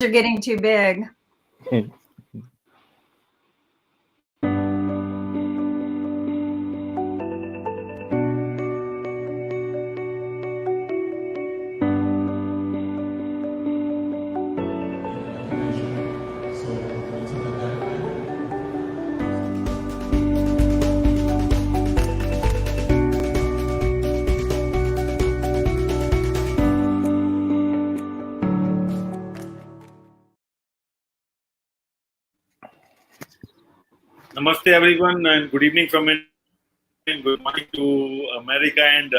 are getting too big. Namaste everyone and good evening from India. Good morning to America and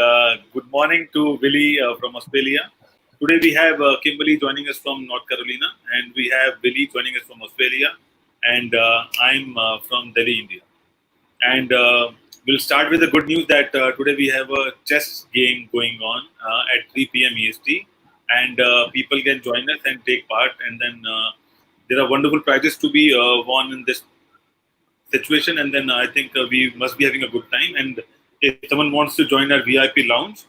good morning to Willie from Australia. Today we have Kimberly joining us from North Carolina and we have Willie joining us from Australia and I'm from Delhi, India. And we'll start with the good news that today we have a chess game going on at 3 p.m. EST and people can join us and take part and then there are wonderful prizes to be won in this situation, and then I think we must be having a good time. And if someone wants to join our VIP lounge,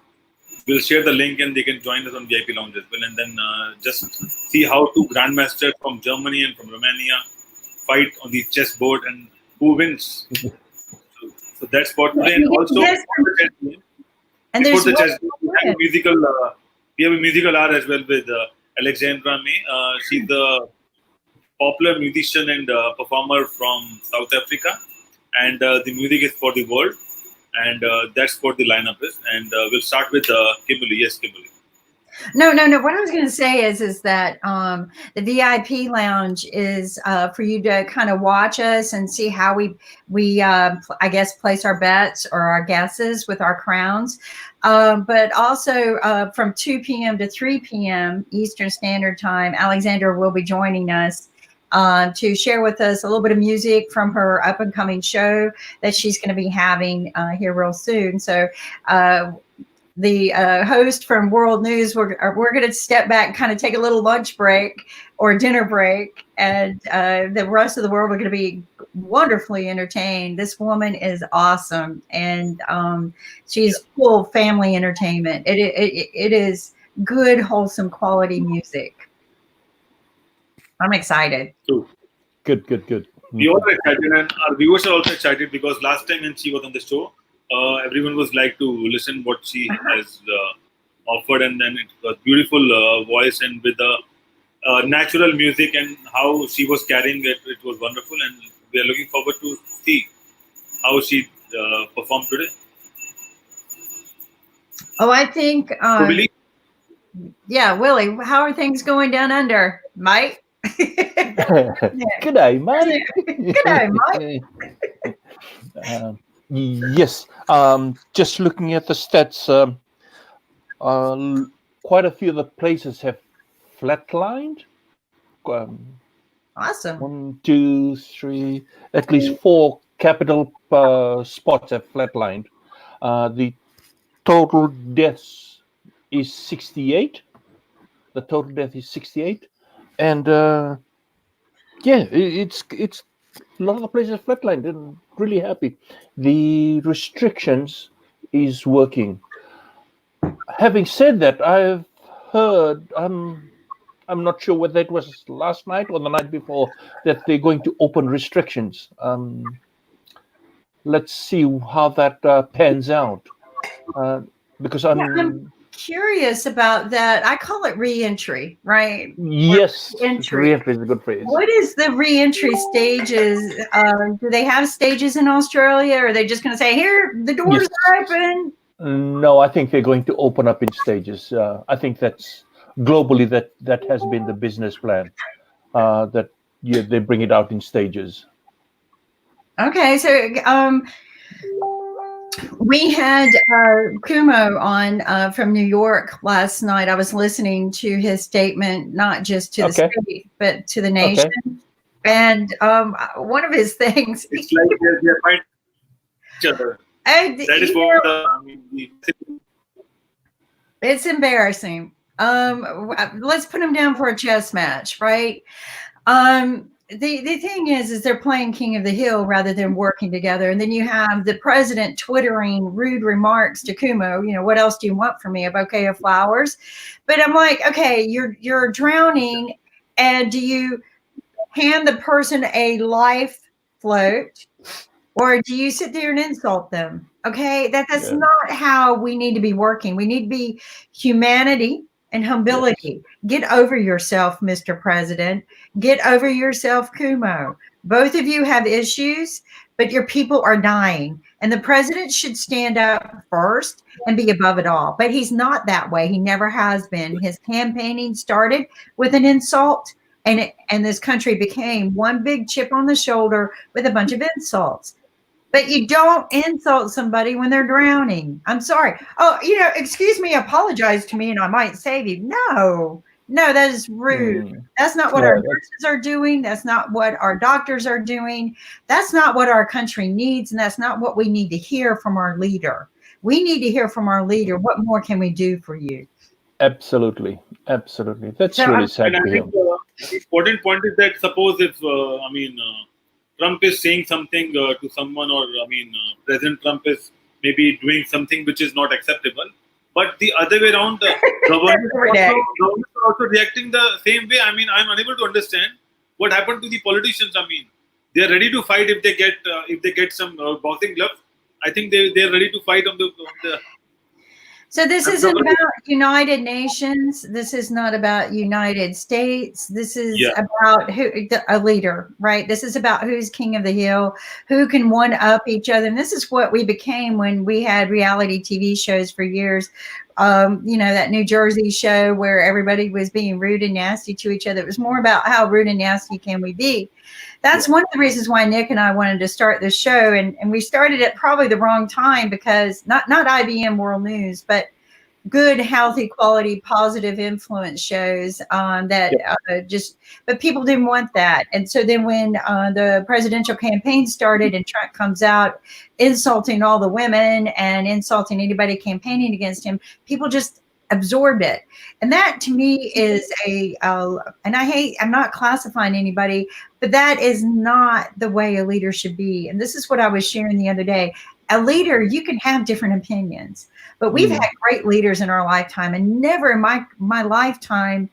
we'll share the link and they can join us on VIP lounge as well. And then just see how two grandmasters from Germany and from Romania fight on the chessboard and who wins. So that's for today. And also, and before the chess game, we have a musical hour as well with Alexandra May. She's the popular musician and performer from South Africa, and the music is for the world, and that's what the lineup is. And we'll start with Kimberly. Yes, Kimberly. No. What I was going to say is that the VIP lounge is for you to kind of watch us and see how we I guess place our bets or our guesses with our crowns. But also from 2 p.m. to 3 p.m. Eastern Standard Time, Alexandra will be joining us to share with us a little bit of music from her up and coming show that she's going to be having here real soon. So the host from World News, we're going to step back and kind of take a little lunch break or dinner break, and the rest of the world are going to be wonderfully entertained. This woman is awesome, and she's full family entertainment. It is good, wholesome, quality music. I'm excited. Good. We all are excited, and our viewers are also excited because last time when she was on the show, everyone was like to listen what she has offered, and then it was beautiful voice and with the natural music and how she was carrying it. It was wonderful, and we are looking forward to see how she performed today. Oh, I think. Willie? Yeah, Willie. How are things going down under, Mike? G'day, mate. G'day, Mike. Yes, just looking at the stats, quite a few of the places have flatlined. Awesome. 1, 2, 3, at least 4 capital spots have flatlined. The total deaths is 68. The total death is 68. And it's a lot of the places flatlined and really happy. The restrictions is working. Having said that, I've heard, I'm not sure whether it was last night or the night before, that they're going to open restrictions. Let's see how that pans out. Because I'm curious about that. I call it re-entry, right? Yes, re-entry is a good phrase. What is the re-entry stages? Do they have stages in Australia, or are they just going to say, here, the doors are open? No, I think they're going to open up in stages. I think that's globally that has been the business plan, that they bring it out in stages. Okay, so we had Kumo on from New York last night. I was listening to his statement, not just to the state, but to the nation. Okay. And one of his things. It's like they're fighting each other. That is what it's embarrassing. Let's put him down for a chess match, right? The thing is they're playing King of the Hill rather than working together. And then you have the president twittering rude remarks to Kumo. You know, what else do you want from me? A bouquet of flowers? But I'm like, okay, you're drowning And do you hand the person a life float, or do you sit there and insult them? Okay, that's not how we need to be working. We need to be humanity and humility. Get over yourself, Mr. President. Get over yourself, Kumo. Both of you have issues, but your people are dying. And the president should stand up first and be above it all. But he's not that way. He never has been. His campaigning started with an insult, and this country became one big chip on the shoulder with a bunch of insults. But you don't insult somebody when they're drowning. I'm sorry. Oh, excuse me, apologize to me and I might save you. No, that is rude. That's not what our nurses are doing. That's not what our doctors are doing. That's not what our country needs. And that's not what we need to hear from our leader. We need to hear from our leader. What more can we do for you? Absolutely. That's really sad to hear. The important point is that suppose if, Trump is saying something to someone, or President Trump is maybe doing something which is not acceptable, but the other way around, government is also reacting the same way. I'm unable to understand what happened to the politicians. They are ready to fight if they get some boxing gloves. I think they're ready to fight on the. So this isn't about United Nations. This is not about United States. This is about a leader, right? This is about who's king of the hill, who can one up each other. And this is what we became when we had reality TV shows for years. That New Jersey show where everybody was being rude and nasty to each other. It was more about how rude and nasty can we be. That's one of the reasons why Nick and I wanted to start this show. And we started at probably the wrong time, because not IBM World News, but good, healthy, quality, positive influence shows but people didn't want that. And so then when the presidential campaign started and Trump comes out insulting all the women and insulting anybody campaigning against him, people just absorbed it. And that to me is and I'm not classifying anybody, but that is not the way a leader should be. And this is what I was sharing the other day. A leader, you can have different opinions, but we've had great leaders in our lifetime, and never in my lifetime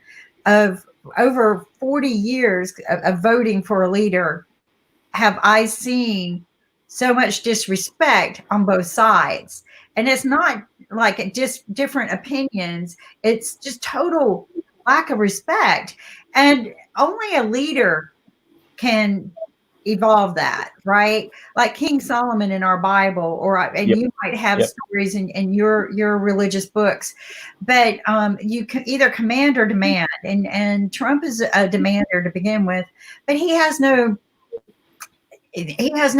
of over 40 years of voting for a leader have I seen so much disrespect on both sides. And it's not like just different opinions. It's just total lack of respect. And only a leader can evolve that, right? Like King Solomon in our Bible, you might have stories in your religious books, but you can either command or demand. And Trump is a demander to begin with, but he has no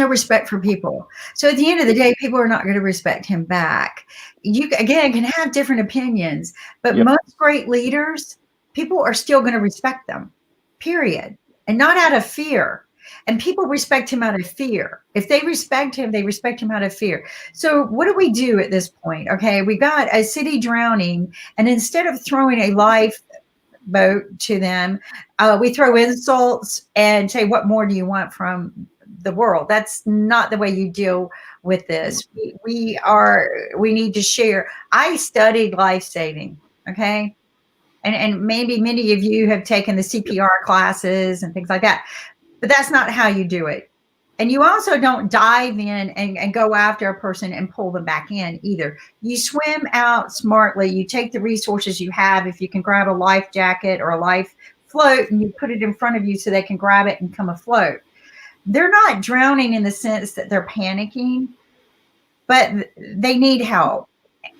respect for people. So at the end of the day, people are not going to respect him back. You, again, can have different opinions, but most great leaders, people are still going to respect them, period. And not out of fear. And people respect him out of fear. If they respect him, they respect him out of fear. So what do we do at this point? Okay, we got a city drowning, and instead of throwing a lifeboat to them, we throw insults and say, what more do you want from the world? That's not the way you deal with this. We need to share. I studied life saving, okay? And maybe many of you have taken the CPR classes and things like that, but that's not how you do it. And you also don't dive in and go after a person and pull them back in either. You swim out smartly. You take the resources you have. If you can grab a life jacket or a life float, and you put it in front of you so they can grab it and come afloat. They're not drowning in the sense that they're panicking, but they need help.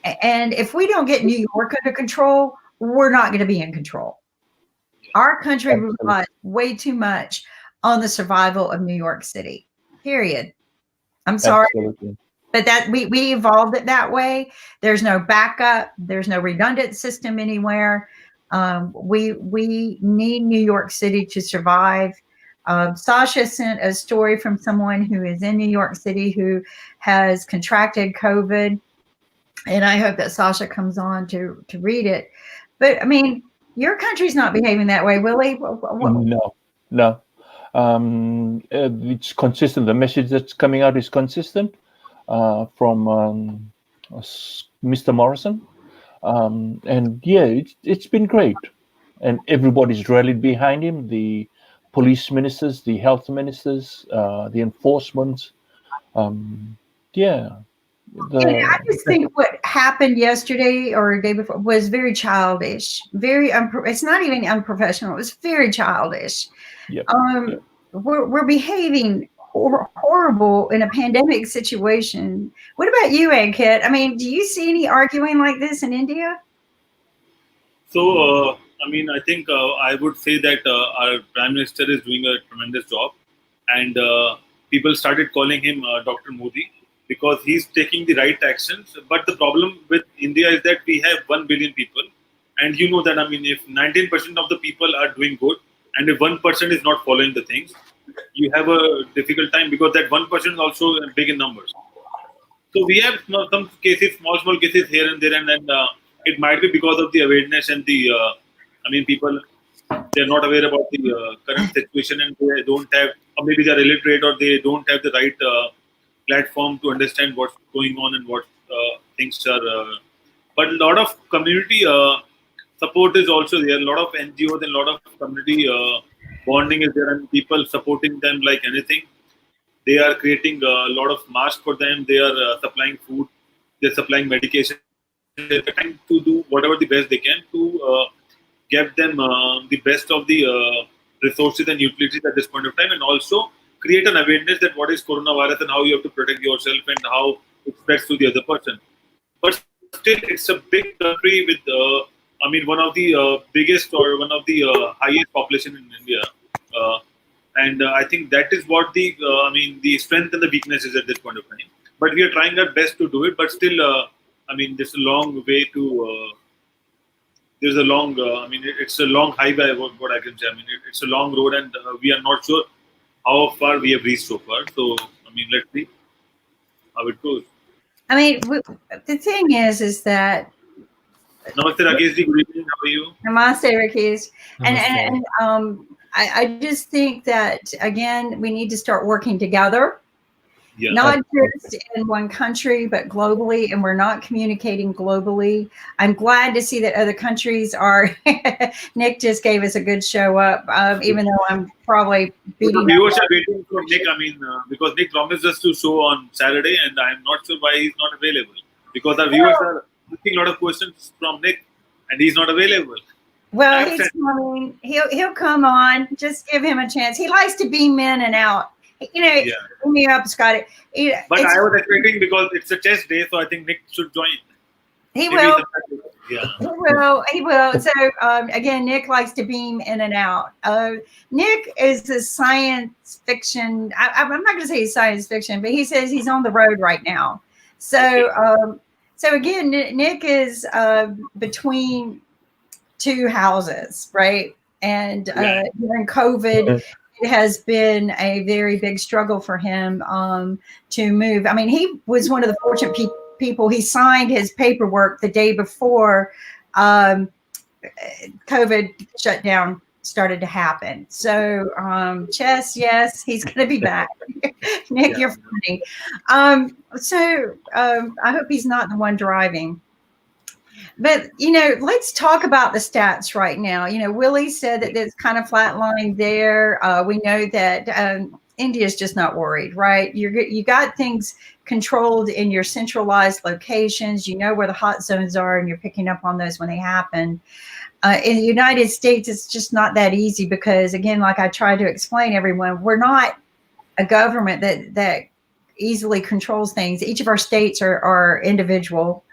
And if we don't get New York under control, we're not going to be in control. Our country relies way too much on the survival of New York City, period. I'm sorry, but that we evolved it that way. There's no backup. There's no redundant system anywhere. We need New York City to survive. Sasha sent a story from someone who is in New York City who has contracted COVID. And I hope that Sasha comes on to read it. But I mean, your country's not behaving that way, Willie. No. It's consistent. The message that's coming out is consistent from Mr. Morrison. And yeah, it's been great. and everybody's rallied behind him. The police ministers, the health ministers, the enforcement. Yeah, I just think what happened yesterday or the day before was very childish. It's not even unprofessional. It was very childish. Yep. We're behaving horrible in a pandemic situation. What about you, Ankit? I mean, do you see any arguing like this in India? So, I think I would say that our Prime Minister is doing a tremendous job, and people started calling him Dr. Modi because he's taking the right actions. But the problem with India is that we have 1 billion people, and you know that, if 19% of the people are doing good, and if 1% is not following the things, you have a difficult time because that 1% is also big in numbers. So we have some cases, small cases here and there, and then it might be because of the awareness and the, people, they're not aware about the current situation, and they don't have, or maybe they're illiterate, or they don't have the right platform to understand what's going on and what things are. But a lot of community support is also there. A lot of NGOs and a lot of community bonding is there, and people supporting them like anything. They are creating a lot of masks for them. They are supplying food. They're supplying medication. They're trying to do whatever the best they can to give them the best of the resources and utilities at this point of time, and also create an awareness that what is coronavirus and how you have to protect yourself and how it spreads to the other person. But still, it's a big country with, one of the biggest or one of the highest population in India. And I think that is what the strength and the weakness is at this point of time. But we are trying our best to do it. But still, there's a long way to. There's a long. It's a long highway. What I can say. It's a long road, and we are not sure how far we have reached so far. So, let's see how it goes. The thing is that. Namaste, Rakesh ji. Good evening. How are you? Namaste, Rakesh. And I just think that, again, we need to start working together, not just in one country, but globally, and we're not communicating globally. I'm glad to see that other countries are. Nick just gave us a good show up, even though I'm probably beating viewers are waiting for Nick, because Nick promised us to show on Saturday, and I'm not sure why he's not available, because our viewers are asking a lot of questions from Nick, and he's not available. Well, he's coming. He'll come on. Just give him a chance. He likes to beam in and out. Beam me up, Scotty. But I was expecting, because it's a test day, so I think Nick should join. He will. He will. So again, Nick likes to beam in and out. Nick is a science fiction. I'm not going to say he's science fiction, but he says he's on the road right now. So again, Nick is between two houses, right? And during COVID, it has been a very big struggle for him to move. He was one of the fortunate people. He signed his paperwork the day before COVID shutdown started to happen. So, Chess, yes, he's going to be back. Nick, you're funny. I hope he's not the one driving. But, let's talk about the stats right now. Willie said that it's kind of flatlined there. We know that India is just not worried, right? You got things controlled in your centralized locations. You know where the hot zones are, and you're picking up on those when they happen. In the United States, it's just not that easy because, again, like I tried to explain to everyone, we're not a government that easily controls things. Each of our states are individual.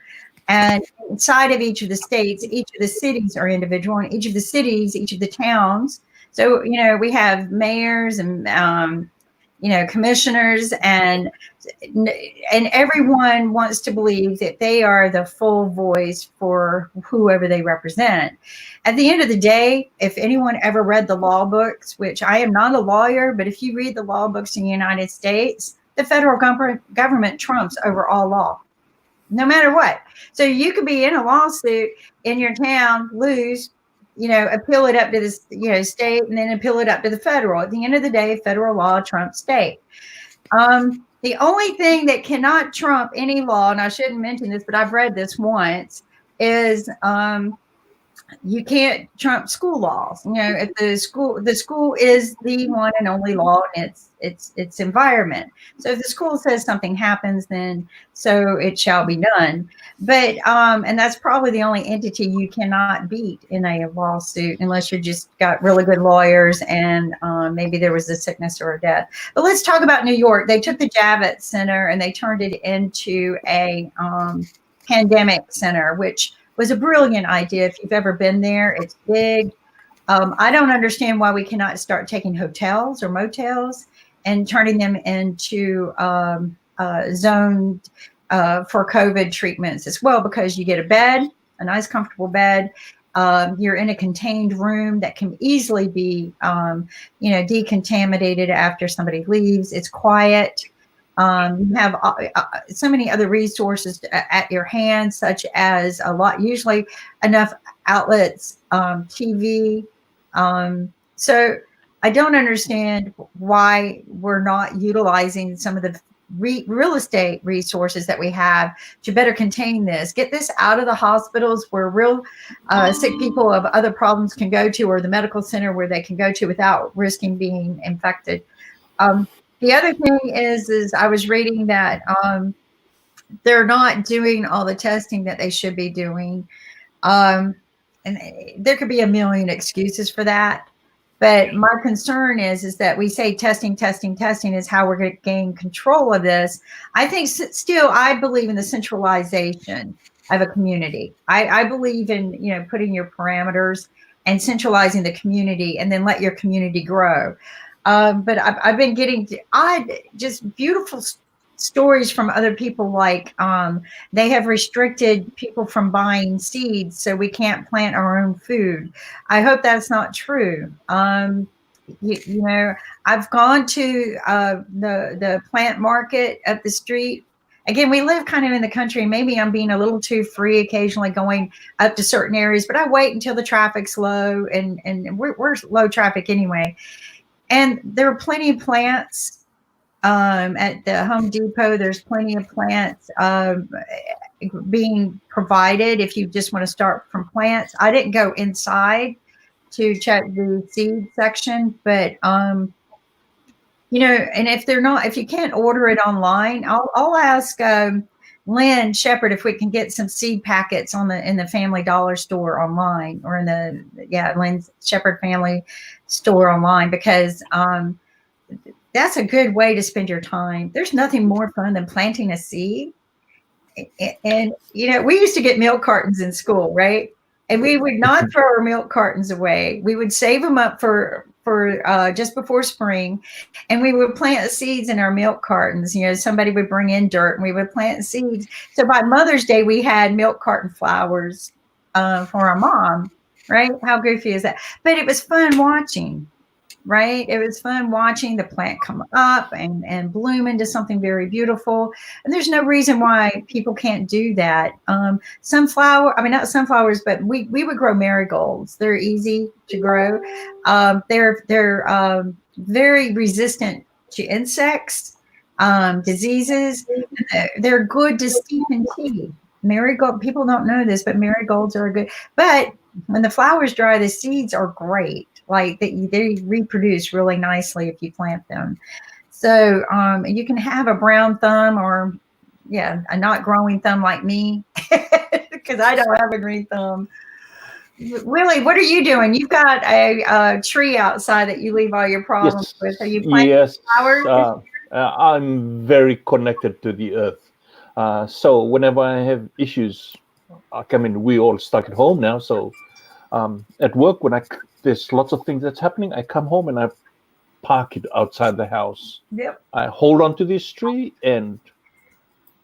And inside of each of the states, each of the cities are individual, and each of the cities, each of the towns. So, we have mayors and, commissioners, and everyone wants to believe that they are the full voice for whoever they represent. At the end of the day, if anyone ever read the law books, which I am not a lawyer, but if you read the law books in the United States, the federal government trumps over all law, no matter what. So you could be in a lawsuit in your town, lose, appeal it up to the, state, and then appeal it up to the federal. At the end of the day, federal law trumps state. The only thing that cannot trump any law, and I shouldn't mention this, but I've read this once, is you can't trump school laws. You know, if the school is the one and only law in its environment. So if the school says something happens, then so it shall be done. But and that's probably the only entity you cannot beat in a lawsuit unless you're just got really good lawyers and maybe there was a sickness or a death. But let's talk about New York. They took the Javits Center and they turned it into a pandemic center, which was a brilliant idea. If you've ever been there, it's big. I don't understand why we cannot start taking hotels or motels and turning them into zoned for COVID treatments as well, because you get a bed, a nice comfortable bed. You're in a contained room that can easily be, decontaminated after somebody leaves. It's quiet. You have so many other resources at your hand, such as usually enough outlets, TV. So I don't understand why we're not utilizing some of the real estate resources that we have to better contain this. Get this out of the hospitals where real sick people of other problems can go to, or the medical center where they can go to without risking being infected. The other thing is I was reading that they're not doing all the testing that they should be doing. And there could be a million excuses for that. But my concern is that we say testing is how we're going to gain control of this. I think still, I believe in the centralization of a community. I believe in, putting your parameters and centralizing the community and then let your community grow. But I've been getting just beautiful stories from other people, like they have restricted people from buying seeds, so we can't plant our own food. I hope that's not true. I've gone to the plant market up the street. Again, we live kind of in the country. Maybe I'm being a little too free occasionally going up to certain areas, but I wait until the traffic's low, and we're low traffic anyway. And there are plenty of plants at the Home Depot. There's plenty of plants being provided if you just want to start from plants. I didn't go inside to check the seed section, but and if you can't order it online, I'll ask Lynn Shepherd if we can get some seed packets in the Family Dollar store online, or in the Lynn Shepherd Family store online, because that's a good way to spend your time. There's nothing more fun than planting a seed. And we used to get milk cartons in school, right? And we would not throw our milk cartons away. We would save them up for just before spring, and we would plant seeds in our milk cartons. Somebody would bring in dirt and we would plant seeds. So by Mother's Day, we had milk carton flowers for our mom, right? How goofy is that? But it was fun watching, right? It was fun watching the plant come up and bloom into something very beautiful. And there's no reason why people can't do that. Not sunflowers, but we would grow marigolds. They're easy to grow. They're very resistant to insects, diseases. They're good to steep in tea. Marigold, people don't know this, but marigolds are good. But when the flowers dry, the seeds are great. Like they reproduce really nicely if you plant them. So you can have a brown thumb, or a not growing thumb like me, because I don't have a green thumb. Willie, what are you doing? You've got a tree outside that you leave all your problems with. Are you planting flowers? I'm very connected to the earth. So whenever I have issues, we all stuck at home now. So at work, there's lots of things that's happening, I come home and I park it outside the house. Yep. I hold on to this tree and,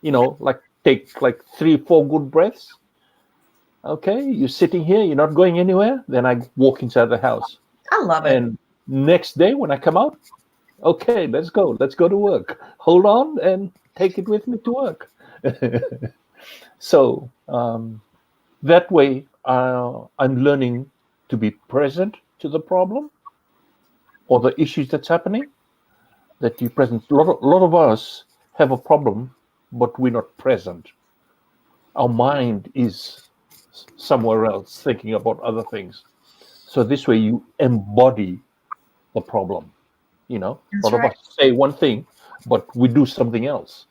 take 3-4 good breaths. Okay, you're sitting here, you're not going anywhere. Then I walk inside the house. I love it. And next day when I come out, okay, let's go to work. Hold on and take it with me to work. So that way, I'm learning to be present to the problem or the issues that's happening. That you present. A lot of us have a problem, but we're not present. Our mind is somewhere else, thinking about other things. So this way you embody the problem. You know, That's a lot right. of us say one thing, but we do something else.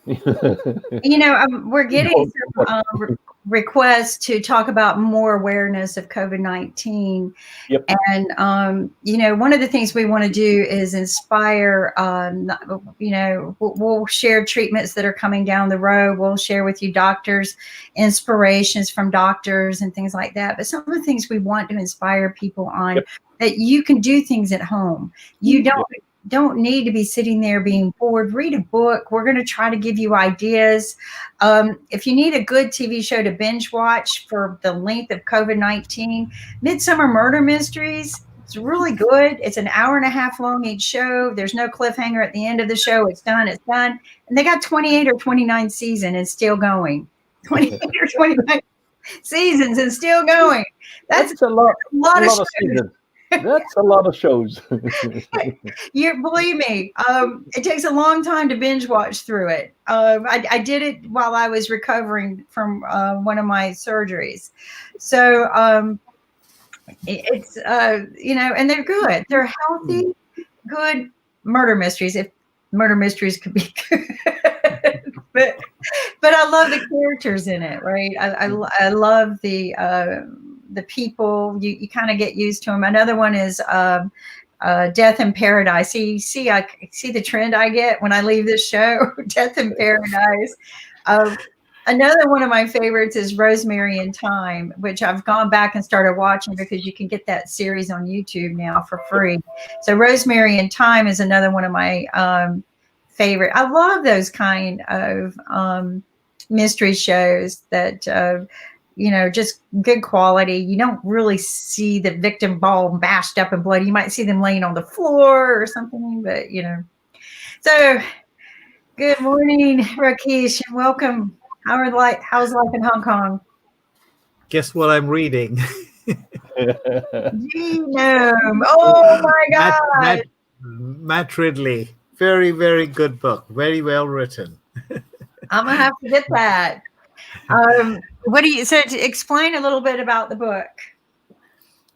We're getting some requests to talk about more awareness of COVID-19. Yep. And, one of the things we want to do is inspire, we'll share treatments that are coming down the road. We'll share with you doctors, inspirations from doctors and things like that. But some of the things we want to inspire people on, Yep. that you can do things at home. You don't need to be sitting there being bored. Read a book. We're going to try to give you ideas. If you need a good TV show to binge watch for the length of COVID-19, Midsummer Murder Mysteries, it's really good. It's an hour and a half long each show. There's no cliffhanger at the end of the show. It's done. And they got 28 or 29 seasons and still going. 28 or 29 seasons and still going. That's a lot of shows. seasons. That's a lot of shows. You believe me, it takes a long time to binge watch through it. I did it while I was recovering from one of my surgeries. So it's, and they're good. They're healthy, good murder mysteries, if murder mysteries could be good. but I love the characters in it, right? I love the people. You kind of get used to them. Another one is Death in Paradise. See, I see the trend I get when I leave this show. Death in Paradise. Another one of my favorites is Rosemary and Thyme, which I've gone back and started watching because you can get that series on YouTube now for free. So Rosemary and Thyme is another one of my favorite. I love those kind of mystery shows that just good quality. You don't really see the victim all bashed up and bloody. You might see them laying on the floor or something, but So, good morning, Rakesh, and welcome. How's life in Hong Kong? Guess what I'm reading? Genome. Oh my God. Matt Ridley. Very, very good book. Very well written. I'm gonna have to get that. So to explain a little bit about the book.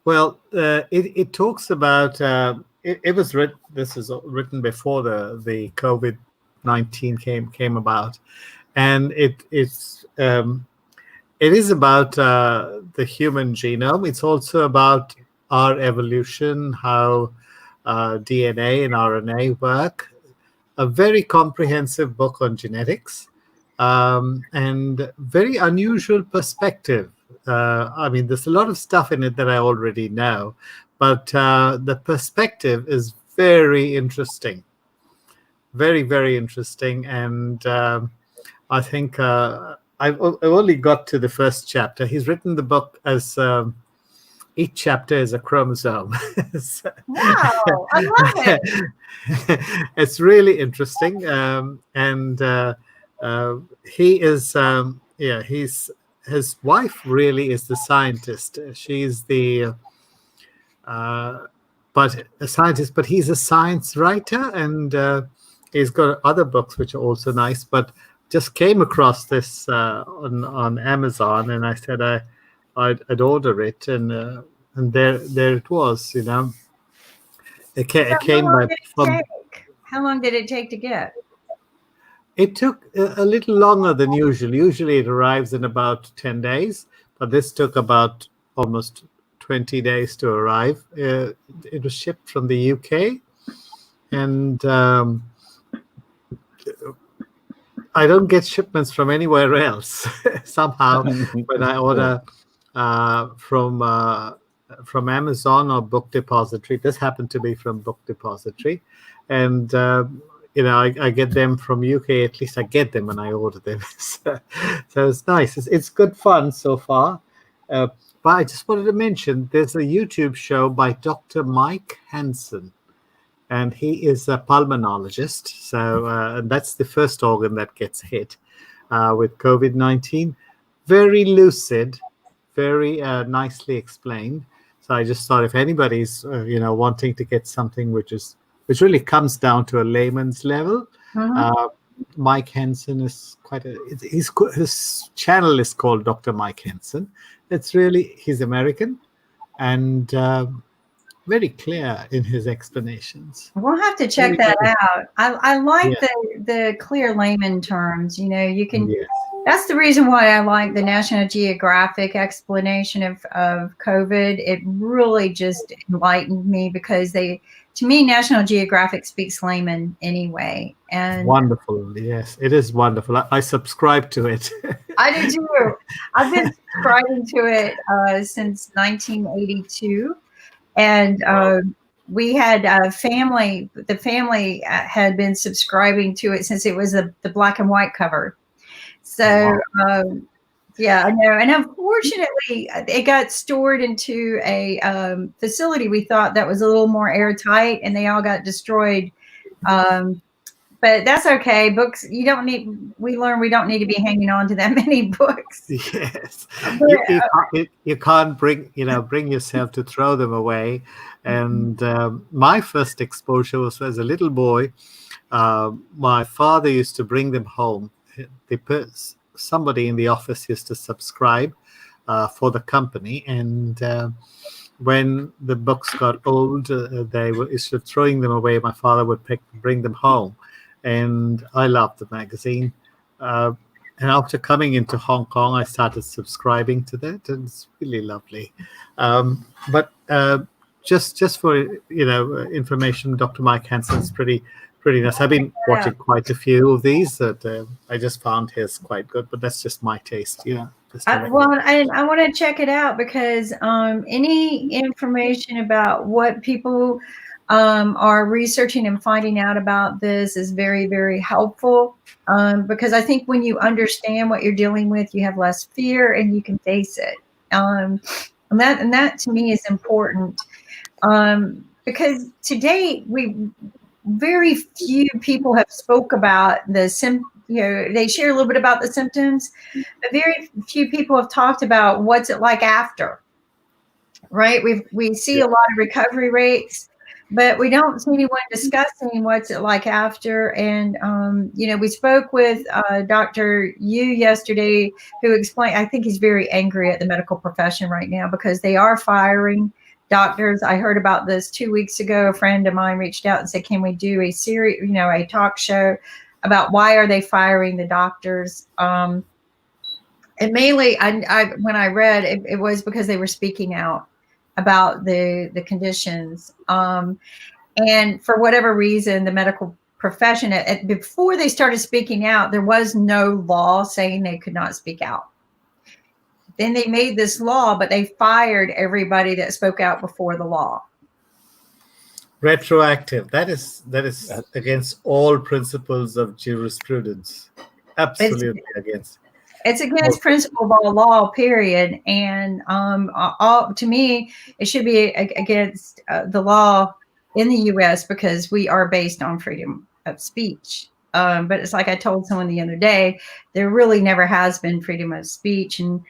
Well, it talks about it was written. This is written before the COVID-19 came about, and it is about the human genome. It's also about our evolution, how DNA and RNA work. A very comprehensive book on genetics. And very unusual perspective. There's a lot of stuff in it that I already know, but the perspective is very interesting. Very, very interesting. And I think I've only got to the first chapter. He's written the book as each chapter is a chromosome. Wow, I love it. It's really interesting. He is, his wife really is the scientist. She's the, but a scientist, but he's a science writer, and he's got other books which are also nice. But just came across this on Amazon, and I said I'd order it, and there it was. It came from. How long did it take to get? It took a little longer than usual. Usually it arrives in about 10 days, but this took about almost 20 days to arrive. It was shipped from the UK, and I don't get shipments from anywhere else. Somehow, when I order from Amazon or Book Depository, this happened to be from Book Depository, and I get them from UK. At least I get them when I order them. So it's nice. It's good fun so far. But I just wanted to mention there's a YouTube show by Dr. Mike Hansen, and he is a pulmonologist. So and that's the first organ that gets hit with COVID-19. Very lucid, very nicely explained. So I just thought if anybody's wanting to get something which really comes down to a layman's level, Mike Henson is his channel is called Dr. Mike Henson. He's American and very clear in his explanations. We'll have to check that out. I like the clear layman terms. You can. Yes. That's the reason why I like the National Geographic explanation of COVID. It really just enlightened me because to me, National Geographic speaks layman anyway. And wonderful. Yes, it is wonderful. I subscribe to it. I do too. I've been subscribing to it since 1982. And we had a family. The family had been subscribing to it since it was the black and white cover. So yeah, I know. And unfortunately, it got stored into a facility we thought that was a little more airtight, and they all got destroyed. But that's okay. Books, we learned we don't need to be hanging on to that many books. Yes. You can't bring yourself to throw them away. And my first exposure was as a little boy. My father used to bring them home. Somebody in the office used to subscribe for the company. And when the books got old, they were instead of throwing them away, my father would bring them home. And I loved the magazine. And after coming into Hong Kong, I started subscribing to that, and it's really lovely. But just for information, Dr. Mike Hanson's pretty nice. I've been watching quite a few of these that I just found his quite good, but that's just my taste. I want to check it out because any information about what people are researching and finding out about this is very, very helpful because I think when you understand what you're dealing with, you have less fear and you can face it. And that to me is important because to date, very few people have spoke about the they share a little bit about the symptoms, but very few people have talked about what's it like after, right? We see a lot of recovery rates, but we don't see anyone discussing what's it like after. And, we spoke with Dr. Yu yesterday, who explained, I think he's very angry at the medical profession right now because they are firing doctors. I heard about this 2 weeks ago. A friend of mine reached out and said, can we do a talk show about why are they firing the doctors? And mainly when I read it was because they were speaking out about the conditions. And for whatever reason, the medical profession, before they started speaking out, there was no law saying they could not speak out. Then they made this law, but they fired everybody that spoke out before the law. Retroactive. That is against all principles of jurisprudence. Absolutely against. It's against principle of law, period. And to me, it should be against the law in the U.S. because we are based on freedom of speech. But it's like I told someone the other day, there really never has been freedom of speech. And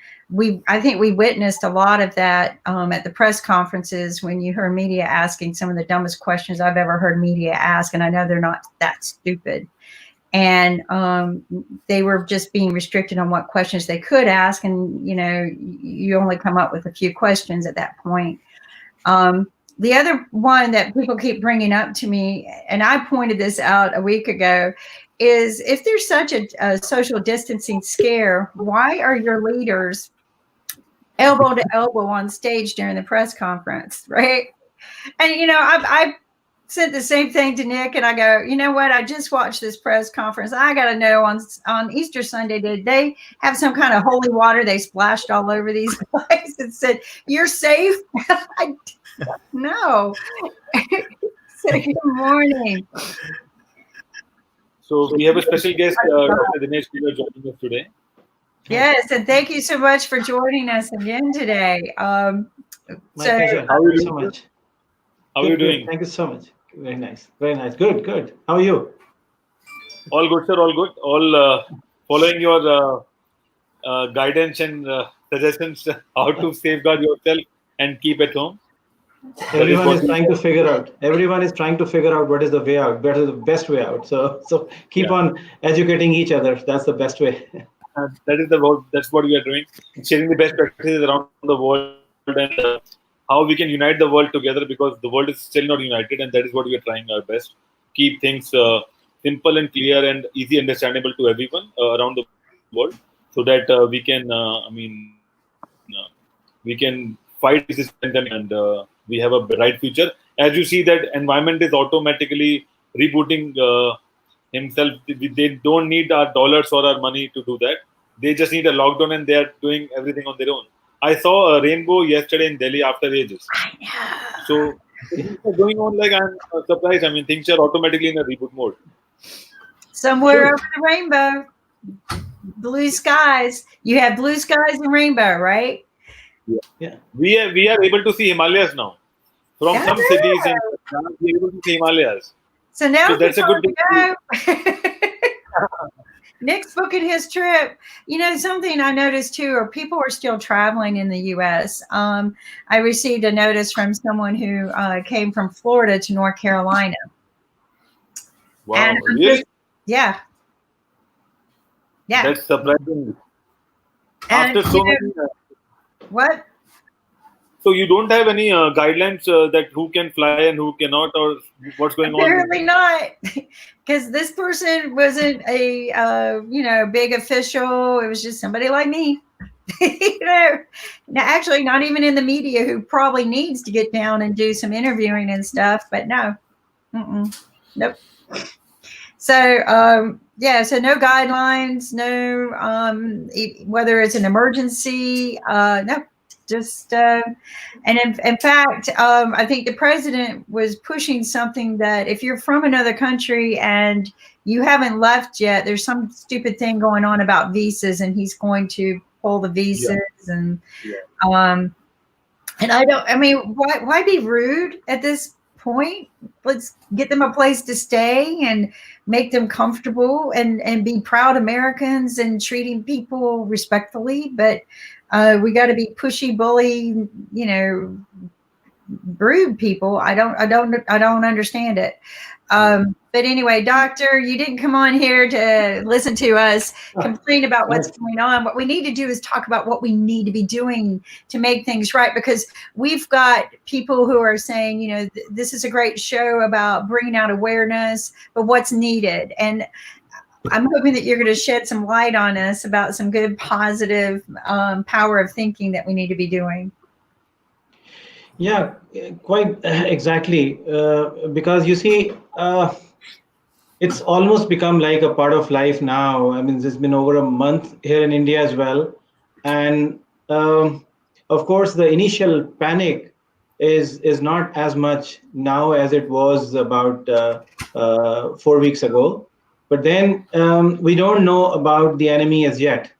I think we witnessed a lot of that at the press conferences when you heard media asking some of the dumbest questions I've ever heard media ask. And I know they're not that stupid. And they were just being restricted on what questions they could ask. And, you only come up with a few questions at that point. The other one that people keep bringing up to me, and I pointed this out a week ago, is if there's such a social distancing scare, why are your leaders elbow to elbow on stage during the press conference, right? And, I said the same thing to Nick, and I go, you know what? I just watched this press conference. I got to know on Easter Sunday, did they have some kind of holy water they splashed all over these guys and said, "You're safe"? No. So good morning. So we have a special guest, Dr. Dinesh Keeler, joining us today. Yes, and thank you so much for joining us again today. My pleasure. How are you so much? How are you doing? Thank you so much. Very nice. Very nice. Good. How are you? All good, sir. All good. All following your guidance and suggestions how to safeguard yourself and keep at home. Everyone what is trying to figure out. Everyone is trying to figure out what is the way out, what is the best way out. So keep yeah. on educating each other. That's the best way. That is the work. That's what we are doing, sharing the best practices around the world, and how we can unite the world together, because the world is still not united, and that is what we are trying our best. Keep things simple and clear and easy understandable to everyone around the world, so that we can, we can fight this pandemic, and we have a bright future. As you see, that environment is automatically rebooting himself. They don't need our dollars or our money to do that. They just need a lockdown, and they are doing everything on their own. I saw a rainbow yesterday in Delhi after ages. I know. So things are going on, like, I'm surprised. I mean, things are automatically in a reboot mode. Somewhere True. over the rainbow, blue skies. You have blue skies and rainbow, right? Yeah. We are able to see Himalayas now. From Yeah. some cities in Punjab, we are able to see Himalayas. So now So that's a people good want thing. to go. Nick's booking his trip. You know, something I noticed too, are people are still traveling in the U.S. I received a notice from someone who came from Florida to North Carolina. And Wow, really? yeah. That's surprising. And After so many. What? So you don't have any guidelines that who can fly and who cannot, or what's going on? Apparently not, because this person wasn't a big official. It was just somebody like me. Now, actually, not even in the media, who probably needs to get down and do some interviewing and stuff. But no, nope. So so no guidelines, no whether it's an emergency, no, just and in fact, I think the president was pushing something that if you're from another country and you haven't left yet, there's some stupid thing going on about visas, and he's going to pull the visas and I mean, why be rude at this point? Let's get them a place to stay and make them comfortable and be proud Americans and treating people respectfully. But we got to be pushy, bully, rude people. I don't understand it. But anyway, doctor, you didn't come on here to listen to us complain about what's going on. What we need to do is talk about what we need to be doing to make things right, because we've got people who are saying, this is a great show about bringing out awareness, but what's needed. And I'm hoping that you're going to shed some light on us about some good, positive power of thinking that we need to be doing. Yeah, quite exactly. Because you see, it's almost become like a part of life now. I mean, it's been over a month here in India as well. And of course, the initial panic is not as much now as it was about 4 weeks ago. But then we don't know about the enemy as yet.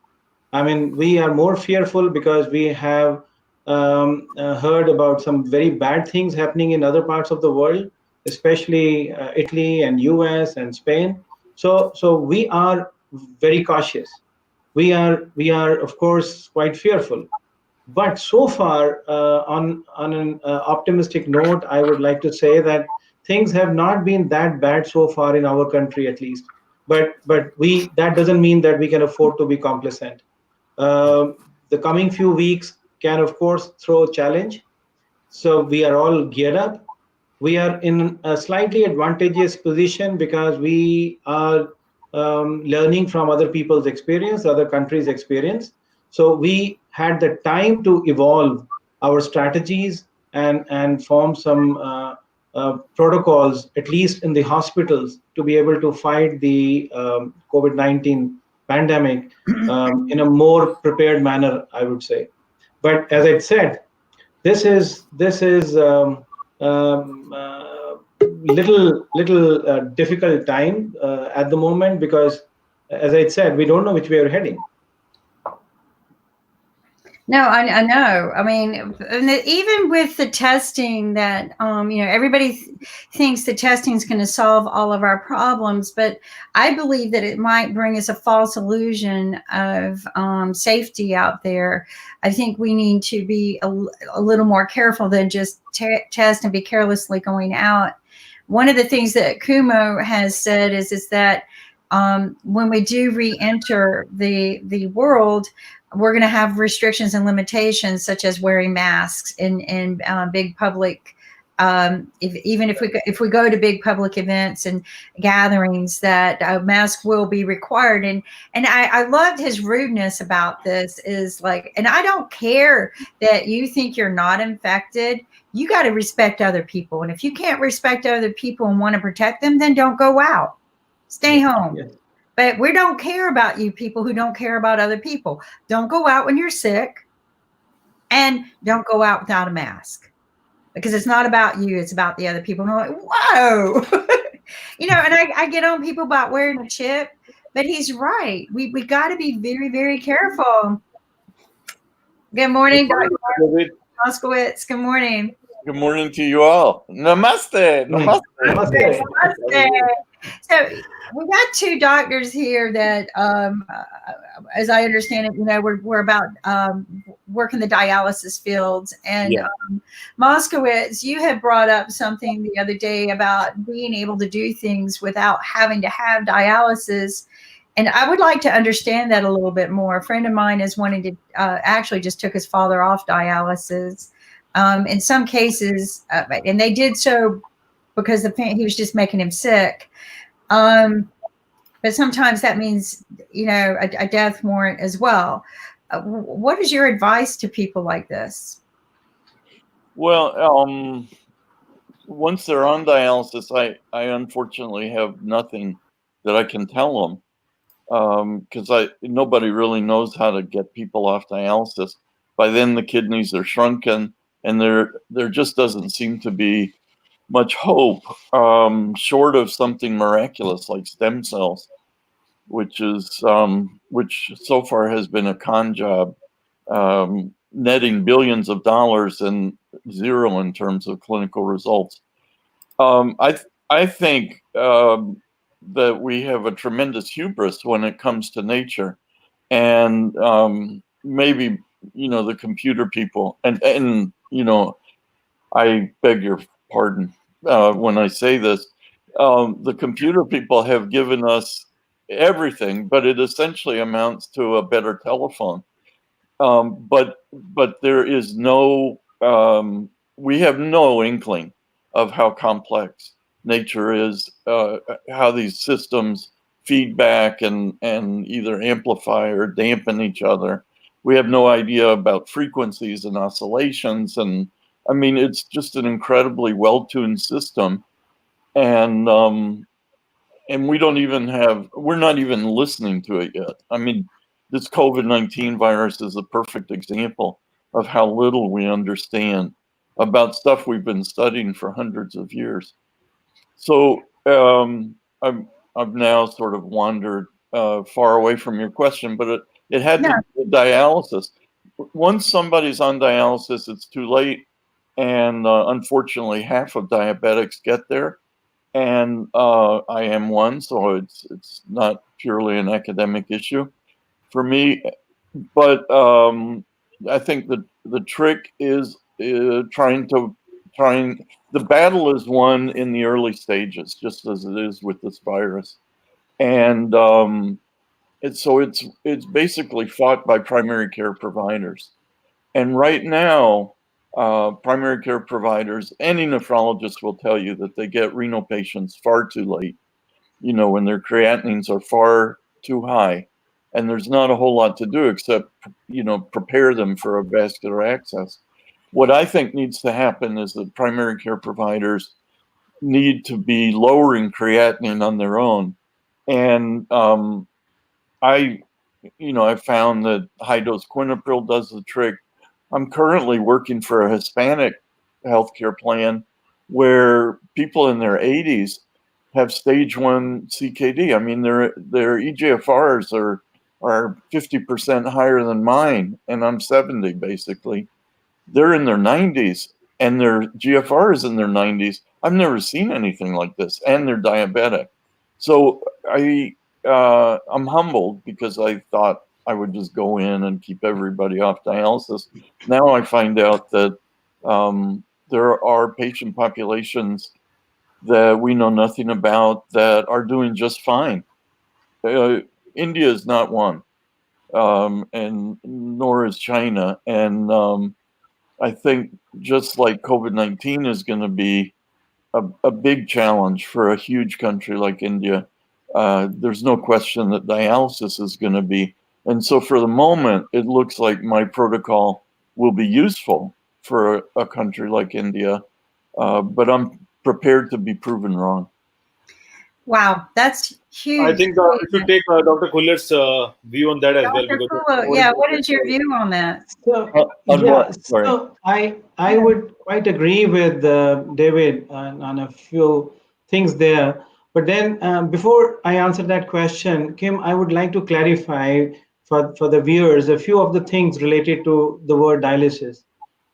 I mean, we are more fearful because we have heard about some very bad things happening in other parts of the world, especially Italy and US and Spain. So we are very cautious. We are of course quite fearful. But so far, on an optimistic note, I would like to say that things have not been that bad so far in our country, at least. But that doesn't mean that we can afford to be complacent. The coming few weeks can, of course, throw a challenge. So we are all geared up. We are in a slightly advantageous position because we are learning from other people's experience, other countries' experience. So we had the time to evolve our strategies and form some protocols, at least in the hospitals, to be able to fight the COVID-19 pandemic in a more prepared manner, I would say. But as I said, this is little difficult time at the moment, because, as I said, we don't know which way we're heading. No, I know. I mean, and even with the testing that, everybody thinks the testing is going to solve all of our problems, but I believe that it might bring us a false illusion of safety out there. I think we need to be a little more careful than just test and be carelessly going out. One of the things that Kumo has said is that when we do re-enter the world, we're going to have restrictions and limitations, such as wearing masks in big public. Even if we go to big public events and gatherings, that a mask will be required. And I loved his rudeness about this. Is like, and I don't care that you think you're not infected. You got to respect other people, and if you can't respect other people and want to protect them, then don't go out. Stay home. Yeah. But we don't care about you people who don't care about other people. Don't go out when you're sick, and don't go out without a mask, because it's not about you. It's about the other people. And I'm like, whoa. And I get on people about wearing a chip, but he's right. We got to be very, very careful. Good morning, Dr. Moskowitz. Good morning. Good morning to you all. Namaste. Namaste. Namaste. Namaste. So we got two doctors here that, as I understand it, we're about work in the dialysis fields. And Yeah. Moskowitz, you had brought up something the other day about being able to do things without having to have dialysis. And I would like to understand that a little bit more. A friend of mine is wanting to actually just took his father off dialysis. In some cases, and they did so because he was just making him sick. But sometimes that means, a death warrant as well. What is your advice to people like this? Well, once they're on dialysis, I unfortunately have nothing that I can tell them, because nobody really knows how to get people off dialysis. By then, the kidneys are shrunken, and there just doesn't seem to be much hope, short of something miraculous like stem cells, which so far has been a con job, netting billions of dollars and zero in terms of clinical results. I think that we have a tremendous hubris when it comes to nature, and maybe the computer people, and I beg your pardon when I say this. The computer people have given us everything, but it essentially amounts to a better telephone. But there is we have no inkling of how complex nature is, how these systems feedback and either amplify or dampen each other. We have no idea about frequencies and oscillations, and I mean, it's just an incredibly well-tuned system, and we're not even listening to it yet. I mean, this COVID-19 virus is a perfect example of how little we understand about stuff we've been studying for hundreds of years. So I've now sort of wandered far away from your question, but it had to do with dialysis. Once somebody's on dialysis, it's too late, and unfortunately, half of diabetics get there. And I am one, so it's not purely an academic issue for me. But I think the trick is trying. The battle is won in the early stages, just as it is with this virus, and it's basically fought by primary care providers. And right now, primary care providers, any nephrologist will tell you that they get renal patients far too late, when their creatinines are far too high. And there's not a whole lot to do except, prepare them for a vascular access. What I think needs to happen is that primary care providers need to be lowering creatinine on their own. And I found that high dose quinapril does the trick. I'm currently working for a Hispanic healthcare plan where people in their 80s have stage 1 CKD. I mean, their EGFRs are are 50% higher than mine, and I'm 70 basically. They're in their 90s, and their GFR is in their 90s. I've never seen anything like this, and they're diabetic. So I'm humbled because I thought I would just go in and keep everybody off dialysis. Now I find out that there are patient populations that we know nothing about that are doing just fine. India is not one, and nor is China. And I think just like COVID-19 is going to be a big challenge for a huge country like India, there's no question that dialysis is going to be. And so for the moment, it looks like my protocol will be useful for a country like India, but I'm prepared to be proven wrong. Wow, that's huge. I think we should take Dr. Kuller's view on that as well. Dr. Because Kulo, yeah, what is your view on that? So, so I would quite agree with David on a few things there. But then before I answer that question, Kim, I would like to clarify for the viewers a few of the things related to the word dialysis.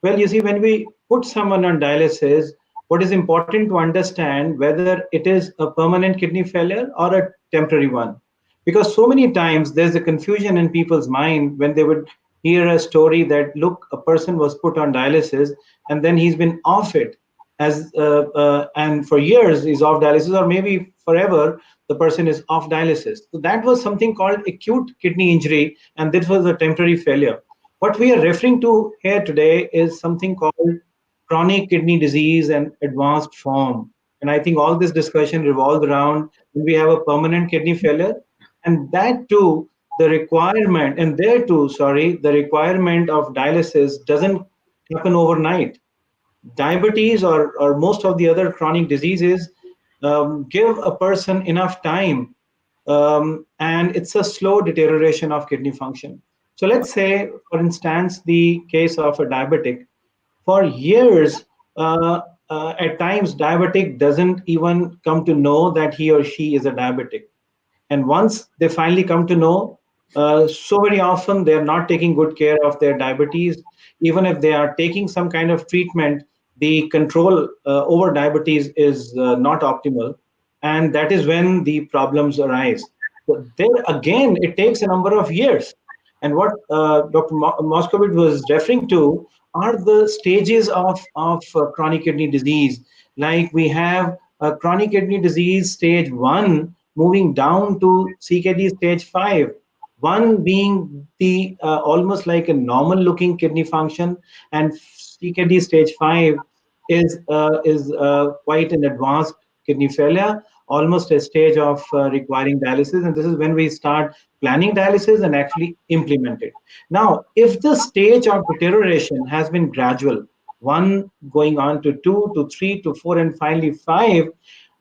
Well, you see, when we put someone on dialysis, what is important to understand whether it is a permanent kidney failure or a temporary one. Because so many times there's a confusion in people's mind when they would hear a story that, look, a person was put on dialysis and then he's been off it and for years he's off dialysis, or maybe forever the person is off dialysis. So that was something called acute kidney injury, and this was a temporary failure. What we are referring to here today is something called chronic kidney disease and advanced form. And I think all this discussion revolves around when we have a permanent kidney failure, and that too, the requirement, and there too, sorry, the requirement of dialysis doesn't happen overnight. Diabetes or most of the other chronic diseases give a person enough time, and it's a slow deterioration of kidney function. So let's say, for instance, the case of a diabetic. For years, at times, diabetic doesn't even come to know that he or she is a diabetic. And once they finally come to know, so very often they're not taking good care of their diabetes. Even if they are taking some kind of treatment, the control over diabetes is not optimal. And that is when the problems arise. So there again, it takes a number of years. And what Dr. Moscovitz was referring to are the stages of chronic kidney disease. Like we have chronic kidney disease stage 1 moving down to CKD stage 5. One being the almost like a normal looking kidney function, and CKD stage 5 is quite an advanced kidney failure, almost a stage of requiring dialysis. And this is when we start planning dialysis and actually implement it. Now, if the stage of deterioration has been gradual, 1 going on to 2 to 3 to 4 and finally 5,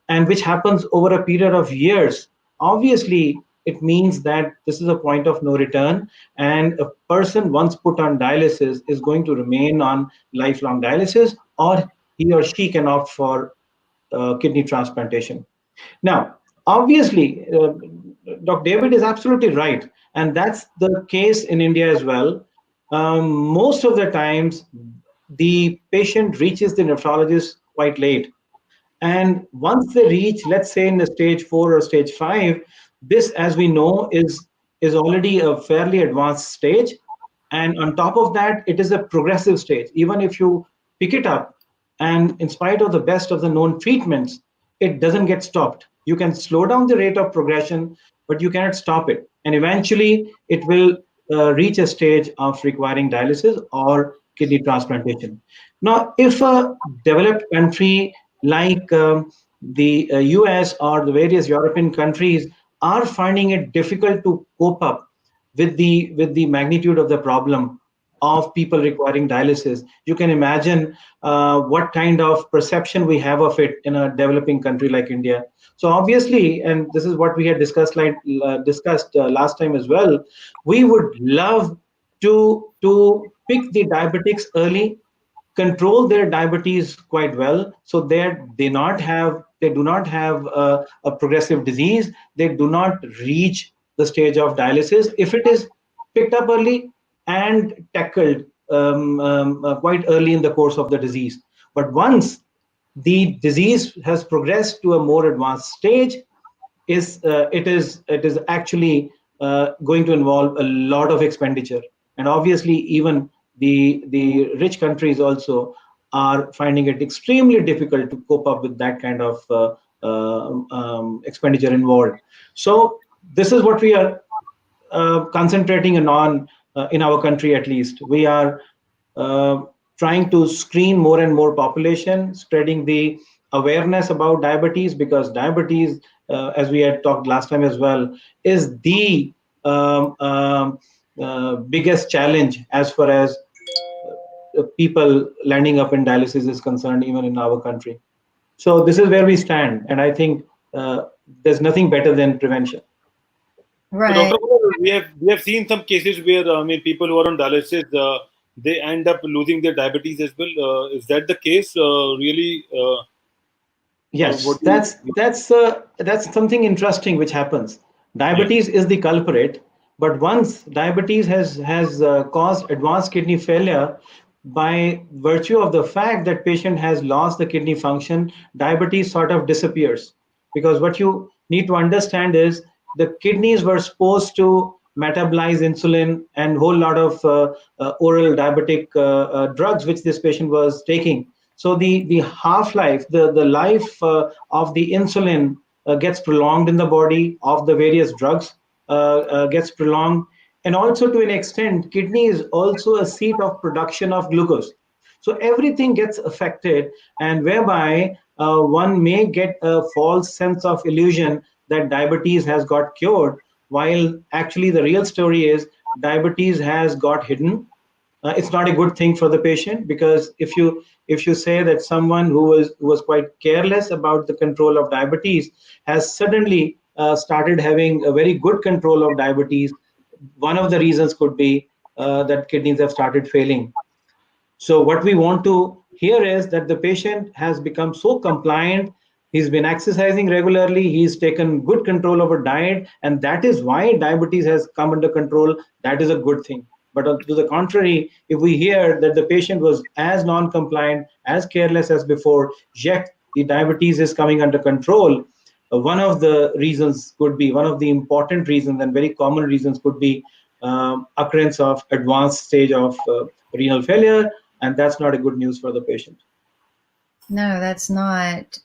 and which happens over a period of years, obviously it means that this is a point of no return, and a person once put on dialysis is going to remain on lifelong dialysis, or he or she can opt for kidney transplantation. Now, obviously, Dr. David is absolutely right, and that's the case in India as well. Most of the times, the patient reaches the nephrologist quite late. And once they reach, let's say in the stage 4 or stage 5, this, as we know, is already a fairly advanced stage. And on top of that, it is a progressive stage. Even if you pick it up, and in spite of the best of the known treatments, it doesn't get stopped. You can slow down the rate of progression, but you cannot stop it. And eventually, it will reach a stage of requiring dialysis or kidney transplantation. Now, if a developed country like the US or the various European countries are finding it difficult to cope up with the magnitude of the problem of people requiring dialysis, you can imagine what kind of perception we have of it in a developing country like India. So obviously, and this is what we had discussed last time as well, we would love to pick the diabetics early, control their diabetes quite well, so that they do not have a progressive disease, they do not reach the stage of dialysis if it is picked up early and tackled quite early in the course of the disease. But once the disease has progressed to a more advanced stage, it is actually going to involve a lot of expenditure, and obviously even the rich countries also are finding it extremely difficult to cope up with that kind of expenditure involved. So this is what we are concentrating on in our country. At least we are uh, trying to screen more and more population, spreading the awareness about diabetes, because diabetes, as we had talked last time as well, is the biggest challenge as far as people landing up in dialysis is concerned, even in our country. So this is where we stand, and I think there's nothing better than prevention. So, Right. Dr. Kumar, we have seen some cases where people who are on dialysis they end up losing their diabetes as well. Is that the case? Really? Yes, What do that's something interesting which happens. Yeah. Diabetes is the culprit, but once diabetes has caused advanced kidney failure by virtue of the fact that patient has lost the kidney function, diabetes sort of disappears. Because what you need to understand is the kidneys were supposed to metabolize insulin and whole lot of oral diabetic drugs which this patient was taking. So the half life, the life of the insulin gets prolonged in the body, of the various drugs gets prolonged, and also to an extent kidney is also a seat of production of glucose. So everything gets affected, and whereby one may get a false sense of illusion that diabetes has got cured, while actually the real story is diabetes has got hidden. It's not a good thing for the patient, because if you say that someone who was quite careless about the control of diabetes has suddenly started having a very good control of diabetes, one of the reasons could be that kidneys have started failing. So what we want to hear is that the patient has become so compliant, he's been exercising regularly, he's taken good control over diet, and that is why diabetes has come under control. That is a good thing. But to the contrary, if we hear that the patient was as non-compliant, as careless as before, yet the diabetes is coming under control, one of the reasons could be, one of the important reasons and very common reasons could be occurrence of advanced stage of renal failure, and that's not a good news for the patient. No, that's not.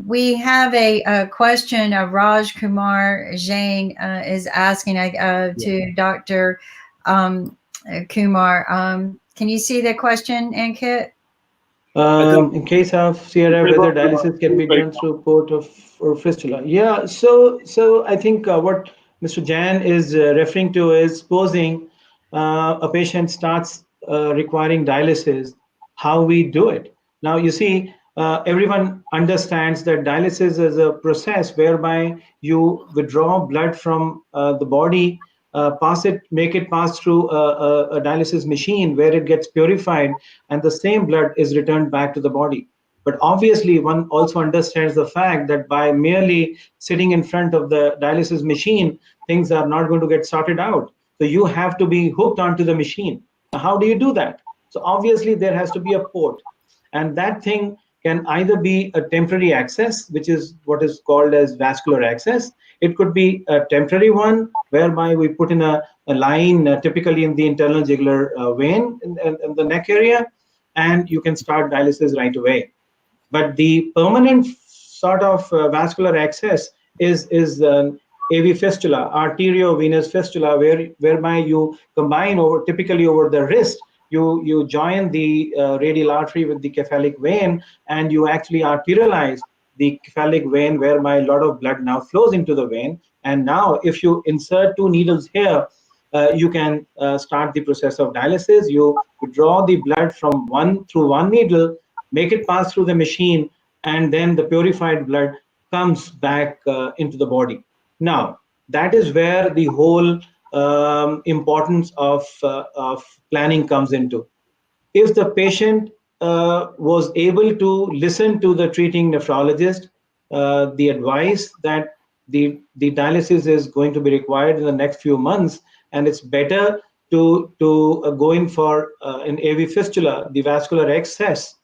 We have a question. Raj Kumar Jain is asking to Dr. Kumar. Can you see the question, Ankit? In case of CRF, whether dialysis can be done through port of or fistula. Yeah, so I think what Mr. Jan is referring to is supposing a patient starts requiring dialysis, how we do it. Now, you see, everyone understands that dialysis is a process whereby you withdraw blood from the body, make it pass through a dialysis machine where it gets purified, and the same blood is returned back to the body. But obviously, one also understands the fact that by merely sitting in front of the dialysis machine, things are not going to get sorted out. So you have to be hooked onto the machine. Now, how do you do that? So obviously, there has to be a port, and that thing can either be a temporary access, which is what is called as vascular access. It could be a temporary one, whereby we put in a line, typically in the internal jugular vein in the neck area, and you can start dialysis right away. But the permanent sort of vascular access is AV fistula, arteriovenous fistula, whereby you combine over, typically over the wrist, you join the radial artery with the cephalic vein, and you actually arterialize the cephalic vein, whereby a lot of blood now flows into the vein. And now, if you insert two needles here, you can start the process of dialysis. You draw the blood from through one needle, make it pass through the machine, and then the purified blood comes back into the body. Now, that is where the whole importance of planning comes into. If the patient was able to listen to the treating nephrologist, the advice that the dialysis is going to be required in the next few months, and it's better to go in for an AV fistula. The vascular excess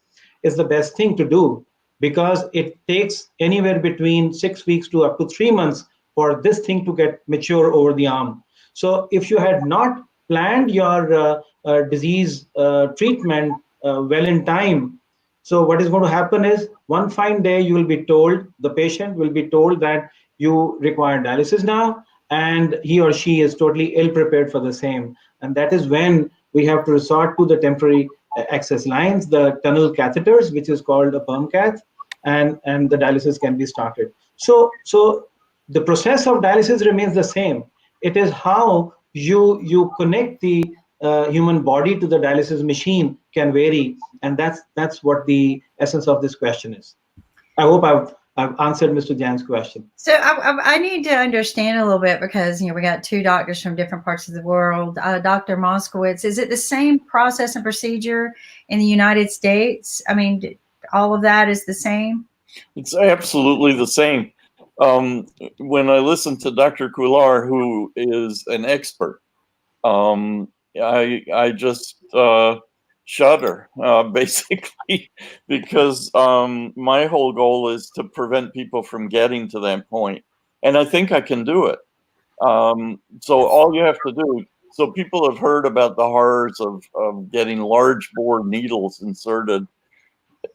is the best thing to do, because it takes anywhere between 6 weeks to up to 3 months for this thing to get mature over the arm. So if you had not planned your disease treatment well in time, so what is going to happen is, one fine day you will be told, the patient will be told that you require dialysis now, and he or she is totally ill prepared for the same. And that is when we have to resort to the temporary access lines, the tunnel catheters, which is called a perm cath, and the dialysis can be started. So the process of dialysis remains the same. It is how you connect the human body to the dialysis machine can vary, and that's what the essence of this question is. I hope I've answered Mr. Jan's question. So I need to understand a little bit, because we got two doctors from different parts of the world. Dr. Moskowitz, is it the same process and procedure in the United States? I mean, all of that is the same? It's absolutely the same. When I listen to Dr. Kular, who is an expert, I just shudder, basically, because my whole goal is to prevent people from getting to that point, and I think I can do it. So all you have to do, so people have heard about the horrors of getting large bore needles inserted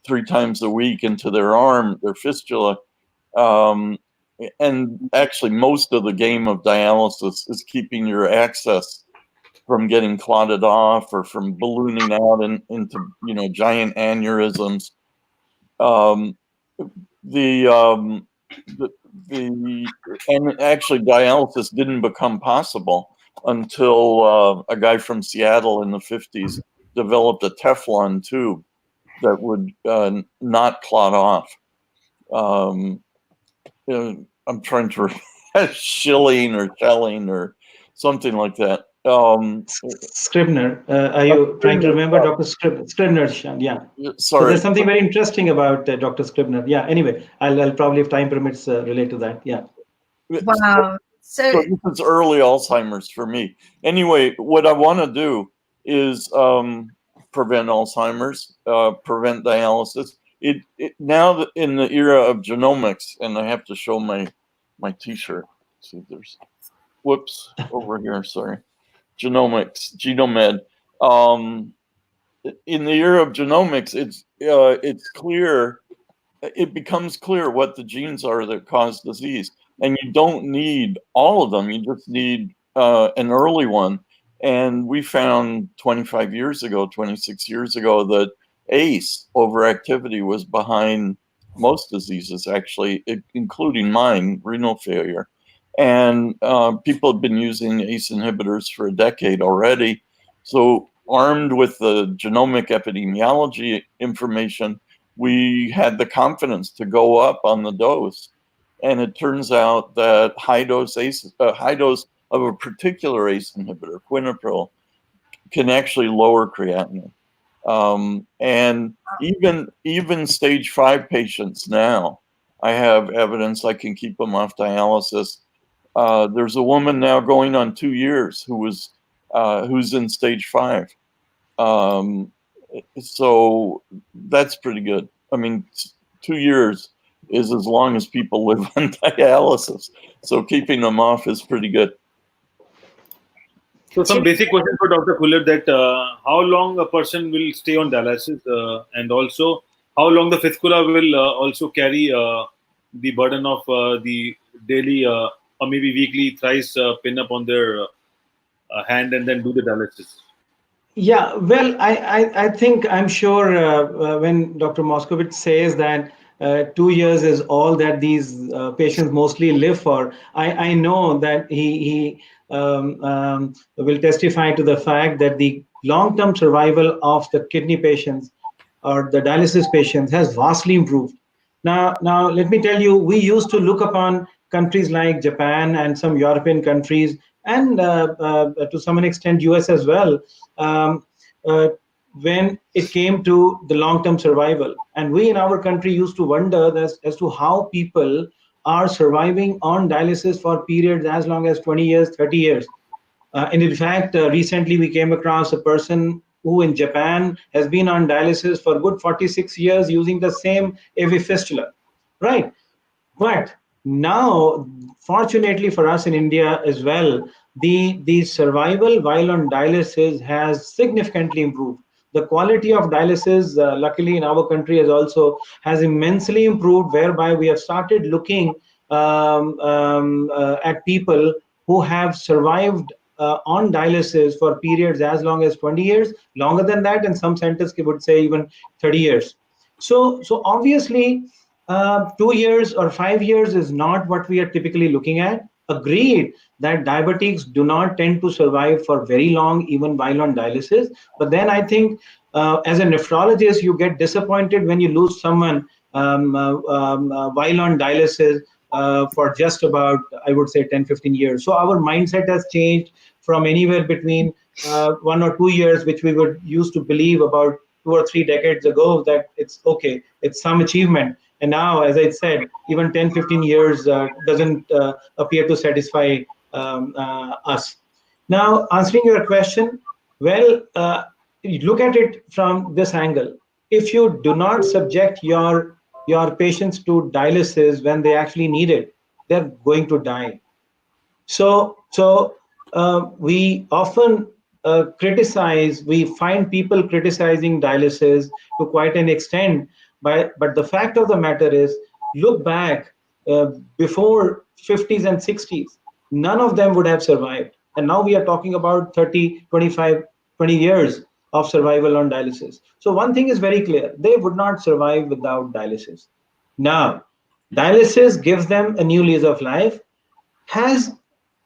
3 times a week into their arm, their fistula. And actually, most of the game of dialysis is keeping your access from getting clotted off or from ballooning out into giant aneurysms. And actually, dialysis didn't become possible until a guy from Seattle in the 50s developed a Teflon tube that would not clot off. I'm trying to Schilling or Schelling or something like that. Scribner, are you trying to remember Dr. Scribner? Yeah. Sorry. So there's something very interesting about Dr. Scribner. Yeah. Anyway, I'll probably, if time permits, relate to that. Yeah. Wow. So this is early Alzheimer's for me. Anyway, what I want to do is prevent Alzheimer's, prevent dialysis. Now in the era of genomics, and I have to show my T-shirt. Let's see, there's whoops over here. Sorry, genomics, genomed. In the era of genomics, it's clear. It becomes clear what the genes are that cause disease, and you don't need all of them. You just need an early one. And we found 25 years ago, 26 years ago, that ACE overactivity was behind most diseases, actually, including mine, renal failure. And people have been using ACE inhibitors for a decade already. So armed with the genomic epidemiology information, we had the confidence to go up on the dose. And it turns out that high dose of a particular ACE inhibitor, quinapril, can actually lower creatinine. And even stage 5 patients now, I have evidence I can keep them off dialysis. There's a woman now going on 2 years who's in stage 5. So that's pretty good. I mean, 2 years is as long as people live on dialysis. So keeping them off is pretty good. So some basic question for Dr. Kular, that how long a person will stay on dialysis, and also how long the fistula will also carry the burden of the daily or maybe weekly thrice pin up on their hand and then do the dialysis. Yeah, well, I think, I'm sure when Dr. Moskowitz says that 2 years is all that these patients mostly live for, I know that he will testify to the fact that the long-term survival of the kidney patients or the dialysis patients has vastly improved. Now, let me tell you, we used to look upon countries like Japan and some European countries, and to some extent US as well, when it came to the long-term survival. And we in our country used to wonder as to how people are surviving on dialysis for periods as long as 20 years, 30 years. And in fact, recently we came across a person who in Japan has been on dialysis for good 46 years using the same AV fistula, right? But now, fortunately for us in India as well, the survival while on dialysis has significantly improved. The quality of dialysis, luckily in our country, has immensely improved, whereby we have started looking at people who have survived on dialysis for periods as long as 20 years, longer than that, and some centers would say even 30 years. So obviously, 2 years or 5 years is not what we are typically looking at. Agreed that diabetics do not tend to survive for very long, even while on dialysis. But then I think, as a nephrologist, you get disappointed when you lose someone while on dialysis for just about, I would say, 10, 15 years. So our mindset has changed from anywhere between 1 or 2 years, which we would used to believe about 2 or 3 decades ago, that it's okay, it's some achievement. And now, as I said, even 10, 15 years doesn't appear to satisfy us. Now, answering your question, well, you look at it from this angle. If you do not subject your patients to dialysis when they actually need it, they're going to die. So we often we find people criticizing dialysis to quite an extent. But the fact of the matter is, look back before 50s and 60s, none of them would have survived. And now we are talking about 30, 25, 20 years of survival on dialysis. So one thing is very clear, they would not survive without dialysis. Now, dialysis gives them a new lease of life, has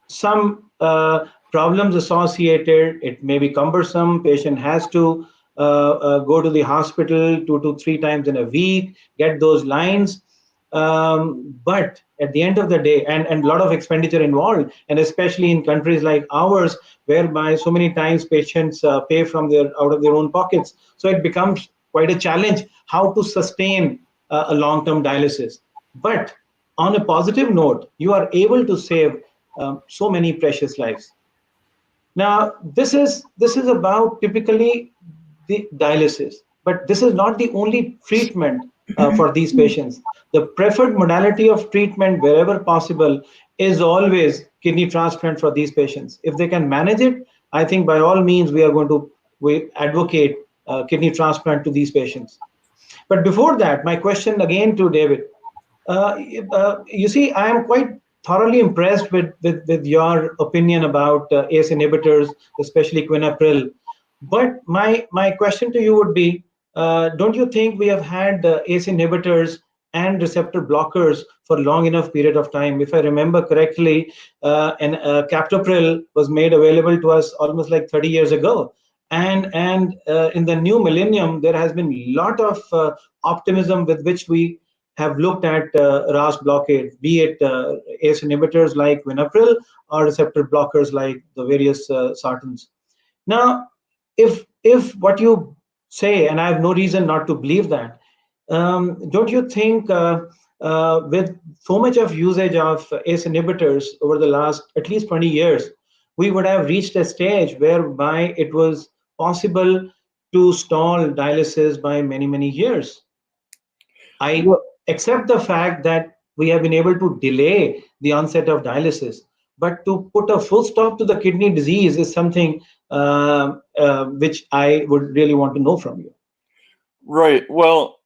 some problems associated. It may be cumbersome. Patient has to go to the hospital 2 to 3 times in a week, get those lines. But at the end of the day, and a lot of expenditure involved, and especially in countries like ours, whereby so many times patients pay from out of their own pockets. So it becomes quite a challenge how to sustain a long-term dialysis. But on a positive note, you are able to save so many precious lives. Now, this is about typically the dialysis, but this is not the only treatment for these patients. The preferred modality of treatment, wherever possible, is always kidney transplant for these patients. If they can manage it, I think by all means we advocate kidney transplant to these patients. But before that, my question again to David. You see, I am quite thoroughly impressed with your opinion about ACE inhibitors, especially quinapril. But my question to you would be, don't you think we have had ACE inhibitors and receptor blockers for long enough period of time? If I remember correctly, captopril was made available to us almost like 30 years ago. And in the new millennium, there has been a lot of optimism with which we have looked at RAS blockade, be it ACE inhibitors like quinapril or receptor blockers like the various sartans. Now, if what you say, and I have no reason not to believe that, don't you think with so much of usage of ACE inhibitors over the last at least 20 years, we would have reached a stage whereby it was possible to stall dialysis by many, many years? I accept the fact that we have been able to delay the onset of dialysis, but to put a full stop to the kidney disease is something which I would really want to know from you. Right. Well,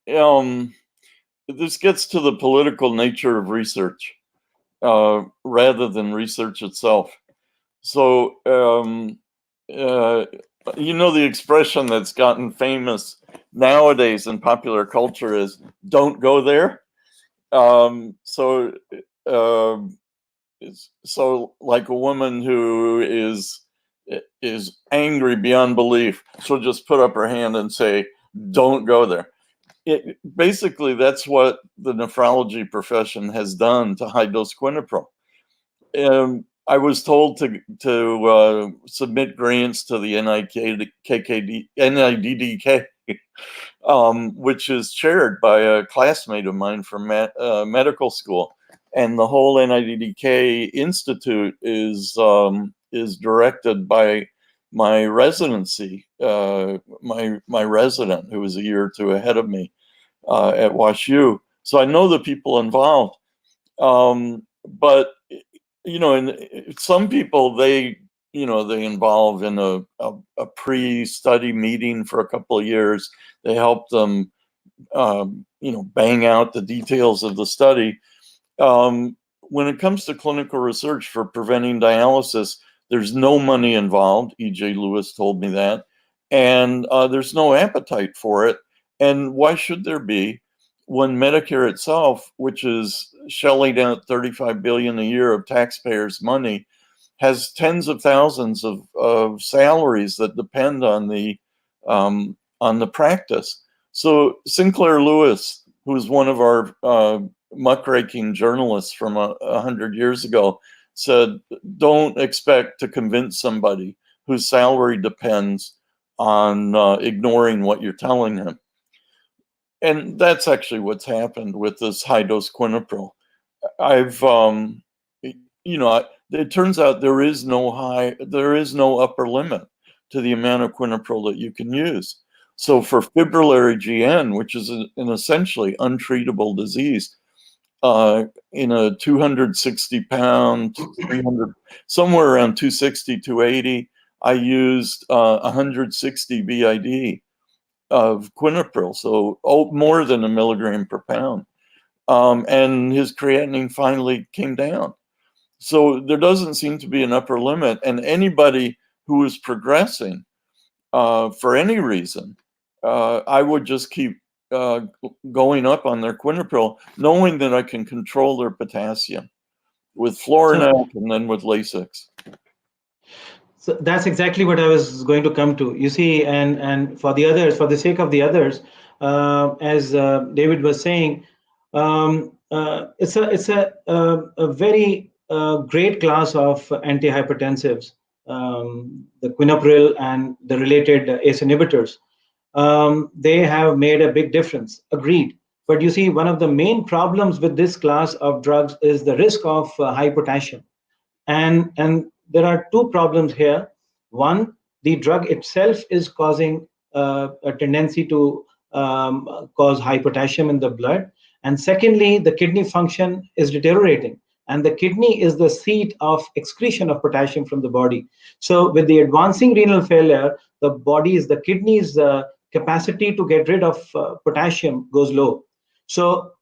this gets to the political nature of research rather than research itself. So, you know, the expression that's gotten famous nowadays in popular culture is "don't go there." So like a woman who is angry beyond belief, she'll just put up her hand and say, "Don't go there." Basically, that's what the nephrology profession has done to high-dose quinapril. I was told to submit grants to the NIDDK, which is chaired by a classmate of mine from medical school. and the whole NIDDK Institute is directed by my residency, my resident, who was a year or two ahead of me at WashU. So I know the people involved. But and some people, they involve in a pre-study meeting for a couple of years. They help them bang out the details of the study. When it comes to clinical research for preventing dialysis, there's no money involved. E.J. Lewis told me that, and there's no appetite for it. And why should there be, when Medicare itself, which is shelling out $35 billion a year of taxpayers' money, has tens of thousands of salaries that depend on the practice. So Sinclair Lewis, who was one of our muckraking journalists from 100 years ago, said, don't expect to convince somebody whose salary depends on ignoring what you're telling him. And that's actually what's happened with this high-dose quinapril. It turns out there is no upper limit to the amount of quinapril that you can use. So for fibrillary GN, which is an essentially untreatable disease, in a 260-pound, 300, somewhere around 260, 280, I used 160 BID of quinapril, so more than 1 milligram per pound. And his creatinine finally came down. So there doesn't seem to be an upper limit, and anybody who is progressing for any reason, I would just keep going up on their quinapril, knowing that I can control their potassium with Florinec and then with Lasix. So that's exactly what I was going to come to. You see, and for the others, for the sake of the others, as David was saying, it's a very great class of antihypertensives, the quinapril and the related ACE inhibitors. They have made a big difference. Agreed. But you see, one of the main problems with this class of drugs is the risk of high potassium. And there are two problems here. One, the drug itself is causing a tendency to cause high potassium in the blood. And secondly, the kidney function is deteriorating. And the kidney is the seat of excretion of potassium from the body. So with the advancing renal failure, the kidney's capacity to get rid of potassium goes low. So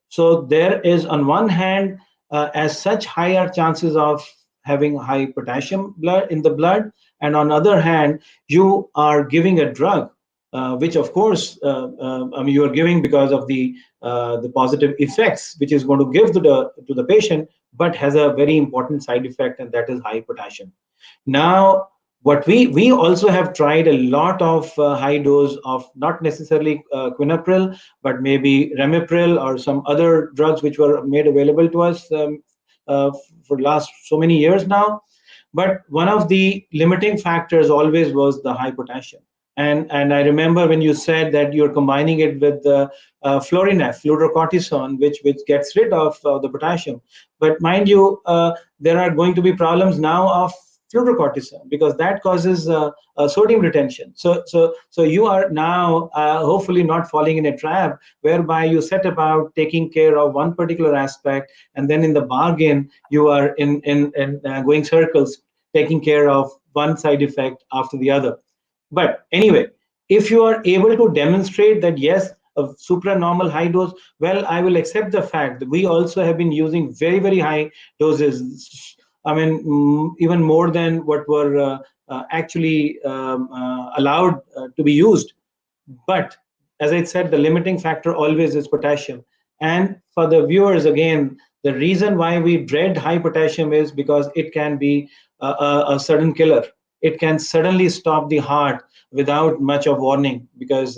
there is, on one hand, as such, higher chances of having high potassium in the blood, and on the other hand, you are giving a drug, which of course, you are giving because of the positive effects, which is going to give to the patient, but has a very important side effect, and that is high potassium. Now, what we also have tried a lot of high dose of, not necessarily quinapril, but maybe ramipril or some other drugs which were made available to us for last so many years now. But one of the limiting factors always was the high potassium. And I remember when you said that you're combining it with the Florinef, fludrocortisone, which gets rid of the potassium. But mind you, there are going to be problems now of fludrocortisone, because that causes sodium retention. So you are now hopefully not falling in a trap whereby you set about taking care of one particular aspect, and then in the bargain you are in going circles, taking care of one side effect after the other. But anyway, if you are able to demonstrate that yes, a supranormal high dose, well, I will accept the fact that we also have been using very, very high doses. I mean, even more than what were actually allowed to be used. But as I said, the limiting factor always is potassium. And for the viewers, again, the reason why we dread high potassium is because it can be a sudden killer. It can suddenly stop the heart without much of warning, because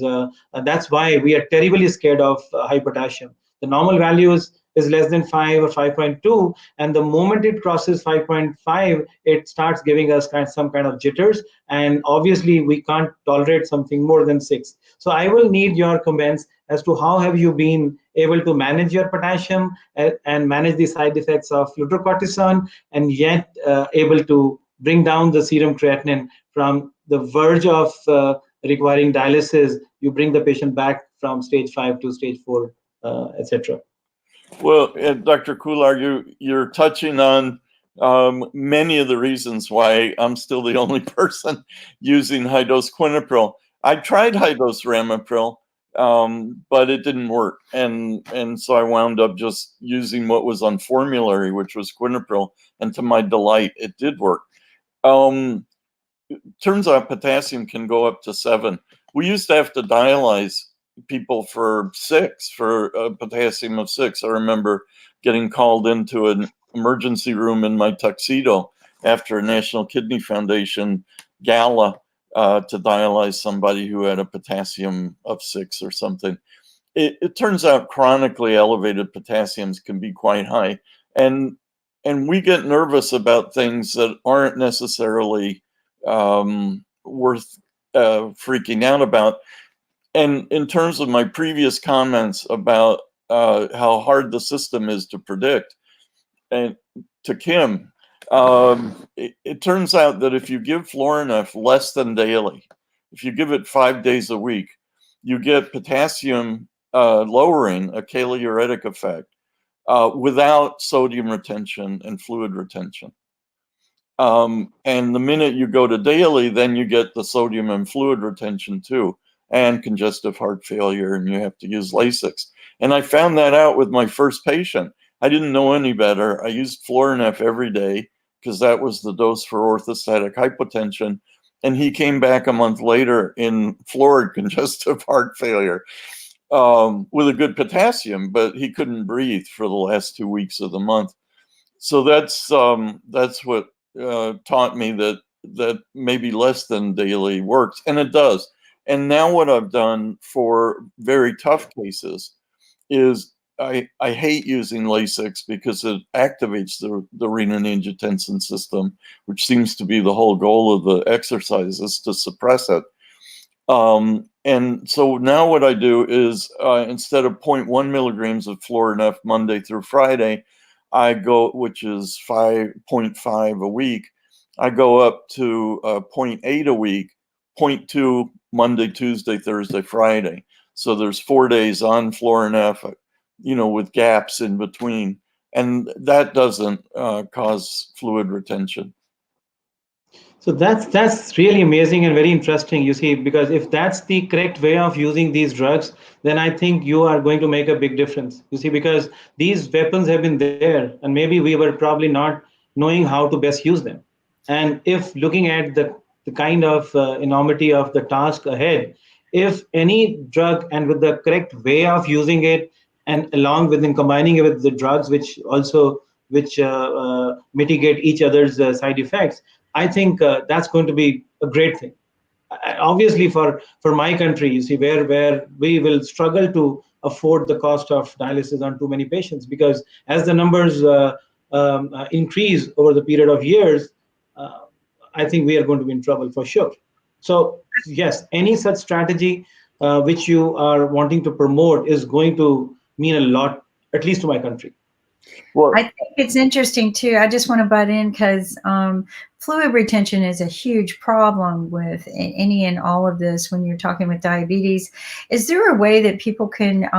that's why we are terribly scared of high potassium. The normal value is less than 5 or 5.2, and the moment it crosses 5.5, it starts giving us some kind of jitters, and obviously we can't tolerate something more than 6. So I will need your comments as to how have you been able to manage your potassium and manage the side effects of fludrocortisone, and yet able to bring down the serum creatinine from the verge of requiring dialysis. You bring the patient back from stage 5 to stage 4, etc. Well, Dr. Kular, you're touching on many of the reasons why I'm still the only person using high-dose quinapril. I tried high-dose ramipril, but it didn't work, and so I wound up just using what was on formulary, which was quinapril, and to my delight, it did work. Turns out potassium can go up to 7. We used to have to dialyze people for 6, for a potassium of 6. I remember getting called into an emergency room in my tuxedo after a National Kidney Foundation gala to dialyze somebody who had a potassium of 6 or something. It turns out chronically elevated potassiums can be quite high, and we get nervous about things that aren't necessarily worth freaking out about. And in terms of my previous comments about how hard the system is to predict, and to Kim, it turns out that if you give Florinef less than daily, if you give it 5 days a week, you get potassium lowering, a chaliuretic effect, without sodium retention and fluid retention. And the minute you go to daily, then you get the sodium and fluid retention too, and congestive heart failure, and you have to use Lasix. And I found that out with my first patient. I didn't know any better. I used Florinef every day because that was the dose for orthostatic hypotension. And he came back a month later in florid congestive heart failure with a good potassium, but he couldn't breathe for the last 2 weeks of the month. So that's what taught me that maybe less than daily works, and it does. And now what I've done for very tough cases is I hate using Lasix because it activates the renin-angiotensin system, which seems to be the whole goal of the exercise, is to suppress it. And so now what I do is instead of 0.1 milligrams of Florinef Monday through Friday, I go, which is 5.5 a week, I go up to 0.8 a week, 0.2 Monday, Tuesday, Thursday, Friday. So there's 4 days on Florinef, with gaps in between. And that doesn't cause fluid retention. So that's really amazing and very interesting, you see, because if that's the correct way of using these drugs, then I think you are going to make a big difference, you see, because these weapons have been there and maybe we were probably not knowing how to best use them. And if looking at the kind of enormity of the task ahead, if any drug and with the correct way of using it, and along with combining it with the drugs which mitigate each other's side effects, I think that's going to be a great thing. Obviously, for my country, you see, where we will struggle to afford the cost of dialysis on too many patients, because as the numbers increase over the period of years, I think we are going to be in trouble for sure. So yes, any such strategy which you are wanting to promote is going to mean a lot, at least to my country. Well, I think it's interesting too. I just want to butt in because fluid retention is a huge problem with any and all of this when you're talking with diabetes. Is there a way that people can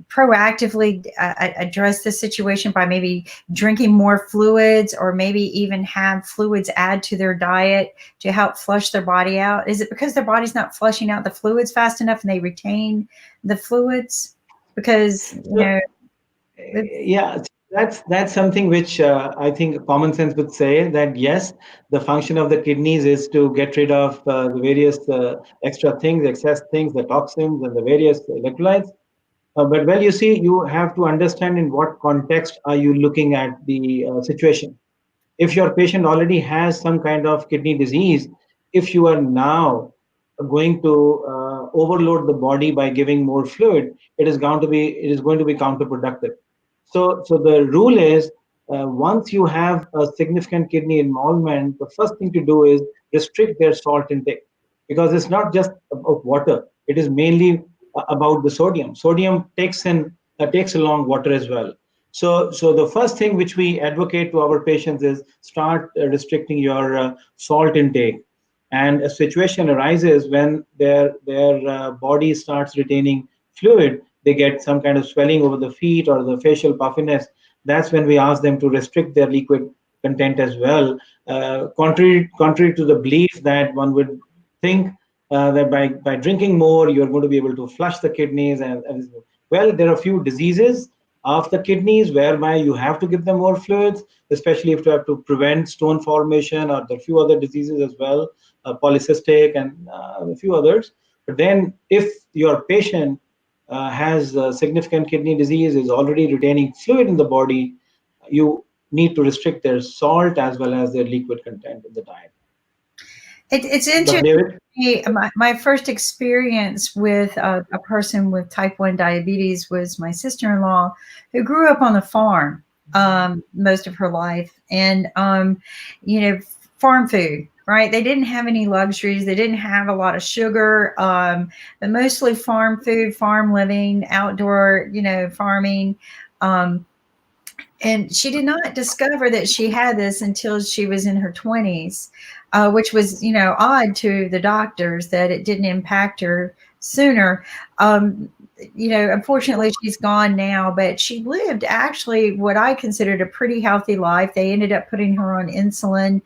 proactively address this situation by maybe drinking more fluids, or maybe even have fluids add to their diet to help flush their body out? Is it because their body's not flushing out the fluids fast enough and they retain the fluids? Because, yeah, that's something which I think common sense would say that yes, the function of the kidneys is to get rid of the various extra things, excess things, the toxins and the various electrolytes. But well, you see, you have to understand in what context are you looking at the situation. If your patient already has some kind of kidney disease, if you are now going to overload the body by giving more fluid, it is going to be counterproductive. So the rule is, once you have a significant kidney involvement, the first thing to do is restrict their salt intake, because it's not just about water. It is mainly about the sodium. Sodium takes in takes along water as well. So the first thing which we advocate to our patients is start restricting your salt intake. And a situation arises when their body starts retaining fluid, they get some kind of swelling over the feet or the facial puffiness. That's when we ask them to restrict their liquid content as well. Contrary to the belief that one would think that by drinking more, you're going to be able to flush the kidneys. And well, there are a few diseases of the kidneys whereby you have to give them more fluids, especially if you have to prevent stone formation, or there are a few other diseases as well, polycystic and a few others. But then if your patient has significant kidney disease, is already retaining fluid in the body, you need to restrict their salt as well as their liquid content in the diet. It's Dr. interesting. David? My first experience with a person with type 1 diabetes was my sister-in-law, who grew up on the farm most of her life. And, farm food, right? They didn't have any luxuries. They didn't have a lot of sugar, but mostly farm food, farm living, outdoor, farming. And she did not discover that she had this until she was in her 20s, which was, odd to the doctors that it didn't impact her sooner. Unfortunately, she's gone now, but she lived actually what I considered a pretty healthy life. They ended up putting her on insulin,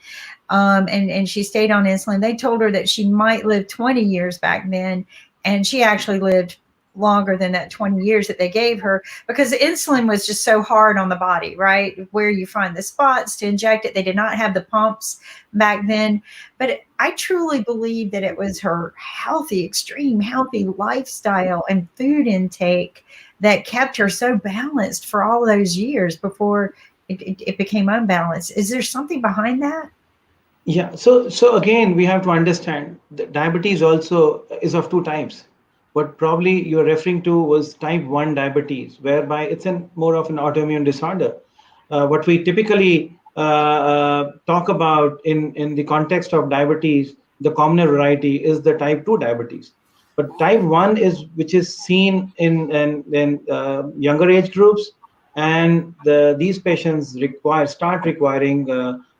and she stayed on insulin. They told her that she might live 20 years back then, and she actually lived longer than that 20 years that they gave her, because the insulin was just so hard on the body, right? Where you find the spots to inject it. They did not have the pumps back then. But I truly believe that it was her extreme healthy lifestyle and food intake that kept her so balanced for all those years before it became unbalanced. Is there something behind that? Yeah, so again, we have to understand that diabetes also is of two types. What probably you're referring to was type 1 diabetes, whereby it's more of an autoimmune disorder. What we typically talk about in the context of diabetes, the commoner variety is the type 2 diabetes. But type 1 is which is seen in younger age groups, and these patients start requiring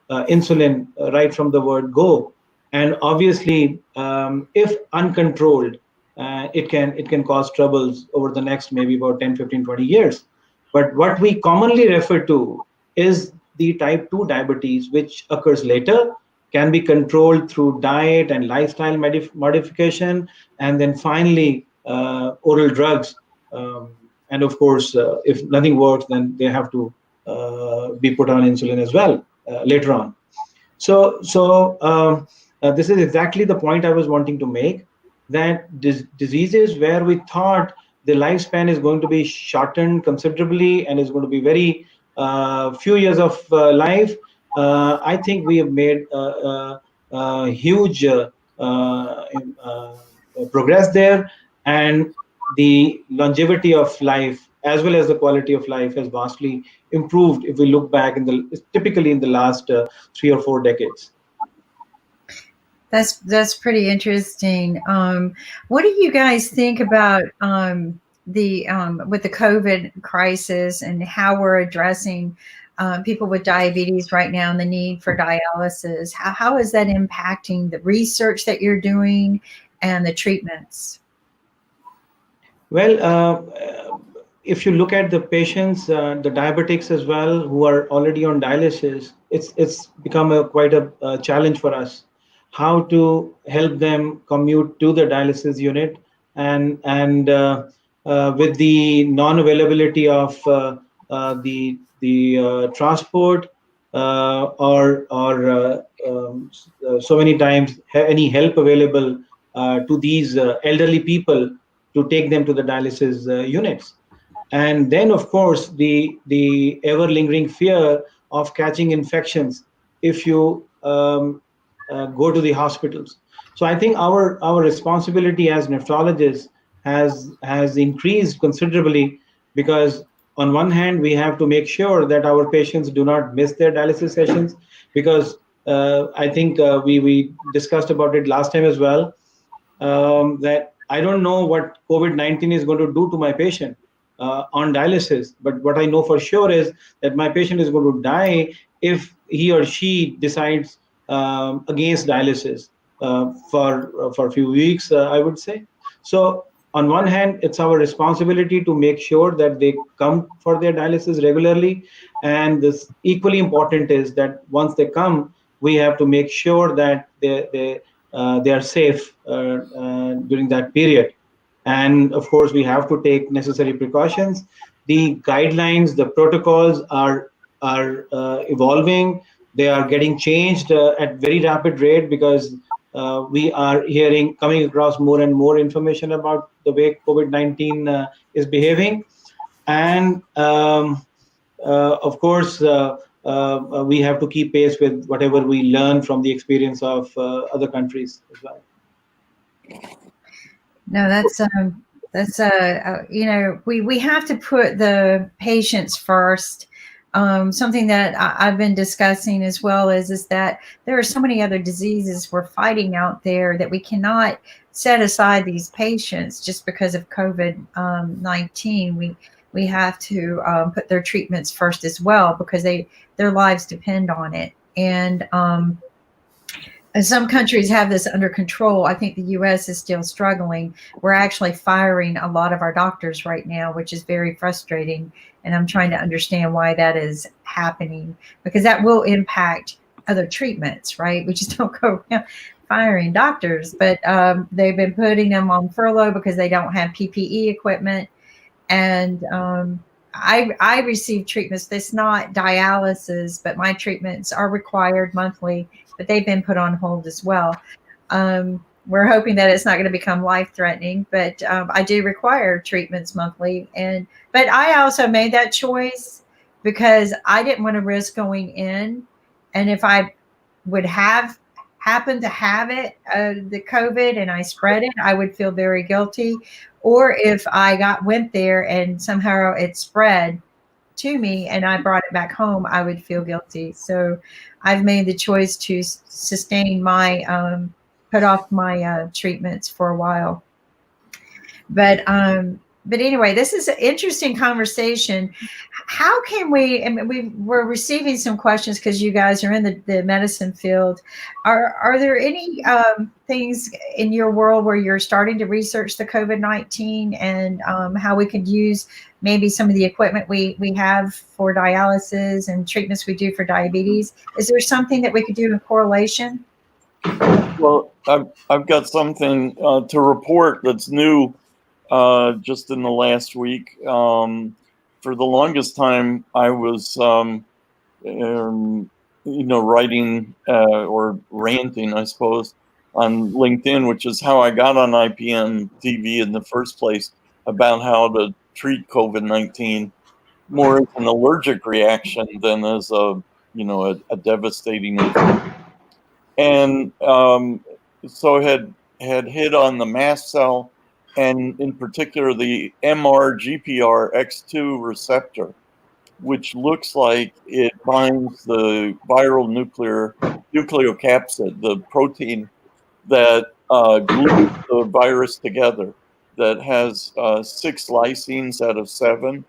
insulin right from the word go. And obviously, if uncontrolled, it can cause troubles over the next maybe about 10, 15, 20 years. But what we commonly refer to is the type 2 diabetes, which occurs later, can be controlled through diet and lifestyle modification, and then finally oral drugs. And of course, if nothing works, then they have to be put on insulin as well later on. So this is exactly the point I was wanting to make, that diseases where we thought the lifespan is going to be shortened considerably and is going to be very few years of life, I think we have made huge progress there, and the longevity of life as well as the quality of life has vastly improved if we look back typically in the last 3 or 4 decades. That's pretty interesting. What do you guys think about the with the COVID crisis and how we're addressing people with diabetes right now and the need for dialysis? How is that impacting the research that you're doing and the treatments? Well, if you look at the patients, the diabetics as well, who are already on dialysis, it's become quite a challenge for us how to help them commute to the dialysis unit, and with the non-availability of the transport or so many times any help available to these elderly people to take them to the dialysis units. And then, of course, the ever lingering fear of catching infections if you go to the hospitals. So I think our responsibility as nephrologists has increased considerably, because on one hand we have to make sure that our patients do not miss their dialysis sessions, because I think we discussed about it last time as well, that I don't know what COVID-19 is going to do to my patient. on dialysis. But what I know for sure is that my patient is going to die if he or she decides against dialysis for a few weeks, I would say. So on one hand, it's our responsibility to make sure that they come for their dialysis regularly. And this equally important is that once they come, we have to make sure that they are safe during that period. And of course, we have to take necessary precautions. The guidelines, the protocols are evolving. They are getting changed at very rapid rate because we are coming across more and more information about the way COVID-19 is behaving. And of course, we have to keep pace with whatever we learn from the experience of other countries as well. No, we have to put the patients first. Something that I've been discussing as well is that there are so many other diseases we're fighting out there that we cannot set aside these patients just because of COVID-19. We have to put their treatments first as well because their lives depend on it. And some countries have this under control. I think the U.S. is still struggling. We're actually firing a lot of our doctors right now, which is very frustrating. And I'm trying to understand why that is happening, because that will impact other treatments, right? We just don't go around firing doctors, but they've been putting them on furlough because they don't have PPE equipment. And I receive treatments. That's not dialysis, but my treatments are required monthly, but they've been put on hold as well. We're hoping that it's not going to become life-threatening, but I do require treatments monthly. But I also made that choice because I didn't want to risk going in. And if I would happen to have it, the COVID, and I spread it, I would feel very guilty. Or if I went there and somehow it spread to me and I brought it back home, I would feel guilty. So I've made the choice to sustain put off my treatments for a while. But anyway, this is an interesting conversation. How can we, we're receiving some questions because you guys are in the medicine field. Are there any things in your world where you're starting to research the COVID-19 and how we could use maybe some of the equipment we have for dialysis and treatments we do for diabetes? Is there something that we could do in correlation? Well, I've got something to report that's new just in the last week. For the longest time, I was, writing or ranting, I suppose, on LinkedIn, which is how I got on IPN TV in the first place, about how to treat COVID-19 more as an allergic reaction than as a devastating infection. And so I had hit on the mast cell, and in particular the MRGPRX2 receptor, which looks like it binds the viral nucleocapsid, the protein that glues the virus together, that has 6 lysines out of 7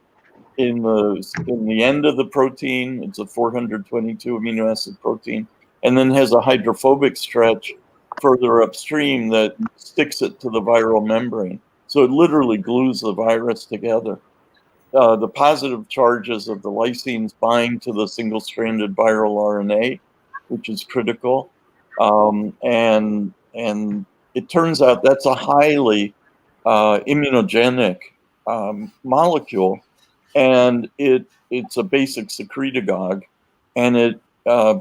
in the end of the protein. It's a 422 amino acid protein, and then has a hydrophobic stretch further upstream that sticks it to the viral membrane. So it literally glues the virus together. The positive charges of the lysines bind to the single-stranded viral RNA, which is critical. And it turns out that's a highly immunogenic molecule, and it's a basic secretagogue, and it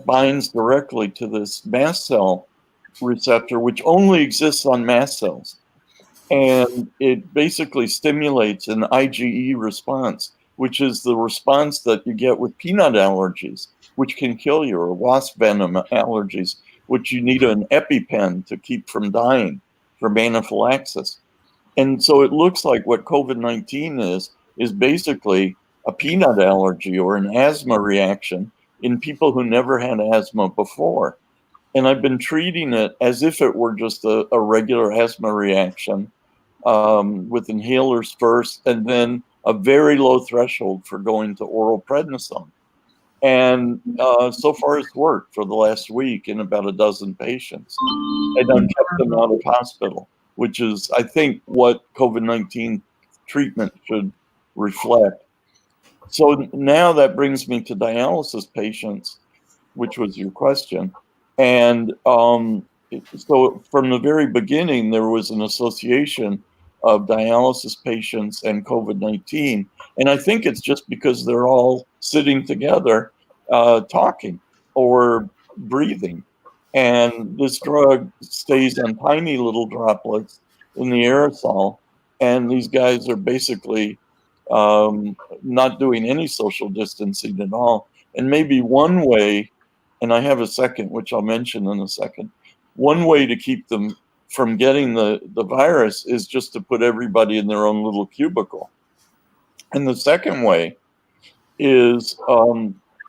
binds directly to this mast cell receptor, which only exists on mast cells. And it basically stimulates an IgE response, which is the response that you get with peanut allergies, which can kill you, or wasp venom allergies, which you need an EpiPen to keep from dying from anaphylaxis. And so it looks like what COVID-19 is basically a peanut allergy or an asthma reaction in people who never had asthma before. And I've been treating it as if it were just a regular asthma reaction with inhalers first, and then a very low threshold for going to oral prednisone. And so far it's worked for the last week in about a dozen patients. And I've kept them out of hospital, which is, I think, what COVID-19 treatment should reflect. So now that brings me to dialysis patients, which was your question. And so from the very beginning, there was an association of dialysis patients and COVID-19. And I think it's just because they're all sitting together, talking or breathing. And this drug stays on tiny little droplets in the aerosol. And these guys are basically not doing any social distancing at all. And maybe one way, and I have a second, which I'll mention in a second, one way to keep them from getting the virus is just to put everybody in their own little cubicle. And the second way is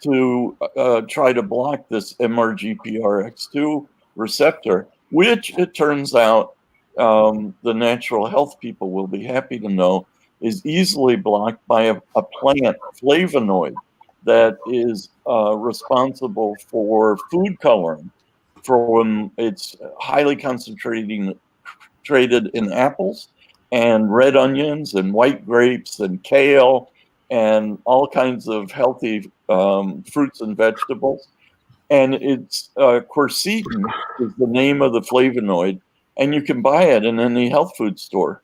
to try to block this MRGPRX2 receptor, which it turns out the natural health people will be happy to know is easily blocked by a plant flavonoid that is responsible for food coloring. From it's highly concentrated in apples and red onions and white grapes and kale and all kinds of healthy fruits and vegetables. And it's quercetin is the name of the flavonoid, and you can buy it in any health food store.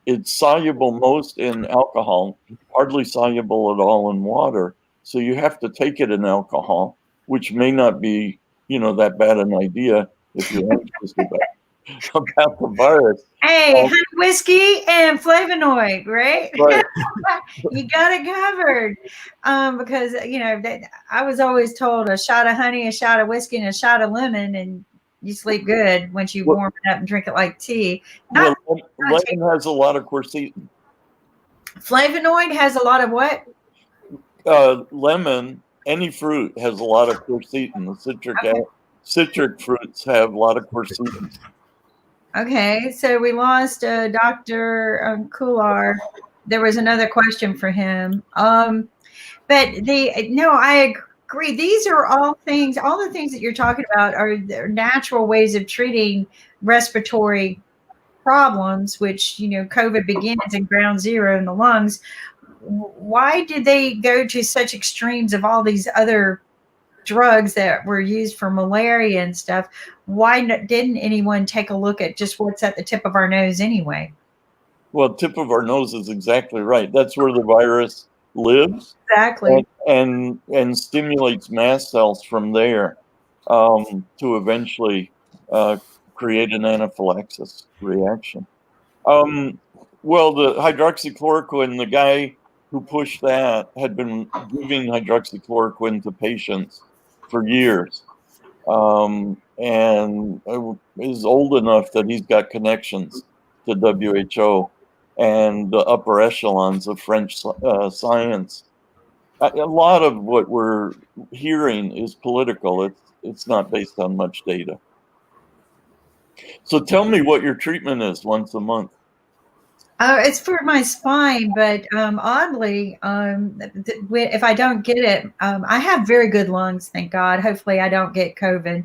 It's soluble most in alcohol, hardly soluble at all in water. So you have to take it in alcohol, which may not be, that bad an idea if you're anxious about the virus. Hey, honey whiskey and flavonoid, right? Right. You got it covered. Because I was always told a shot of honey, a shot of whiskey, and a shot of lemon, and you sleep good once you warm it up and drink it like tea. Lemon has a lot of quercetin. Flavonoid has a lot of what? Lemon, any fruit has a lot of quercetin. The citric fruits have a lot of quercetin. Okay, so we lost Dr. Kular. There was another question for him. I agree. These are all the things that you're talking about are natural ways of treating respiratory problems, which, COVID begins in ground zero in the lungs. Why did they go to such extremes of all these other drugs that were used for malaria and stuff? Why didn't anyone take a look at just what's at the tip of our nose anyway? Well, tip of our nose is exactly right. That's where the virus lives. Exactly. And stimulates mast cells from there to eventually create an anaphylaxis reaction. Well, the hydroxychloroquine, the guy who pushed that had been giving hydroxychloroquine to patients for years, and is old enough that he's got connections to WHO and the upper echelons of French science. A lot of what we're hearing is political. It's not based on much data. So tell me what your treatment is once a month. It's for my spine, but oddly, if I don't get it, I have very good lungs, thank God. Hopefully, I don't get COVID.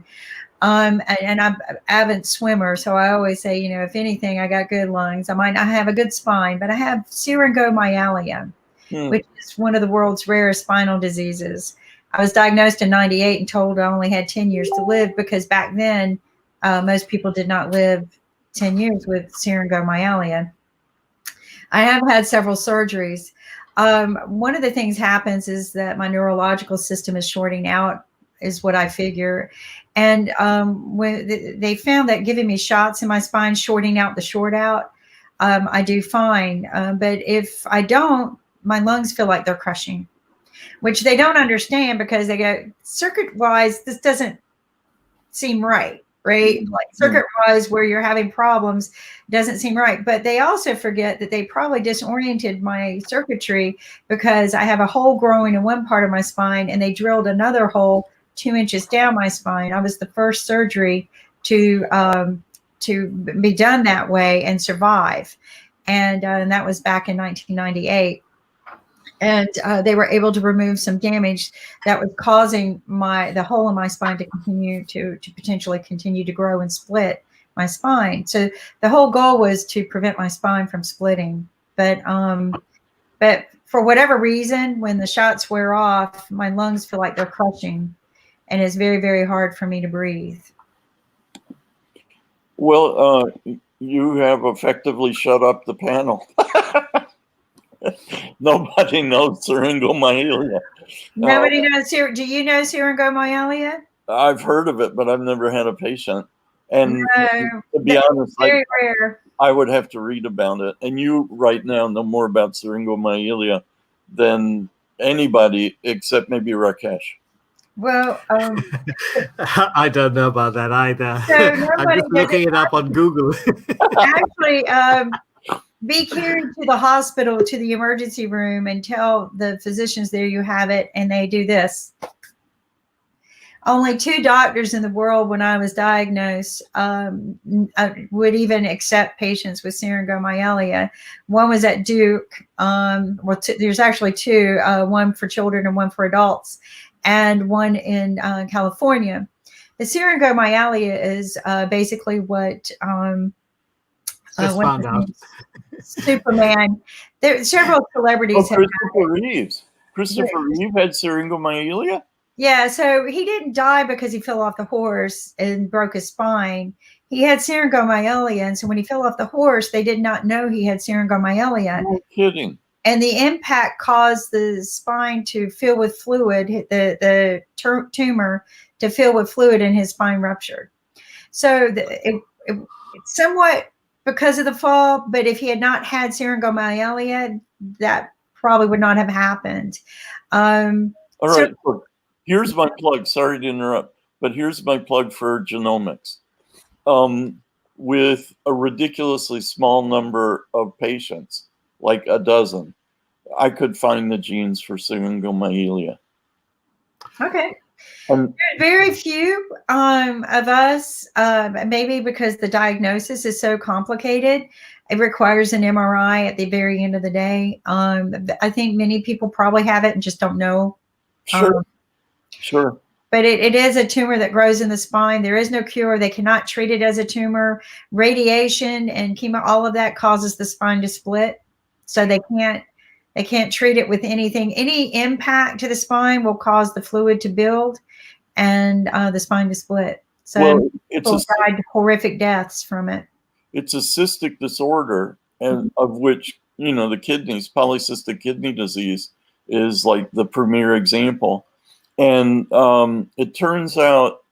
And I'm an avid swimmer, so I always say, if anything, I got good lungs. I might not have a good spine, but I have syringomyelia, which is one of the world's rarest spinal diseases. I was diagnosed in '98 and told I only had 10 years to live because back then, most people did not live 10 years with syringomyelia. I have had several surgeries. One of the things happens is that my neurological system is shorting out, is what I figure. And when they found that giving me shots in my spine, shorting out the short out, I do fine. But if I don't, my lungs feel like they're crushing, which they don't understand because they go, circuit-wise, this doesn't seem right. Right? Like circuit-wise, where you're having problems doesn't seem right. But they also forget that they probably disoriented my circuitry because I have a hole growing in one part of my spine and they drilled another hole 2 inches down my spine. I was the first surgery to be done that way and survive. And that was back in 1998. and they were able to remove some damage that was causing the hole in my spine to continue to potentially continue to grow and split my spine. So the whole goal was to prevent my spine from splitting. But for whatever reason, when the shots wear off, my lungs feel like they're crushing, and it's very, very hard for me to breathe. Well, you have effectively shut up the panel. Nobody knows syringomyelia. Nobody knows. Do you know syringomyelia? I've heard of it, but I've never had a patient. And No, to be honest, very rare. I would have to read about it. And you right now know more about syringomyelia than anybody except maybe Rakesh. Well, I don't know about that either. So I'm just looking it up on Google. actually, be carried to the hospital, to the emergency room, and tell the physicians there you have it, and they do this. Only 2 doctors in the world, when I was diagnosed, would even accept patients with syringomyelia. One was at Duke. There's actually 2, one for children and one for adults, and one in California. The syringomyelia is basically what Just found out. Superman. There several celebrities. Christopher Reeves. Christopher Reeve had syringomyelia? Yeah, so he didn't die because he fell off the horse and broke his spine. He had syringomyelia, and so when he fell off the horse, they did not know he had syringomyelia. No kidding. And the impact caused the spine to fill with fluid, the tumor to fill with fluid, and his spine ruptured. So it somewhat because of the fall, but if he had not had syringomyelia, that probably would not have happened. All right. So here's my plug. Sorry to interrupt, but here's my plug for genomics. With a ridiculously small number of patients, like a dozen, I could find the genes for syringomyelia. Okay. Very few of us, maybe because the diagnosis is so complicated, it requires an MRI at the very end of the day. I think many people probably have it and just don't know. Sure. But it is a tumor that grows in the spine. There is no cure. They cannot treat it as a tumor. Radiation and chemo, all of that causes the spine to split. So they can't treat it with anything. Any impact to the spine will cause the fluid to build and the spine to split. So people died horrific deaths from it. It's a cystic disorder, and of which, the kidneys, polycystic kidney disease is like the premier example. And it turns out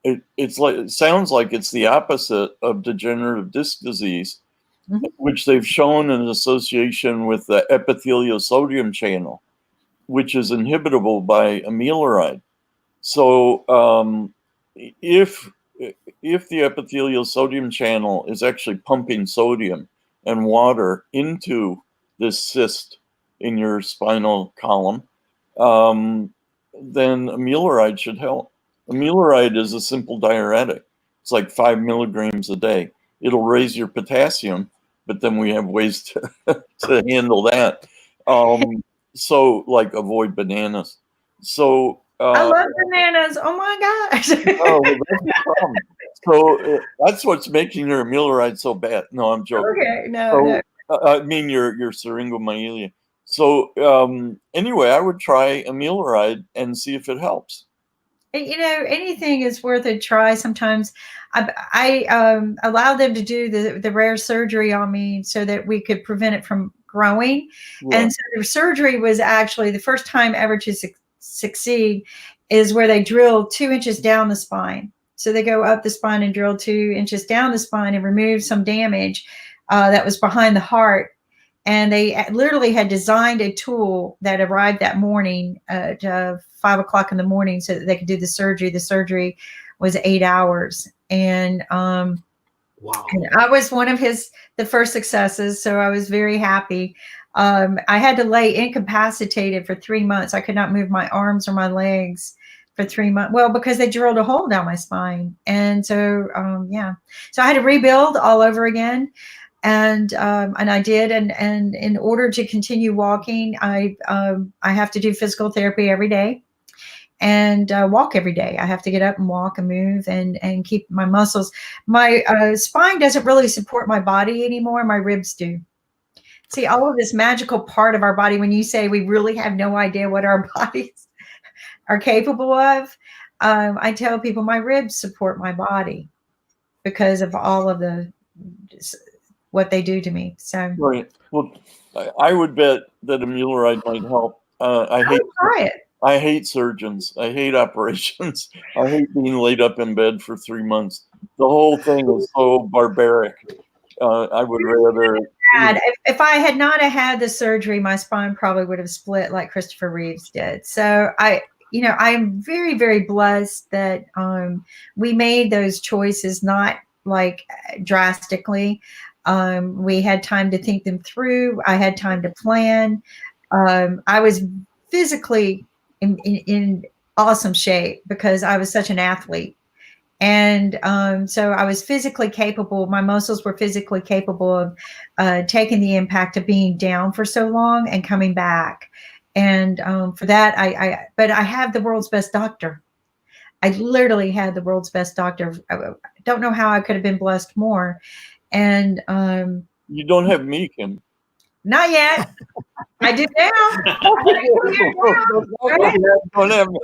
it sounds like it's the opposite of degenerative disc disease, which they've shown an association with the epithelial sodium channel, which is inhibitable by amiloride. So if the epithelial sodium channel is actually pumping sodium and water into this cyst in your spinal column, then amiloride should help. Amiloride is a simple diuretic. It's like 5 milligrams a day. It'll raise your potassium, but then we have ways to handle that. So like avoid bananas. So I love bananas. Oh my gosh. Oh, well, that's the problem. So that's what's making your amiloride so bad. No, I'm joking. Okay, no. I mean your syringomyelia. So anyway, I would try amiloride and see if it helps. Anything is worth a try. Sometimes I allowed them to do the rare surgery on me so that we could prevent it from growing. Yeah. And so the surgery was actually the first time ever to succeed is where they drill 2 inches down the spine. So they go up the spine and drill 2 inches down the spine and remove some damage that was behind the heart. And they literally had designed a tool that arrived that morning at 5 o'clock in the morning so that they could do the surgery. The surgery was 8 hours. And wow. And I was one of the first successes. So I was very happy. I had to lay incapacitated for 3 months. I could not move my arms or my legs for 3 months. Well, because they drilled a hole down my spine. And so, yeah. So I had to rebuild all over again. and I did, and in order to continue walking, I have to do physical therapy every day, and walk every day. I have to get up and walk and move and keep my muscles. My spine doesn't really support my body anymore. My ribs do. See, all of this magical part of our body, when you say we really have no idea what our bodies are capable of, I tell people my ribs support my body because of all of what they do to me. So Right. Well, I would bet that a mule ride might help. I hate try it. I hate surgeons. I hate operations. I hate being laid up in bed for 3 months. The whole thing is so barbaric. I would rather. If I had not had the surgery, my spine probably would have split like Christopher Reeves did. So I'm very, very blessed that we made those choices, not like drastically. We had time to think them through. I had time to plan. I was physically in awesome shape because I was such an athlete. And so I was physically capable. My muscles were physically capable of taking the impact of being down for so long and coming back. And for that, but I have the world's best doctor. I literally had the world's best doctor. I don't know how I could have been blessed more. And you don't have me, Kim. Not yet. I do now. Don't have me.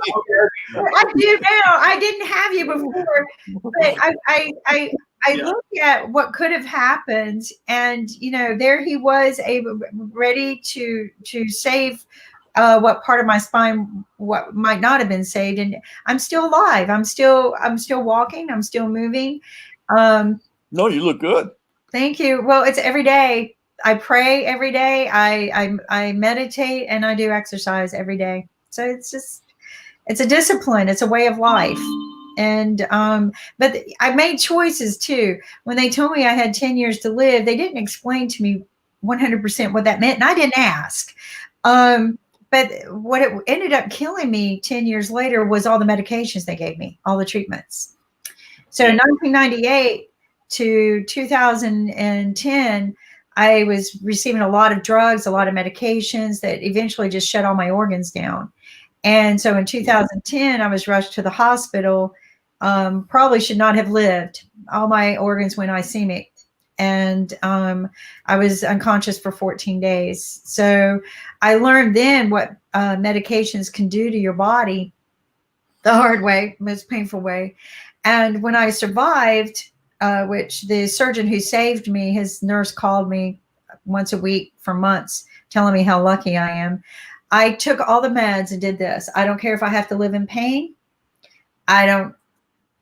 I do now. I didn't have you before, but I look at what could have happened, and there he was, ready to save what part of my spine, what might not have been saved, and I'm still alive. I'm still walking. I'm still moving. No, you look good. Thank you. Well, it's every day. I pray every day. I meditate, and I do exercise every day. So it's a discipline. It's a way of life. And but I made choices too. When they told me I had 10 years to live, they didn't explain to me 100% what that meant, and I didn't ask. But what it ended up killing me 10 years later was all the medications they gave me, all the treatments. So in 1998 to 2010, I was receiving a lot of drugs, a lot of medications that eventually just shut all my organs down. And so in 2010, I was rushed to the hospital. Probably should not have lived. All my organs went ischemic, and I was unconscious for 14 days. So I learned then what medications can do to your body the hard way, most painful way. And when I survived, which the surgeon who saved me, his nurse called me once a week for months, telling me how lucky I am. I took all the meds and did this. I don't care if I have to live in pain. I don't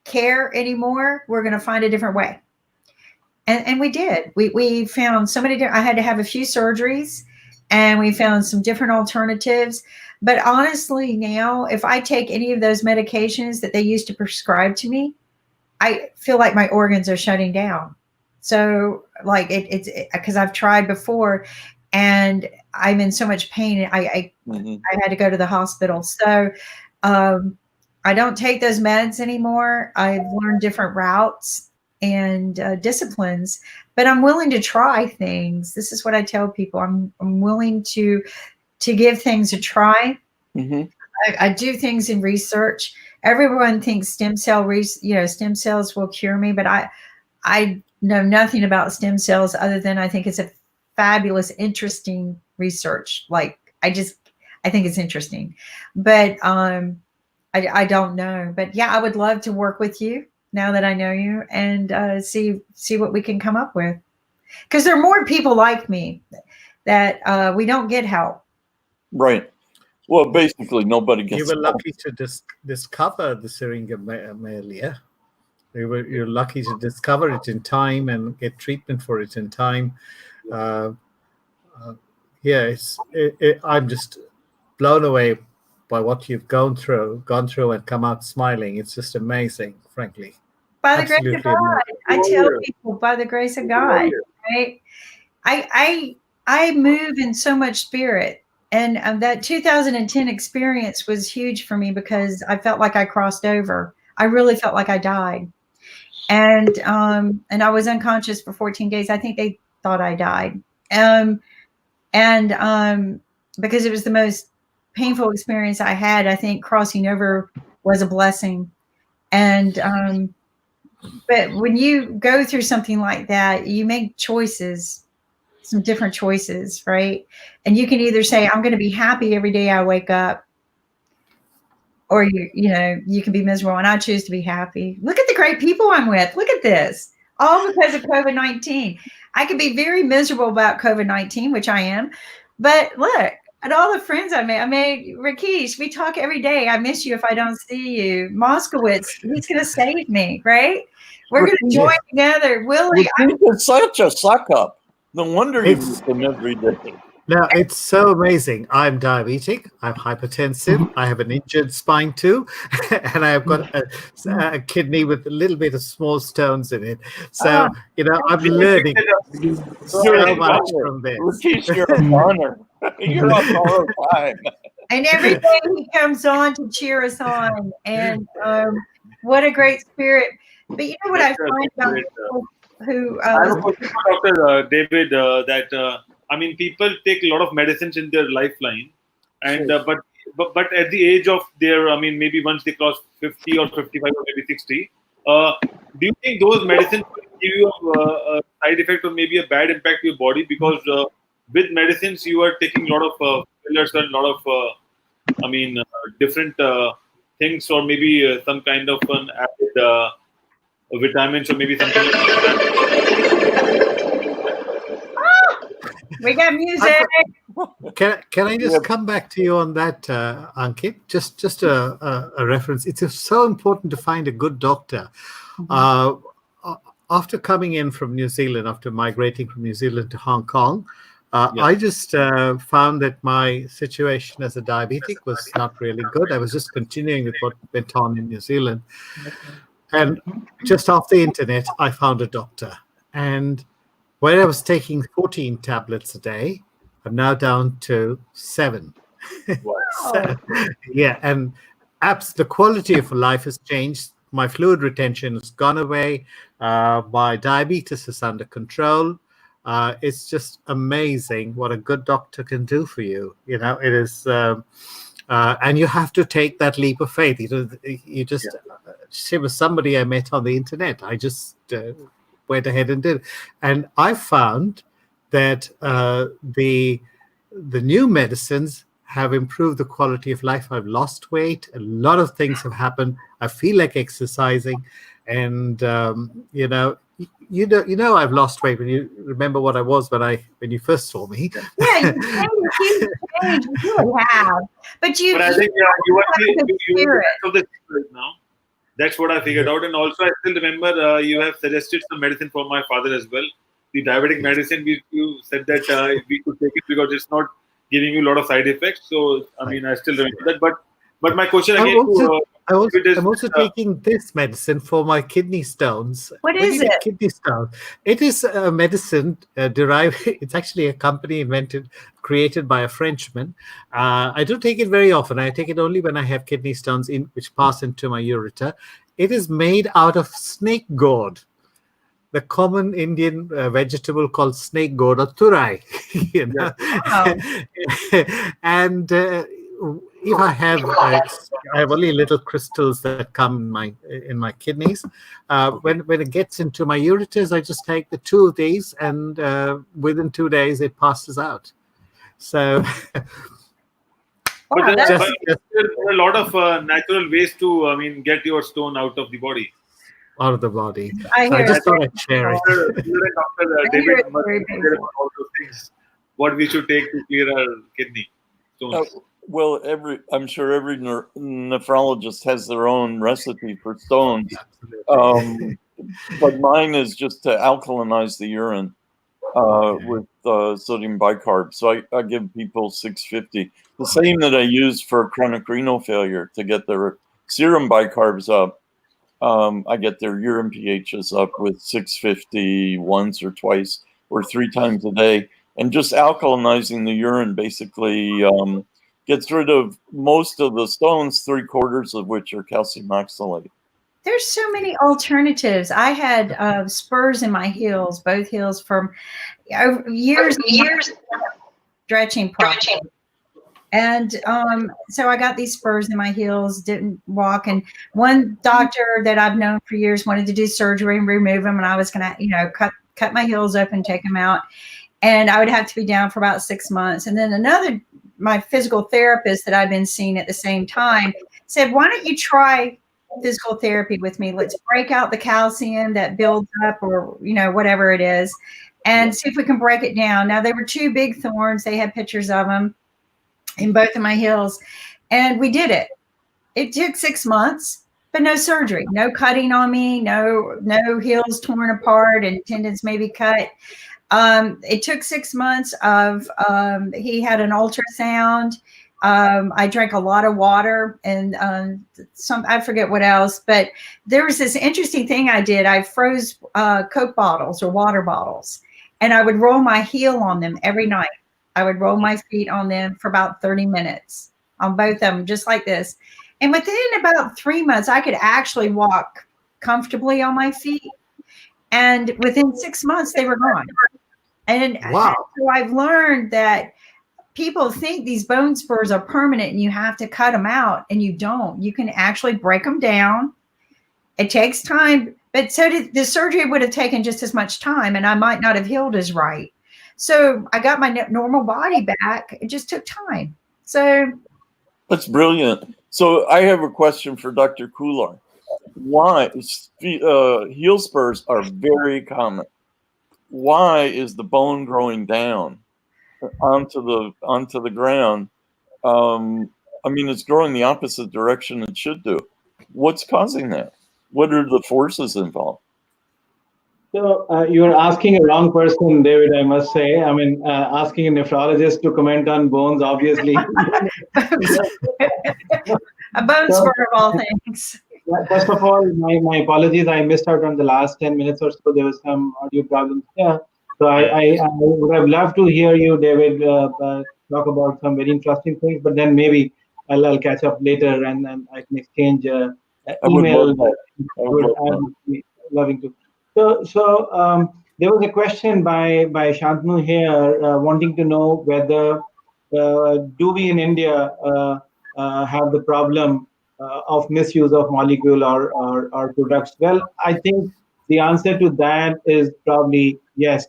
care anymore. We're going to find a different way. And we did. We found so many. I had to have a few surgeries, and we found some different alternatives. But honestly, now, if I take any of those medications that they used to prescribe to me, I feel like my organs are shutting down. So like it's because I've tried before, and I'm in so much pain. I had to go to the hospital. So I don't take those meds anymore. I've learned different routes and disciplines, but I'm willing to try things. This is what I tell people. I'm willing to give things a try. Mm-hmm. I do things in research. Everyone thinks stem cells will cure me, but I know nothing about stem cells other than I think it's a fabulous, interesting research. Like I think it's interesting, but I don't know. But yeah, I would love to work with you now that I know you and see what we can come up with. Because there are more people like me that we don't get help. Right. Well, basically, nobody gets. You were lucky to discover the syringomyelia. You're lucky to discover it in time and get treatment for it in time. I'm just blown away by what you've gone through and come out smiling. It's just amazing, frankly. By the grace of God, I tell people, by the grace of God, right? I move in so much spirit. And that 2010 experience was huge for me because I felt like I crossed over. I really felt like I died. And I was unconscious for 14 days. I think thought I died. Because it was the most painful experience I had, I think crossing over was a blessing. And but when you go through something like that, you make choices, some different choices, right? And you can either say, I'm going to be happy every day I wake up, or you can be miserable. And I choose to be happy. Look at the great people I'm with. Look at this. All because of COVID-19. I could be very miserable about COVID-19, which I am. But look at all the friends I made. I made Rakesh. We talk every day. I miss you if I don't see you. Moskowitz, he's going to save me, right? We're going to join together. Willie. It's such a suck up. No wonder you It's- miss them every day. Now, it's so amazing. I'm diabetic, I'm hypertensive, I have an injured spine too, and I've got a kidney with a little bit of small stones in it. So, I'm learning so much from this. Rakesh, you're a honor. You're on borrowed time. And every day he comes on to cheer us on. And what a great spirit. But you know what I find about people who... I have a question for Dr. David, that... people take a lot of medicines in their lifeline, and but at the age of their, maybe once they cross 50 or 55 or maybe 60, do you think those medicines will give you a side effect or maybe a bad impact to your body? Because with medicines, you are taking a lot of fillers and a lot of, different things, or maybe some kind of an added vitamins or maybe something like that. We got music. Can I just come back to you on that, Ankit? Just a reference. It's so important to find a good doctor. After coming in from New Zealand, after migrating from New Zealand to Hong Kong, I just found that my situation as a diabetic was not really good. I was just continuing with what went on in New Zealand. And just off the internet, I found a doctor. And where I was taking 14 tablets a day, I'm now down to 7. Wow. So, and the quality of life has changed. My fluid retention has gone away. My diabetes is under control. It's just amazing what a good doctor can do for you. It is, and you have to take that leap of faith. You just, she was somebody I met on the internet. I just went ahead and did. And I found that the new medicines have improved the quality of life. I've lost weight. A lot of things have happened. I feel like exercising, and I've lost weight. When you remember what I was when you first saw me. Yeah, you changed. You really have. But I think you are the spirit now. That's what I figured out. And also, I still remember you have suggested some medicine for my father as well. The diabetic medicine, you said that we could take it because it's not giving you a lot of side effects. So, I still remember that. But my question again I'm also taking this medicine for my kidney stones. What is it? Kidney stone. It is a medicine derived. It's actually a company created by a Frenchman. I don't take it very often. I take it only when I have kidney stones which pass into my ureter. It is made out of snake gourd, the common Indian vegetable called snake gourd or turai. And if I have only little crystals that come in my kidneys. When it gets into my ureters, I just take the 2 of these, and within 2 days it passes out. So, but there are a lot of natural ways to get your stone out of the body. Out of the body. I just thought I'd share it. Dr. David must share about all those things. What we should take to clear our kidney stones. Well, I'm sure every nephrologist has their own recipe for stones. But mine is just to alkalinize the urine with sodium bicarb. So I give people 650. The same that I use for chronic renal failure to get their serum bicarbs up. I get their urine pHs up with 650 once or twice or 3 times a day. And just alkalinizing the urine basically gets rid of most of the stones, 3/4 of which are calcium oxalate. There's so many alternatives. I had spurs in my heels, both heels, from years stretching problems. And so I got these spurs in my heels, didn't walk. And one doctor that I've known for years wanted to do surgery and remove them. And I was going to, cut my heels open, take them out. And I would have to be down for about 6 months. And then my physical therapist that I've been seeing at the same time said, why don't you try physical therapy with me? Let's break out the calcium that builds up, or, whatever it is, and see if we can break it down. Now, they were two big thorns. They had pictures of them in both of my heels. And we did it. It took 6 months, but no surgery, no cutting on me, no heels torn apart and tendons maybe cut. It took 6 months of, he had an ultrasound. I drank a lot of water and I forget what else, but there was this interesting thing I did. I froze Coke bottles or water bottles, and I would roll my heel on them every night. I would roll my feet on them for about 30 minutes on both of them, just like this. And within about 3 months, I could actually walk comfortably on my feet. And within 6 months, they were gone. And Wow. so I've learned that people think these bone spurs are permanent and you have to cut them out, and you don't. You can actually break them down. It takes time, but so the surgery would have taken just as much time, and I might not have healed as right. So I got my normal body back. It just took time. So That's brilliant. So I have a question for Dr. Kular. Why heel spurs are very common? Why is the bone growing down onto the ground? It's growing the opposite direction it should do. What's causing that? What are the forces involved? So you're asking a wrong person, David, I must say. Asking a nephrologist to comment on bones, obviously. a bone spur of all things. First of all, my apologies. I missed out on the last 10 minutes or so. There was some audio problems here. So I would have loved to hear you, David, talk about some very interesting things, but then maybe I'll catch up later and I can exchange email. I would be loving to. So there was a question by Shantanu here wanting to know whether do we in India have the problem of misuse of molecule or products? Well, I think the answer to that is probably yes.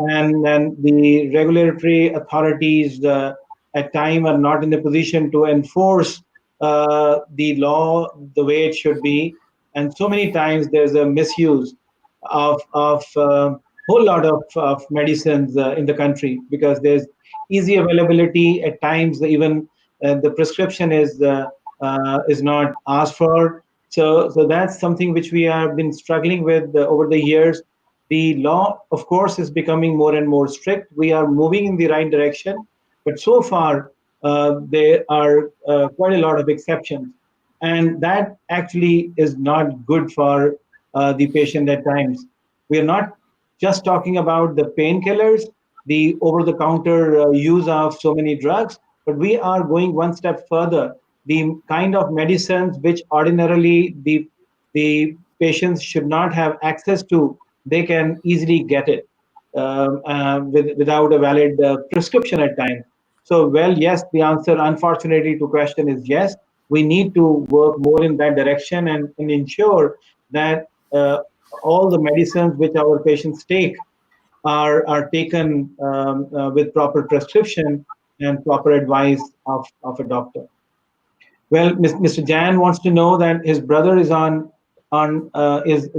And then the regulatory authorities at time are not in a position to enforce the law the way it should be. And so many times there's a misuse of whole lot of medicines in the country because there's easy availability. At times even the prescription is not asked for. So that's something which we have been struggling with over the years. The law, of course, is becoming more and more strict. We are moving in the right direction, but so far there are quite a lot of exceptions, and that actually is not good for the patient at times. We are not just talking about the painkillers, the over-the-counter use of so many drugs, but we are going one step further. The kind of medicines which ordinarily the patients should not have access to, they can easily get it without a valid prescription at times. So, well, yes, the answer, unfortunately, to question is yes. We need to work more in that direction and ensure that all the medicines which our patients take are taken with proper prescription and proper advice of a doctor. Well, Mr. Jan wants to know that his brother is is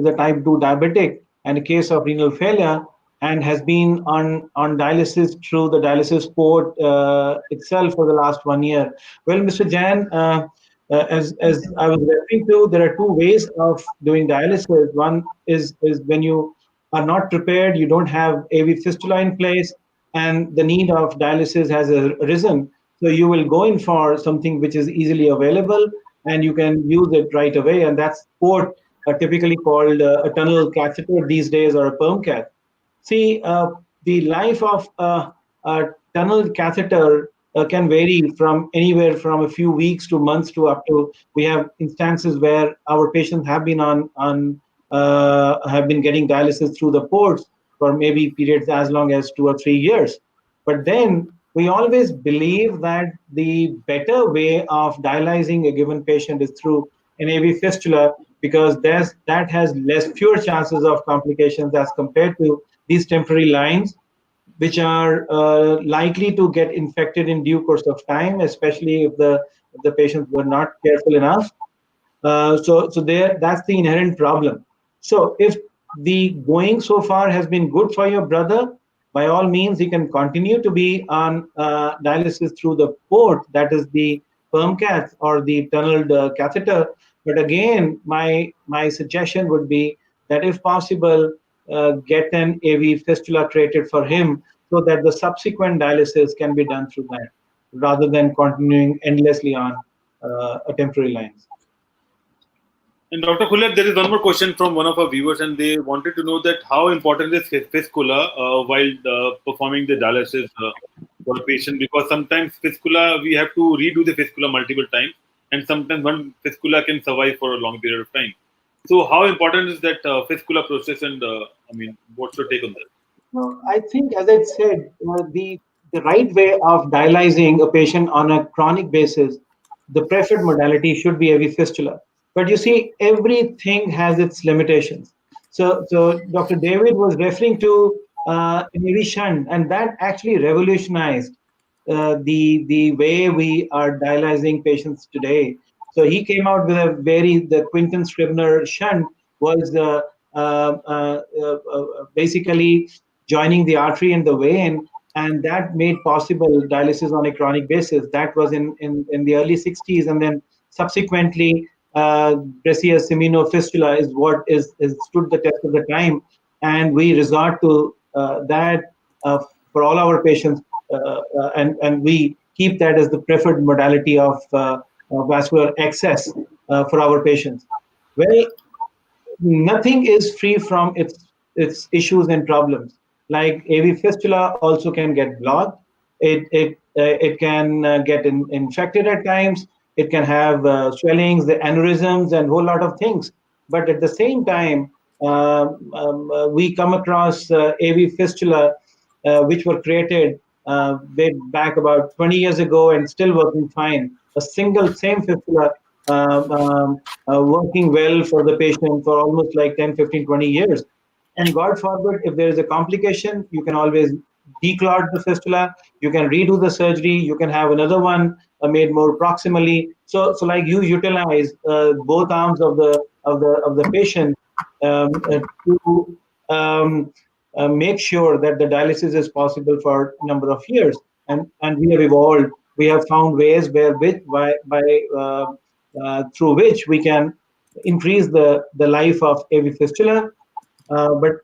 a type 2 diabetic and a case of renal failure and has been on dialysis through the dialysis port itself for the last 1 year. Well, Mr. Jan, as I was referring to, there are two ways of doing dialysis. One is when you are not prepared, you don't have AV fistula in place, and the need of dialysis has arisen. So you will go in for something which is easily available, and you can use it right away. And that's port, typically called a tunnel catheter these days, or a perm cath. See, the life of a tunnel catheter can vary from anywhere from a few weeks to months to up to. We have instances where our patients have been have been getting dialysis through the ports for maybe periods as long as 2 or 3 years. But then we always believe that the better way of dialyzing a given patient is through an AV fistula, because that has fewer chances of complications as compared to these temporary lines, which are likely to get infected in due course of time, especially if the patients were not careful enough. So there, that's the inherent problem. So if the going so far has been good for your brother, by all means, he can continue to be on dialysis through the port, that is the perm cath or the tunneled catheter. But again, my suggestion would be that if possible, get an AV fistula created for him so that the subsequent dialysis can be done through that, rather than continuing endlessly on a temporary lines. And Dr. Khulab, there is one more question from one of our viewers, and they wanted to know that how important is fistula while performing the dialysis for a patient, because sometimes fistula we have to redo the fistula multiple times, and sometimes one fistula can survive for a long period of time. So, how important is that fistula process? And I mean, what's your take on that? No, I think, as I said, the right way of dialyzing a patient on a chronic basis, the preferred modality should be AV fistula. But you see, everything has its limitations. So Dr. David was referring to an AV shunt, and that actually revolutionized the way we are dialyzing patients today. So he came out with the Quinton Scribner shunt was basically joining the artery and the vein, and that made possible dialysis on a chronic basis. That was in the early 60s, and then subsequently, Brescia Semino fistula is what is stood the test of the time, and we resort to that for all our patients, and we keep that as the preferred modality of vascular access for our patients. Well, nothing is free from its issues and problems. Like AV fistula also can get blocked. It can get infected at times. It can have swellings, the aneurysms, and whole lot of things. But at the same time, we come across AV fistula, which were created way back about 20 years ago and still working fine. A single same fistula working well for the patient for almost like 10, 15, 20 years. And God forbid, if there is a complication, you can always declot the fistula. You can redo the surgery. You can have another one made more proximally. So like you utilize both arms of the patient to make sure that the dialysis is possible for a number of years. And we have evolved. We have found ways through which we can increase the life of AV fistula. But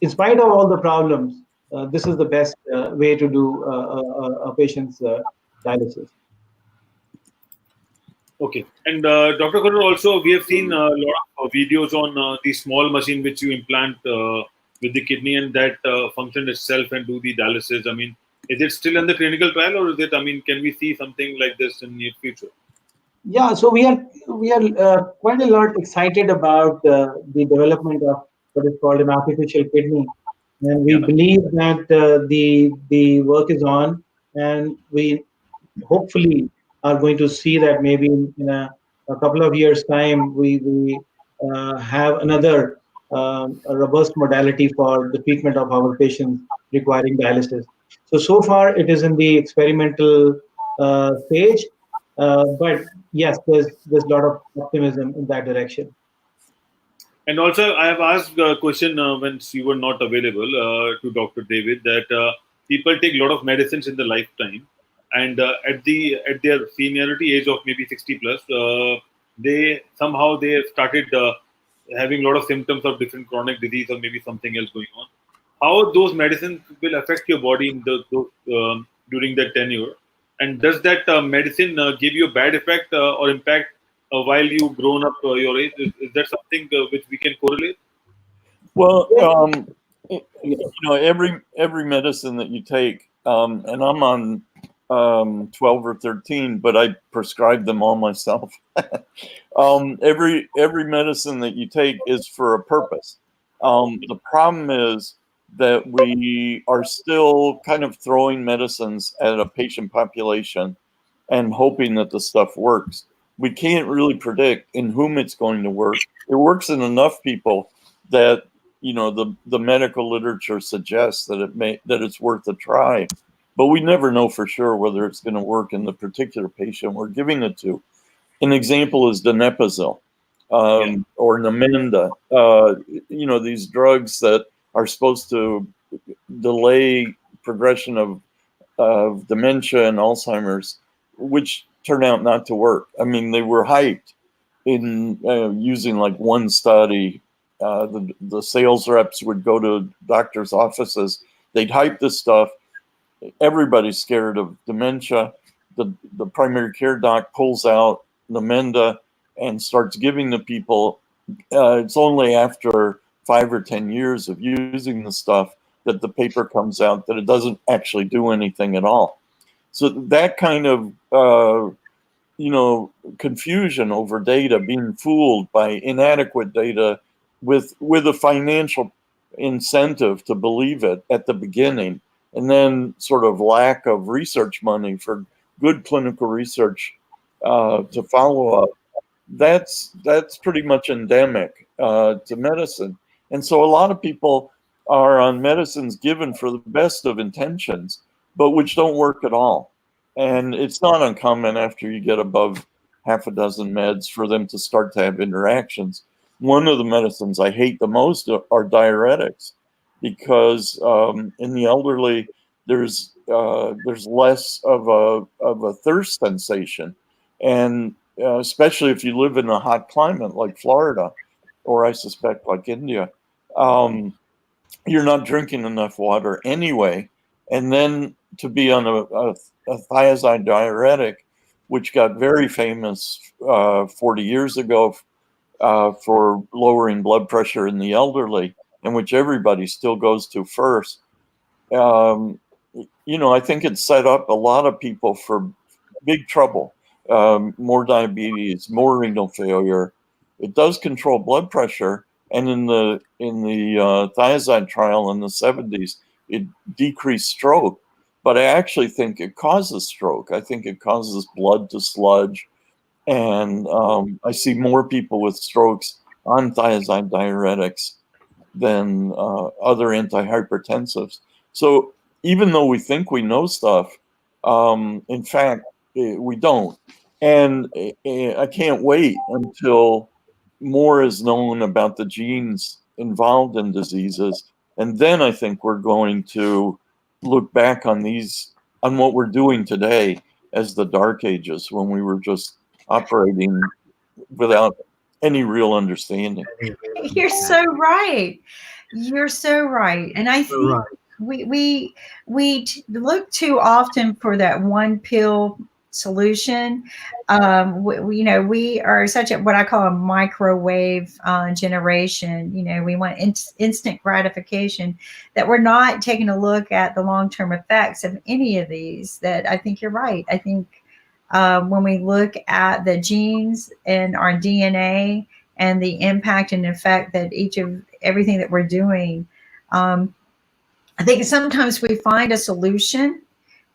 in spite of all the problems, this is the best way to do a patient's dialysis. Okay. And Dr. Kaur, also, we have seen a lot of videos on the small machine which you implant with the kidney, and that function itself and do the dialysis. I mean, is it still in the clinical trial, or is it? I mean, can we see something like this in near future? Yeah, so we are quite a lot excited about the development of what is called an artificial kidney, and we believe that the work is on, and we hopefully are going to see that maybe in a couple of years' time we have another a robust modality for the treatment of our patients requiring dialysis. So far it is in the experimental stage, but yes, there's a lot of optimism in that direction. And also, I have asked a question when you were not available to Dr. David, that people take a lot of medicines in their lifetime, and at their seniority age of maybe 60 plus, they have started having a lot of symptoms of different chronic disease or maybe something else going on. How those medicines will affect your body in during that tenure, and does that medicine give you a bad effect or impact while you grown up your age? Is that something which we can correlate? Well, Yeah. every medicine that you take, and I'm on 12 or 13, but I prescribe them all myself. Every medicine that you take is for a purpose. The problem is that we are still kind of throwing medicines at a patient population and hoping that the stuff works. We can't really predict in whom it's going to work. It works in enough people that, you know, the medical literature suggests that it's worth a try, but we never know for sure whether it's going to work in the particular patient we're giving it to. An example is donepezil or Namenda. You know, these drugs that are supposed to delay progression of dementia and Alzheimer's, which turned out not to work. I mean, they were hyped in using like one study. The sales reps would go to doctors' offices. They'd hype this stuff. Everybody's scared of dementia. The primary care doc pulls out Namenda and starts giving the people. It's only after 5 or 10 years of using the stuff that the paper comes out that it doesn't actually do anything at all. So that kind of you know, confusion over data, being fooled by inadequate data with a financial incentive to believe it at the beginning, and then sort of lack of research money for good clinical research to follow up. That's pretty much endemic to medicine. And so a lot of people are on medicines given for the best of intentions, but which don't work at all. And it's not uncommon after you get above half a dozen meds for them to start to have interactions. One of the medicines I hate the most are diuretics, because in the elderly, there's less of a thirst sensation, and especially if you live in a hot climate like Florida, or I suspect like India, you're not drinking enough water anyway. And then to be on a thiazide diuretic, which got very famous 40 years ago for lowering blood pressure in the elderly, and which everybody still goes to first. You know, I think it set up a lot of people for big trouble, more diabetes, more renal failure. It does control blood pressure, and in the thiazide trial in the 70s, it decreased stroke. But I actually think it causes stroke. I think it causes blood to sludge, and I see more people with strokes on thiazide diuretics than other antihypertensives. So even though we think we know stuff, in fact, we don't. And I can't wait until more is known about the genes involved in diseases. And then I think we're going to look back on what we're doing today as the dark ages, when we were just operating without any real understanding. You're so right. You're so right. And I think Right. we look too often for that one pill solution. You know, we are such a what I call a microwave generation. You know, we want instant gratification, that we're not taking a look at the long-term effects of any of these. That I think you're right. I think when we look at the genes and our DNA and the impact and effect that everything that we're doing, I think sometimes we find a solution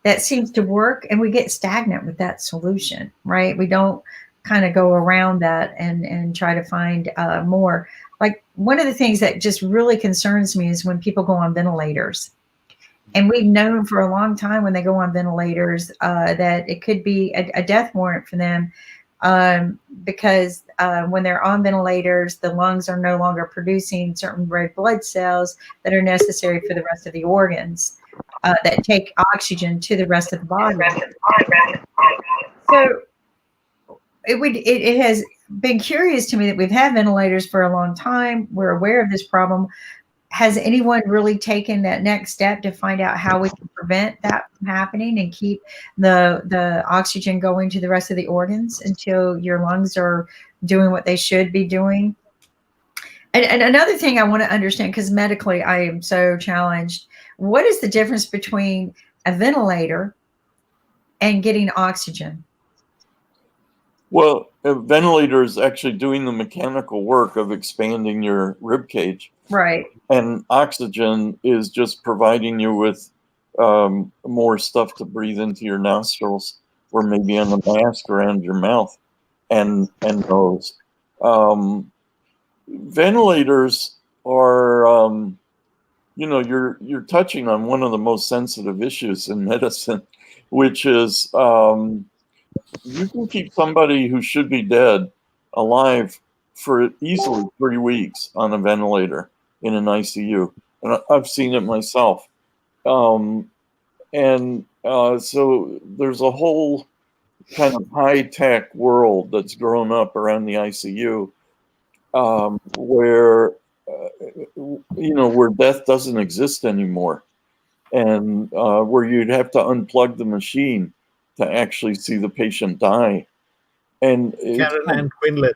that seems to work and we get stagnant with that solution, right? We don't kind of go around that and try to find more. Like, one of the things that just really concerns me is when people go on ventilators. And we've known for a long time when they go on ventilators that it could be a death warrant for them, because when they're on ventilators, the lungs are no longer producing certain red blood cells that are necessary for the rest of the organs that take oxygen to the rest of the body. So it has been curious to me that we've had ventilators for a long time. We're aware of this problem. Has anyone really taken that next step to find out how we can prevent that from happening and keep the oxygen going to the rest of the organs until your lungs are doing what they should be doing? And another thing I want to understand, because medically I am so challenged, what is the difference between a ventilator and getting oxygen. Well, a ventilator is actually doing the mechanical work of expanding your rib cage. Right. And oxygen is just providing you with more stuff to breathe into your nostrils, or maybe on the mask around your mouth and nose. Ventilators are, you're touching on one of the most sensitive issues in medicine, which is you can keep somebody who should be dead alive for easily 3 weeks on a ventilator in an ICU. And I've seen it myself. So there's a whole kind of high-tech world that's grown up around the ICU where, where death doesn't exist anymore, and where you'd have to unplug the machine to actually see the patient die. And Karen and Quinlan.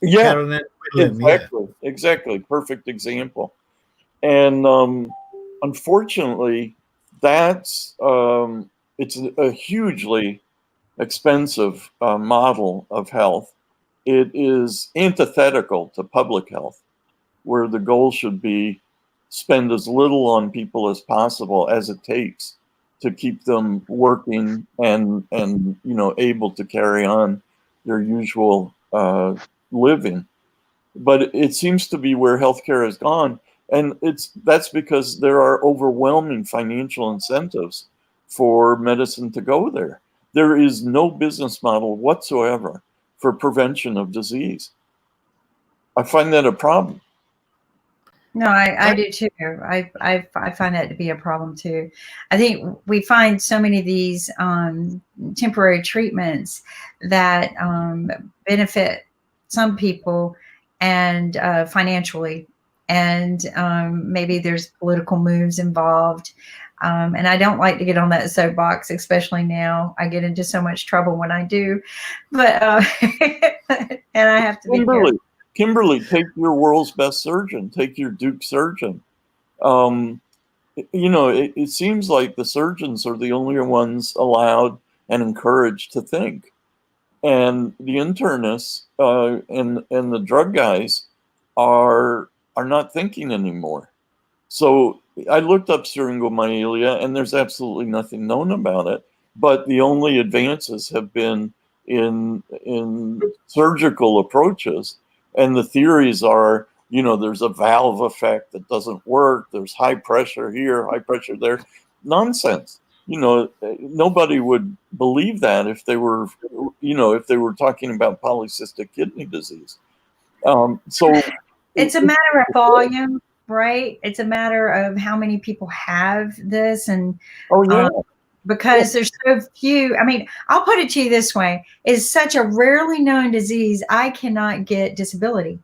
Yeah, Karen and Quinlan, exactly. Perfect example. And unfortunately, that's it's a hugely expensive model of health. It is antithetical to public health, where the goal should be spend as little on people as possible as it takes to keep them working and able to carry on their usual living. But it seems to be where healthcare has gone, and that's because there are overwhelming financial incentives for medicine to go there. There is no business model whatsoever for prevention of disease. I find that a problem. No, I do too. I find that to be a problem too. I think we find so many of these temporary treatments that benefit some people and financially, and maybe there's political moves involved. And I don't like to get on that soapbox, especially now. I get into so much trouble when I do, but and I have to be careful. Kimberly, take your world's best surgeon. Take your Duke surgeon. It seems like the surgeons are the only ones allowed and encouraged to think, and the internists and the drug guys are not thinking anymore. So I looked up syringomyelia, and there's absolutely nothing known about it. But the only advances have been in surgical approaches. And the theories are, there's a valve effect that doesn't work. There's high pressure here, high pressure there. Nonsense. Nobody would believe that if they were talking about polycystic kidney disease. So it's a matter of volume, right? It's a matter of how many people have this, and because there's so few. I mean, I'll put it to you this way: it's such a rarely known disease. I cannot get disability.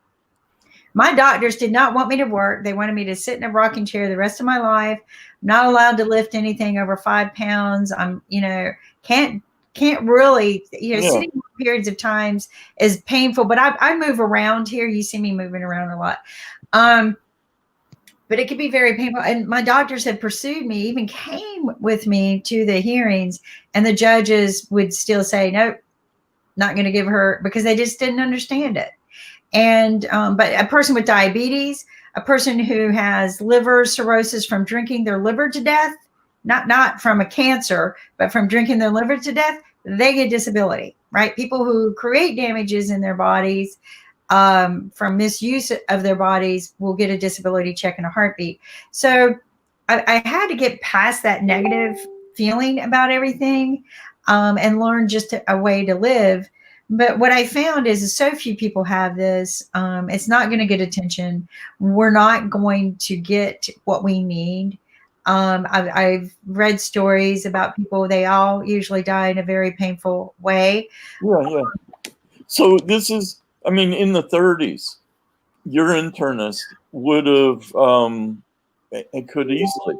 My doctors did not want me to work. They wanted me to sit in a rocking chair the rest of my life. I'm not allowed to lift anything over 5 pounds. I'm, can't really, sitting periods of times is painful, but I move around here. You see me moving around a lot. But it could be very painful. And my doctors had pursued me, even came with me to the hearings, and the judges would still say, nope, not going to give her, because they just didn't understand it. And, but a person with diabetes, a person who has liver cirrhosis from drinking their liver to death, not from a cancer, but from drinking their liver to death, they get disability, right? People who create damages in their bodies from misuse of their bodies will get a disability check in a heartbeat. So I had to get past that negative feeling about everything and learn just a way to live. But what I found is so few people have this. It's not going to get attention. We're not going to get what we need. I've read stories about people, they all usually die in a very painful way. Yeah. So this is, in the 30s, your internist would have, it could easily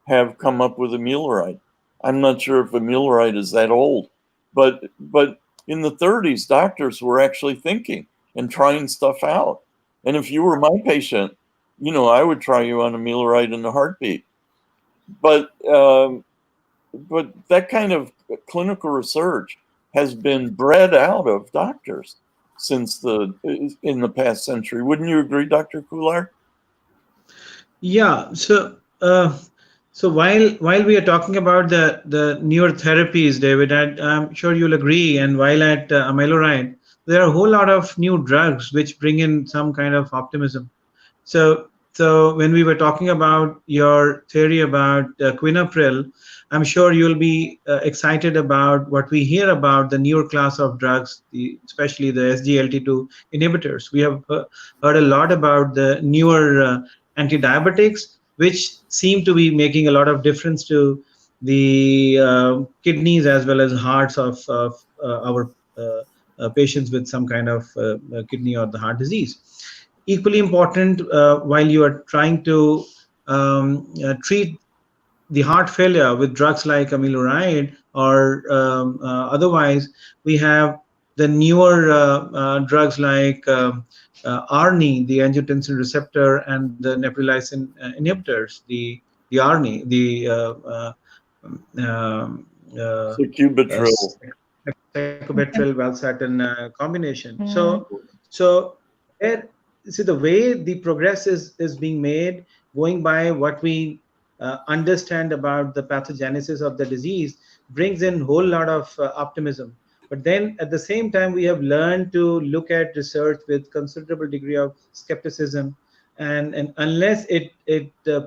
have come up with amiloride. I'm not sure if amiloride is that old, but in the 30s, doctors were actually thinking and trying stuff out. And if you were my patient, I would try you on amiloride in a heartbeat. But that kind of clinical research has been bred out of doctors in the past century. Wouldn't you agree, Dr. Kular? Yeah. So while we are talking about the newer therapies, David, I'm sure you'll agree. And while at amyloride, there are a whole lot of new drugs which bring in some kind of optimism. So when we were talking about your theory about quinapril, I'm sure you'll be excited about what we hear about the newer class of drugs, especially the SGLT2 inhibitors. We have heard a lot about the newer anti-diabetics, which seem to be making a lot of difference to the kidneys as well as hearts of our patients with some kind of kidney or the heart disease. Equally important, while you are trying to treat the heart failure with drugs like amyloride or otherwise, we have the newer drugs like ARNI, the angiotensin receptor, and the neprilysin inhibitors, the ARNI, the Sacubitril. sacubitril valsartan combination. So there, see the way the progress is being made, going by what we understand about the pathogenesis of the disease, brings in a whole lot of optimism. But then at the same time, we have learned to look at research with considerable degree of skepticism, and unless it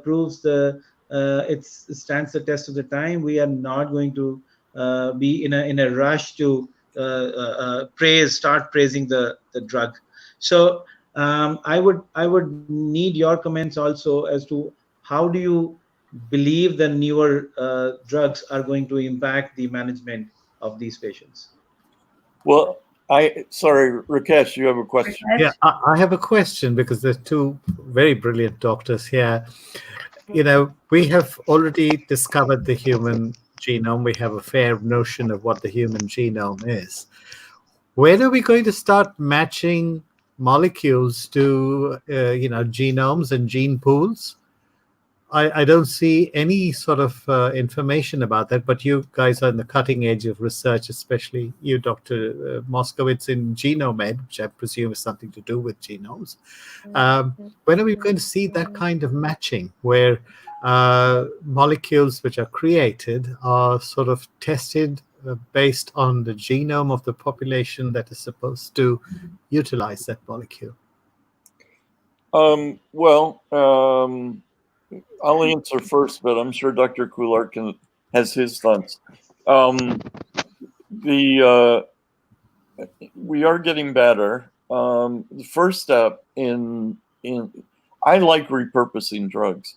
proves it stands the test of the time, we are not going to be in a rush to start praising the drug. So I would need your comments also as to how do you believe the newer drugs are going to impact the management of these patients? Well, sorry, Rakesh, you have a question. Yeah, I have a question because there's two very brilliant doctors here. You know, we have already discovered the human genome. We have a fair notion of what the human genome is. When are we going to start matching molecules to, genomes and gene pools? I don't see any sort of information about that, but you guys are in the cutting edge of research, especially you, Dr. Moskowitz, in GenoMed, which I presume is something to do with genomes. When are we going to see that kind of matching where molecules which are created are sort of tested based on the genome of the population that is supposed to utilize that molecule? I'll answer first, but I'm sure Dr. Kular has his thoughts. We are getting better. The first step I like repurposing drugs.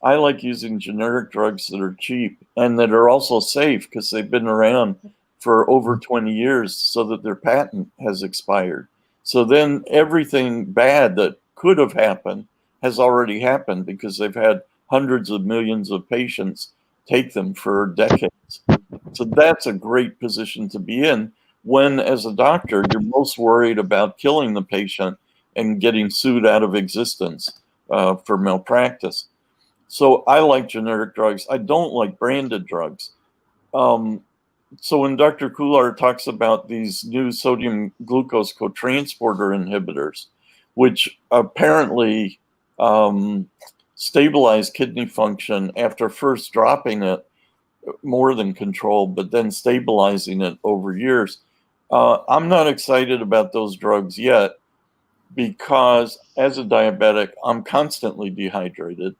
I like using generic drugs that are cheap and that are also safe because they've been around for over 20 years so that their patent has expired. So then everything bad that could have happened has already happened because they've had hundreds of millions of patients take them for decades. So that's a great position to be in when, as a doctor, you're most worried about killing the patient and getting sued out of existence for malpractice. So I like generic drugs. I don't like branded drugs. So when Dr. Kular talks about these new sodium glucose cotransporter inhibitors, which apparently stabilize kidney function after first dropping it more than control, but then stabilizing it over years, I'm not excited about those drugs yet because as a diabetic, I'm constantly dehydrated.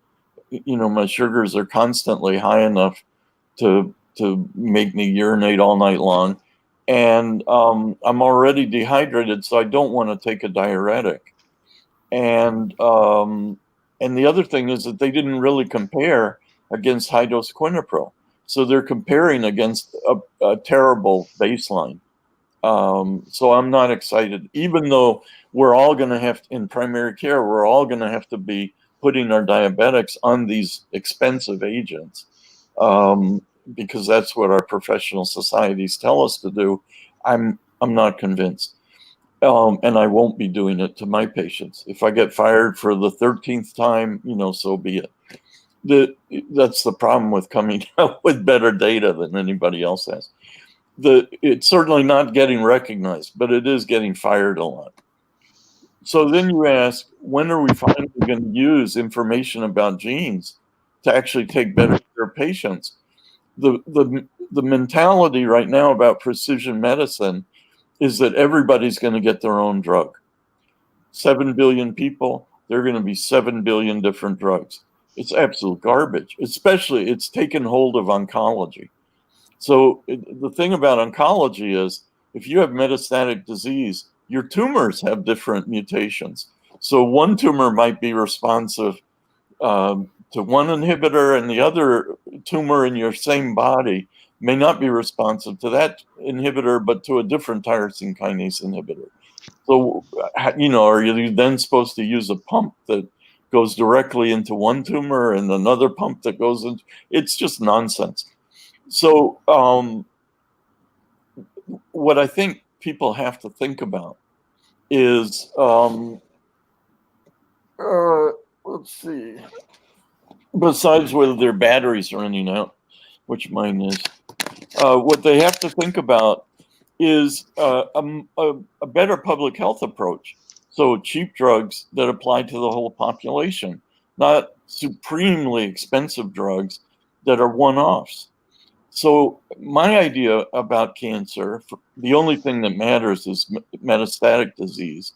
You know, my sugars are constantly high enough to make me urinate all night long. And I'm already dehydrated, so I don't want to take a diuretic. And the other thing is that they didn't really compare against high-dose quinapril. So they're comparing against a terrible baseline. So I'm not excited, even though we're all going to have, in primary care, we're all going to have to be putting our diabetics on these expensive agents because that's what our professional societies tell us to do. I'm not convinced. And I won't be doing it to my patients. If I get fired for the 13th time, so be it. that's the problem with coming out with better data than anybody else has. It's certainly not getting recognized, but it is getting fired a lot. So then you ask, when are we finally going to use information about genes to actually take better care of patients? The mentality right now about precision medicine is that everybody's going to get their own drug. 7 billion people, there are going to be 7 billion different drugs. It's absolute garbage. Especially, it's taken hold of oncology. So the thing about oncology is, if you have metastatic disease, your tumors have different mutations. So one tumor might be responsive to one inhibitor, and the other tumor in your same body may not be responsive to that inhibitor, but to a different tyrosine kinase inhibitor. So, are you then supposed to use a pump that goes directly into one tumor and another pump that goes into? It's just nonsense. So, what I think people have to think about is, let's see, besides whether their batteries are running out, which mine is, what they have to think about is a better public health approach. So cheap drugs that apply to the whole population, not supremely expensive drugs that are one-offs. So my idea about cancer, the only thing that matters is metastatic disease.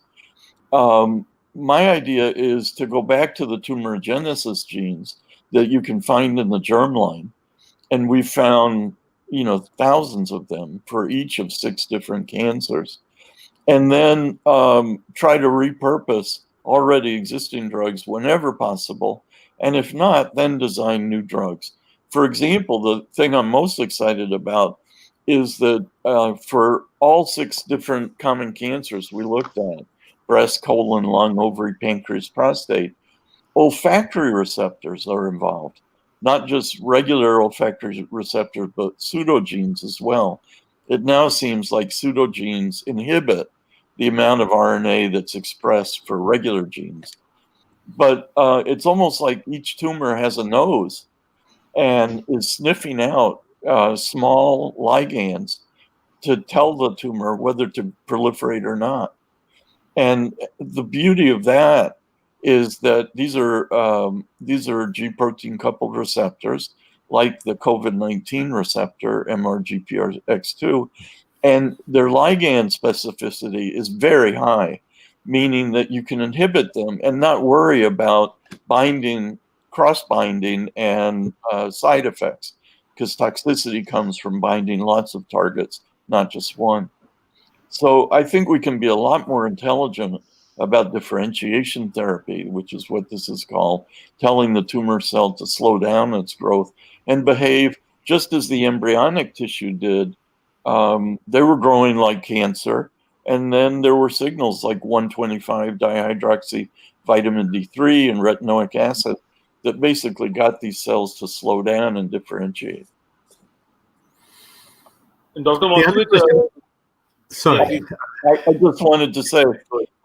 My idea is to go back to the tumorigenesis genes that you can find in the germline. And we found, thousands of them for each of 6 different cancers. And then try to repurpose already existing drugs whenever possible. And if not, then design new drugs. For example, the thing I'm most excited about is that for all 6 different common cancers we looked at, breast, colon, lung, ovary, pancreas, prostate, olfactory receptors are involved. Not just regular olfactory receptors, but pseudogenes as well. It now seems like pseudogenes inhibit the amount of RNA that's expressed for regular genes. But it's almost like each tumor has a nose and is sniffing out small ligands to tell the tumor whether to proliferate or not. And the beauty of that is that these are G protein coupled receptors, like the COVID-19 receptor, MRGPRX2, and their ligand specificity is very high, meaning that you can inhibit them and not worry about binding, cross-binding, and side effects, because toxicity comes from binding lots of targets, not just one. So I think we can be a lot more intelligent about differentiation therapy, which is what this is called, telling the tumor cell to slow down its growth and behave just as the embryonic tissue did. They were growing like cancer, and then there were signals like 125 dihydroxy vitamin D3 and retinoic acid that basically got these cells to slow down and differentiate. And Dr. Moskowitz, Sorry. I just wanted to say,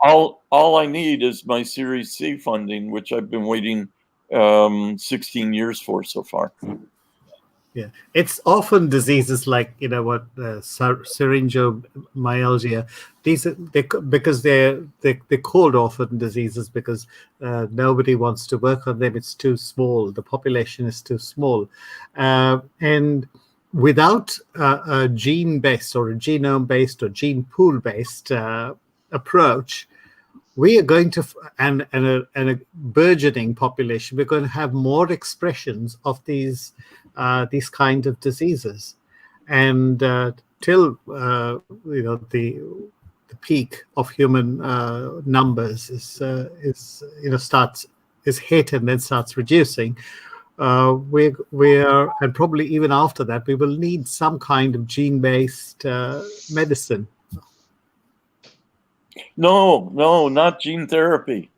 all I need is my Series C funding, which I've been waiting 16 years for so far. Yeah, it's often diseases like syringomyalgia. These are because they're called orphan diseases because nobody wants to work on them. It's too small. The population is too small, and without a gene-based or a genome-based or gene pool-based approach, we are going to, and a burgeoning population, we're going to have more expressions of these kind of diseases, and till the peak of human numbers is hit and then starts reducing. We are, and probably even after that, we will need some kind of gene-based medicine. No, not gene therapy.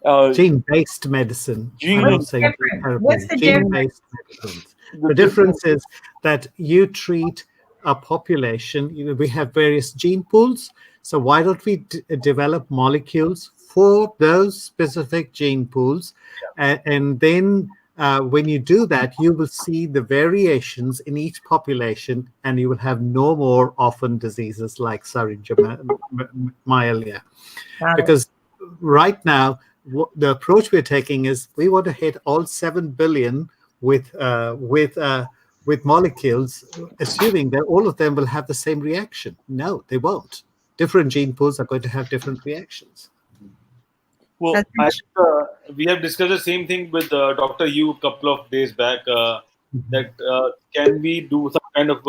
Gene-based medicine. I'm not saying gene therapy. What's the Gene-based medicines. The difference is that you treat a population. We have various gene pools. So why don't we develop molecules for those specific gene pools, and then when you do that, you will see the variations in each population, and you will have no more orphan diseases like syringomyelia. Because right now, the approach we're taking is we want to hit all 7 billion with molecules, assuming that all of them will have the same reaction. No, they won't. Different gene pools are going to have different reactions. Well, We have discussed the same thing with Dr. Yu a couple of days back. That can we do some kind of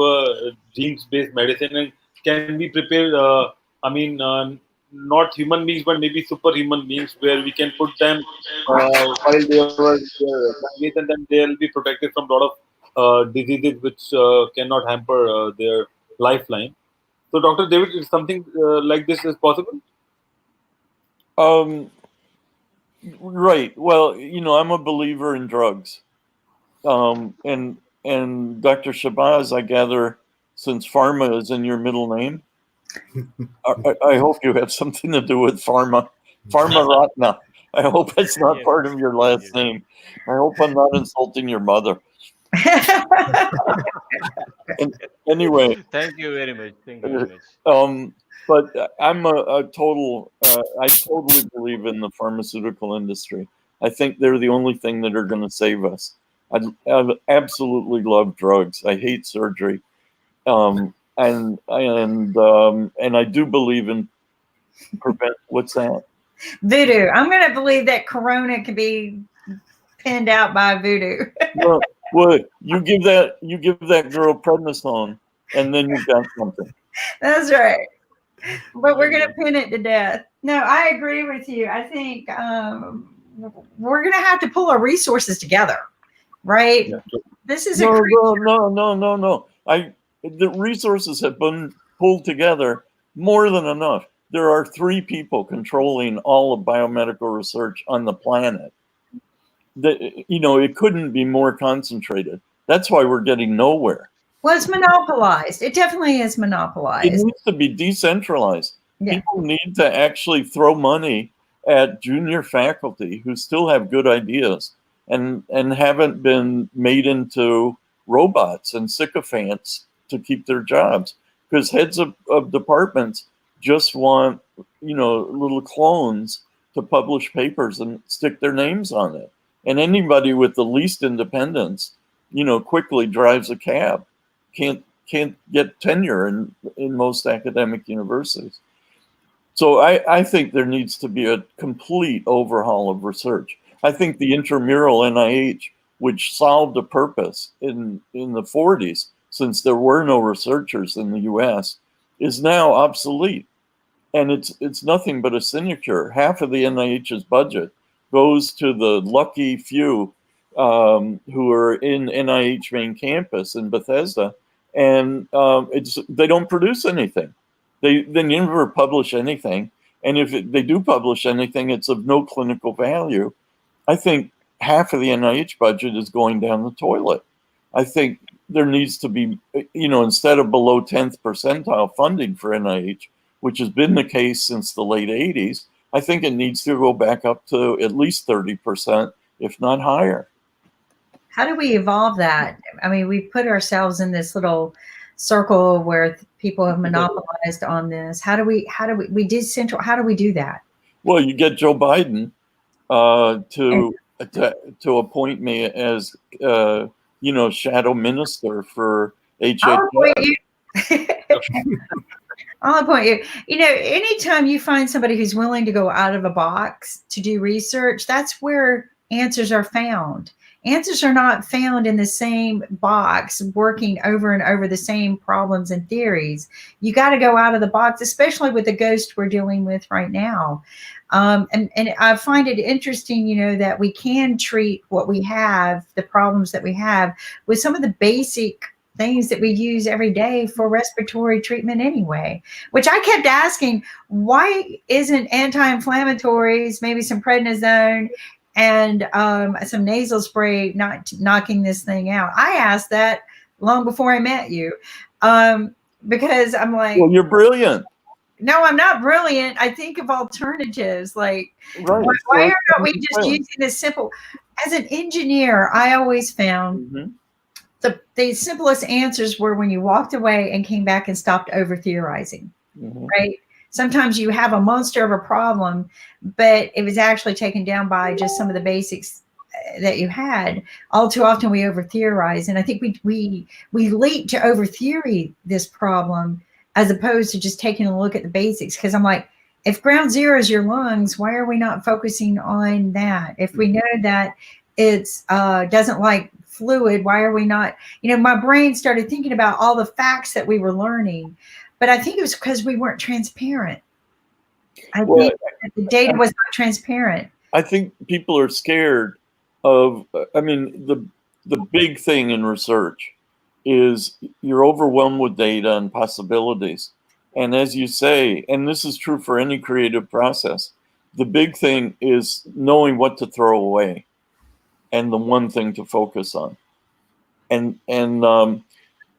genes-based medicine, and can we prepare? Not human beings, but maybe superhuman beings, where we can put them while they are young, and then they'll be protected from a lot of diseases which cannot hamper their lifeline. So, Dr. David, is something like this is possible? Right. Well, I'm a believer in drugs. And Dr. Shabazz, I gather, since pharma is in your middle name, I hope you have something to do with pharma. Pharma Ratna. I hope it's not part of your last name. I hope I'm not insulting your mother. Anyway. Thank you very much. Thank you very much. But I'm a total, I totally believe in the pharmaceutical industry. I think they're the only thing that are going to save us. I absolutely love drugs. I hate surgery. And I do believe in what's that? Voodoo. I'm going to believe that Corona can be pinned out by voodoo. Well, you give that girl prednisone, and then you've got something. That's right. But we're going to pin it to death. No, I agree with you. I think we're going to have to pull our resources together, right? Yeah. This is no. The resources have been pulled together more than enough. There are 3 people controlling all of biomedical research on the planet. It couldn't be more concentrated. That's why we're getting nowhere. Well, it's monopolized. It definitely is monopolized. It needs to be decentralized. Yeah. People need to actually throw money at junior faculty who still have good ideas and haven't been made into robots and sycophants to keep their jobs. Because heads of departments just want, little clones to publish papers and stick their names on it. And anybody with the least independence, quickly drives a cab. Can't get tenure in most academic universities. So I think there needs to be a complete overhaul of research. I think the intramural NIH, which solved a purpose in the 40s, since there were no researchers in the US, is now obsolete. And it's nothing but a sinecure. Half of the NIH's budget goes to the lucky few who are in NIH main campus in Bethesda, and they don't produce anything. They never publish anything, and if they do publish anything, it's of no clinical value. I think half of the NIH budget is going down the toilet. I think there needs to be, instead of below 10th percentile funding for NIH, which has been the case since the late 80s, I think it needs to go back up to at least 30%, if not higher. How do we evolve that? I mean, we put ourselves in this little circle where people have monopolized on this. How do we do that? Well, you get Joe Biden to appoint me as shadow minister for HHS. I'll appoint you. Anytime you find somebody who's willing to go out of a box to do research, that's where answers are found. Answers are not found in the same box, working over and over the same problems and theories. You got to go out of the box, especially with the ghost we're dealing with right now. And I find it interesting, that we can treat what we have, the problems that we have, with some of the basic things that we use every day for respiratory treatment anyway, which I kept asking, why isn't anti-inflammatories, maybe some prednisone and some nasal spray not knocking this thing out? I asked that long before I met you, because I'm like, well, you're brilliant. No, I'm not brilliant. I think of alternatives. Like, right. why are not we just using this simple? as an engineer, I always found Mm-hmm. the simplest answers were when you walked away and came back and stopped over theorizing, Mm-hmm. right? Sometimes you have a monster of a problem, but it was actually taken down by just some of the basics that you had. All too often we over theorize, and I think we leap to over theory this problem as opposed to just taking a look at the basics. Because I'm like, if ground zero is your lungs, why are we not focusing on that? If we know that it's doesn't like fluid, why are we not? My brain started thinking about all the facts that we were learning, but I think it was because we weren't transparent. I think that the data was not transparent. I think people are scared of, I mean, the big thing in research is you're overwhelmed with data and possibilities. And as you say, and this is true for any creative process, the big thing is knowing what to throw away and the one thing to focus on. And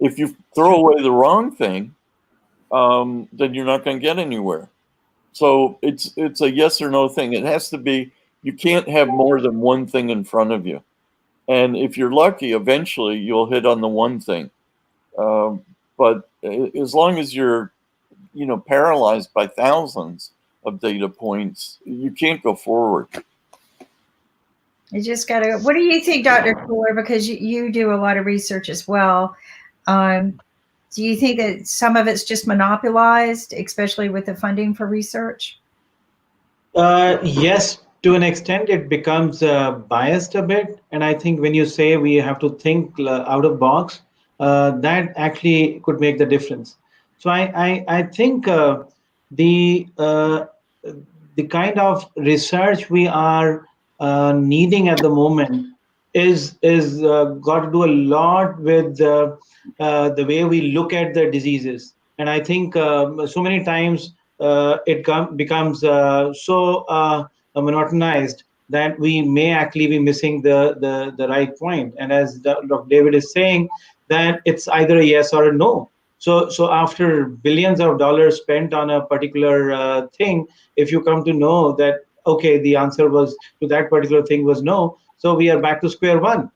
if you throw away the wrong thing, then you're not going to get anywhere. So it's a yes or no thing. It has to be, you can't have more than one thing in front of you. And if you're lucky, eventually you'll hit on the one thing. But as long as you're, paralyzed by thousands of data points, you can't go forward. You just got to. What do you think, Dr. Fuller? Because you do a lot of research as well. Do you think that some of it's just monopolized, especially with the funding for research? Yes, to an extent, it becomes biased a bit. And I think when you say we have to think out of box, that actually could make the difference. So I think the kind of research we are needing at the moment is got to do a lot with the way we look at the diseases. And I think so many times becomes so monotonized that we may actually be missing the right point. And as Dr. David is saying, that it's either a yes or a no. So after billions of dollars spent on a particular thing, if you come to know that, okay, the answer was to that particular thing was no, so we are back to square one.